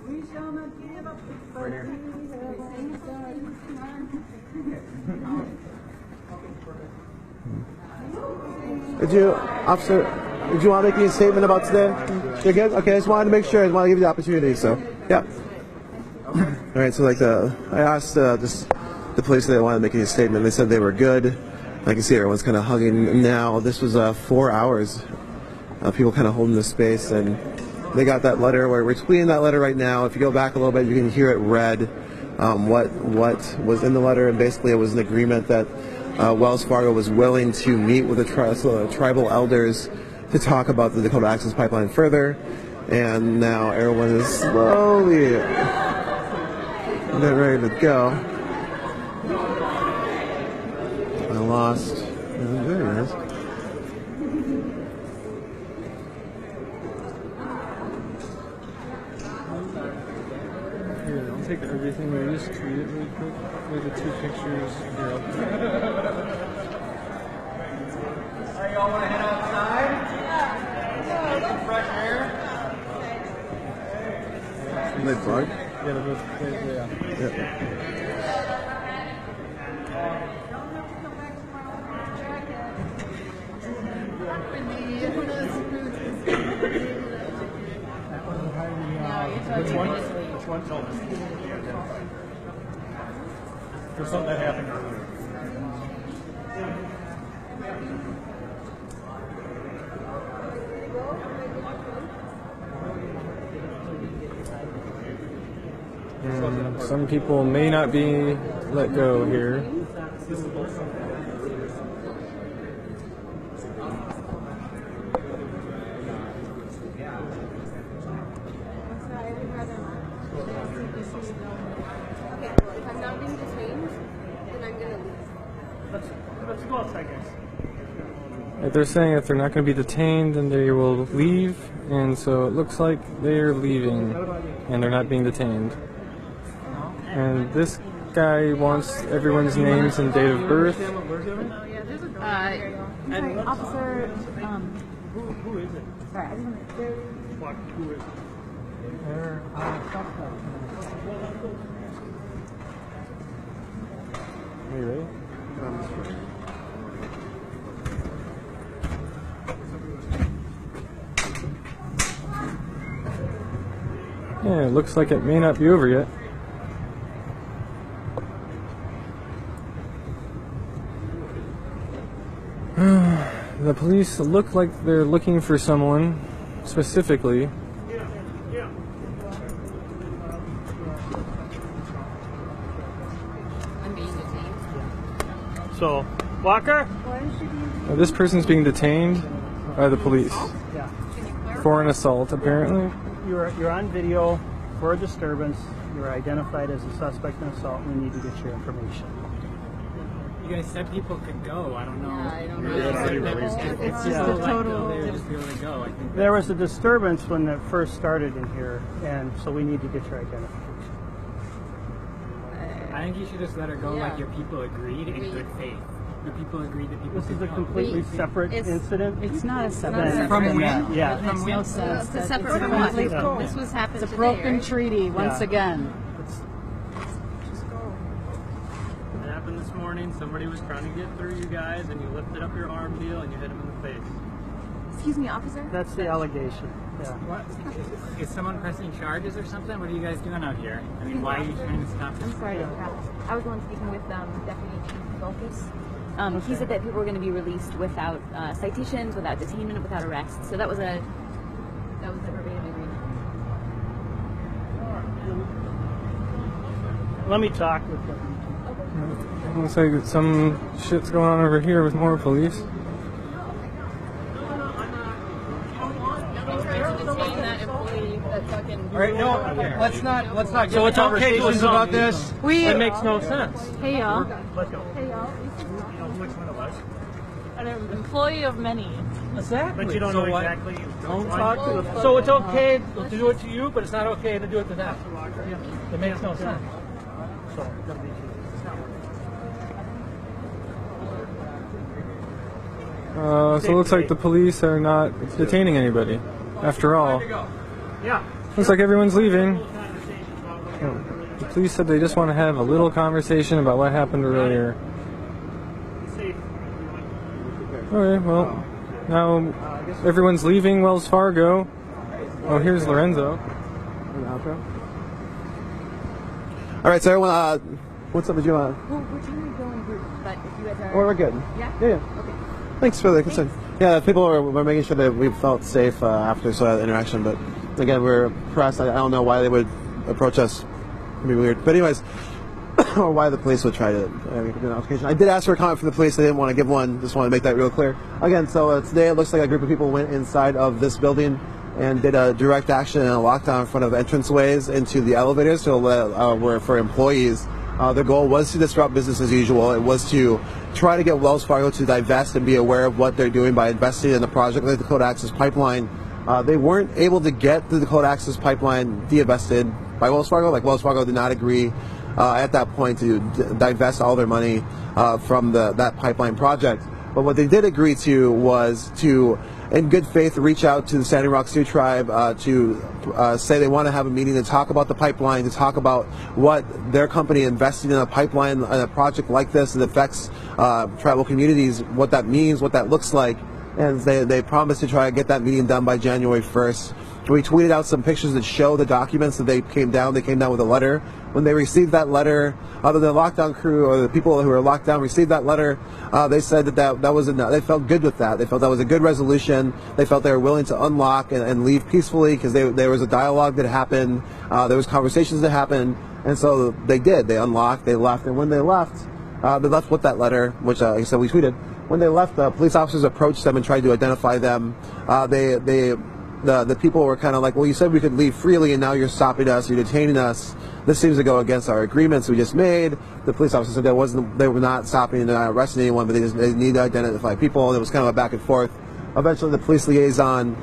We shall not give up the fight. Did you want to make any statement about today? You're good? Okay, I just wanted to make sure. I want to give you the opportunity, so, yeah. All right, so I asked just the police if they wanted to make any statement. They said they were good. I can see everyone's kind of hugging now. This was 4 hours of people kind of holding this space, and they got that letter. We're tweeting that letter right now. If you go back a little bit, you can hear it read, what was in the letter, and basically it was an agreement that Wells Fargo was willing to meet with the tribal elders to talk about the Dakota Access Pipeline further. And now everyone is slowly getting ready to go. I lost. There it is. Here, I'll take everything and just tweet it really quick with the 2 pictures. Here, Alright, y'all want to head outside? Get some fresh air? They plug? Yeah, they're both, yeah. Which one? There's something that happened earlier. Some people may not be let go here. If I'm not being detained, then I'm going to leave. Let's go outside, guys. If they're saying if they're not going to be detained, then they will leave, and so it looks like they're leaving, and they're not being detained. And this guy wants everyone's names and date of birth. And Officer, who is it? sorry, I didn't What? Who is it? They're Are you ready? Yeah, it looks like it may not be over yet. The police look like they're looking for someone specifically. So, Walker? This person's being detained by the police Yeah. for an assault, apparently. You're on video for a disturbance. You're identified as a suspect in assault. We need to get your information. You guys said people could go. I don't know. I don't know. It's just a total. They just be able to go. I think. There was a disturbance when it first started in here, and so we need to get your identification. I think you should just let her go like your people agreed in good faith. Your people agreed that people This could is a go. completely separate incident. It's not a separate. Then- From when? Yeah. It makes no sense. It's a separate from what? This was happened It's a today, broken right? treaty once Yeah. again. It happened this morning. Somebody was trying to get through you guys, and you lifted up your arm deal and you hit him in the face. Excuse me, officer? That's the allegation. Yeah. What? Is someone pressing charges or something? What are you guys doing out here? I mean, why are you trying to stop this? I'm sorry to interrupt. I was the one speaking with Deputy Chief Dolphus. He said that people were going to be released without citations, without detainment, without arrest. So that was the verbatim agreement. Let me talk with them. Looks like some shit's going on over here with more police. All right, no, let's not get into conversations about this. It makes no sense. Hey y'all. Let's go. Hey y'all. Which one of us? An employee of many. Exactly. But you don't So know what? exactly. Don't talk to them. So it's okay to do it to you, but it's not okay to do it to them. It makes no sense. So, So it looks like the police are not detaining anybody, after all. yeah. Looks like everyone's leaving. The police said they just want to have a little conversation about what happened earlier. Okay, well, now everyone's leaving Wells Fargo. Oh, here's Lorenzo. All right, so everyone, what's up with you? Well, we're trying to go in groups, but if you guys are... We're good. Yeah? Yeah. Okay. Thanks for the concern. Yeah, people were making sure that we felt safe after that interaction, but again, we're pressed. I don't know why they would approach us. It'd be weird. But anyways, or why the police would try to give an altercation. I did ask for a comment from the police. I didn't want to give one. Just want to make that real clear. Again, so today it looks like a group of people went inside of this building and did a direct action and a lockdown in front of entranceways into the elevators were for employees. Their goal was to disrupt business as usual. It was to try to get Wells Fargo to divest and be aware of what they're doing by investing in the project like the Dakota Access Pipeline. They weren't able to get the Dakota Access Pipeline divested by Wells Fargo. Like, Wells Fargo did not agree at that point to divest all their money from that pipeline project. But what they did agree to was to, in good faith, reach out to the Standing Rock Sioux Tribe to say they want to have a meeting to talk about the pipeline, to talk about what their company investing in a pipeline, in a project like this that affects tribal communities, what that means, what that looks like. And they promised to try to get that meeting done by January 1st. We tweeted out some pictures that show the documents that they came down. They came down with a letter. When they received that letter, the lockdown crew or the people who were locked down received that letter, they said that was enough. They felt good with that. They felt that was a good resolution. They felt they were willing to unlock and leave peacefully because there was a dialogue that happened. There was conversations that happened. And so they did. They unlocked, they left. And when they left with that letter, which like I said, we tweeted. When they left, police officers approached them and tried to identify them. The people were kind of like, well, you said we could leave freely, and now you're stopping us, you're detaining us. This seems to go against our agreements we just made. The police officer said they were not stopping and not arresting anyone, but they need to identify people. And it was kind of a back and forth. Eventually, the police liaison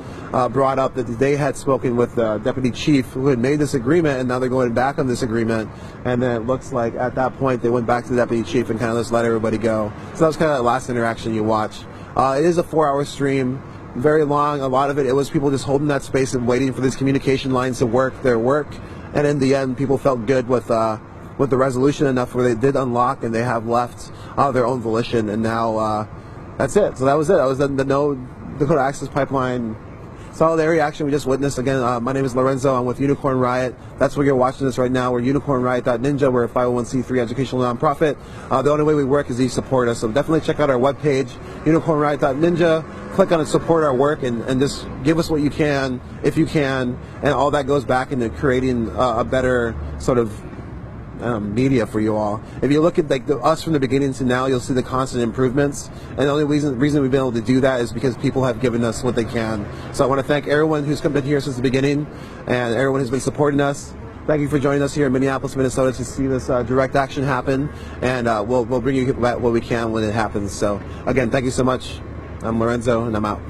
brought up that they had spoken with the deputy chief who had made this agreement, and now they're going back on this agreement. And then it looks like at that point they went back to the deputy chief and kind of just let everybody go. So that was kind of that last interaction you watch. It is a 4-hour stream. Very long. A lot of it was people just holding that space and waiting for these communication lines to work their work. And in the end, people felt good with the resolution enough where they did unlock and they have left their own volition. And now that's it. So that was it. That was the No Dakota Access Pipeline solidarity action we just witnessed. Again, my name is Lorenzo. I'm with Unicorn Riot. That's where you're watching this right now. We're unicornriot.ninja. We're a 501c3 educational nonprofit. The only way we work is you support us. So definitely check out our webpage, unicornriot.ninja. Click on it, support our work, and just give us what you can, if you can, and all that goes back into creating a better sort of media for you all. If you look at us from the beginning to now, you'll see the constant improvements, and the only reason we've been able to do that is because people have given us what they can. So I want to thank everyone who's been here since the beginning, and everyone who's been supporting us. Thank you for joining us here in Minneapolis, Minnesota to see this direct action happen, and we'll bring you what we can when it happens. So again, thank you so much. I'm Lorenzo, and I'm out.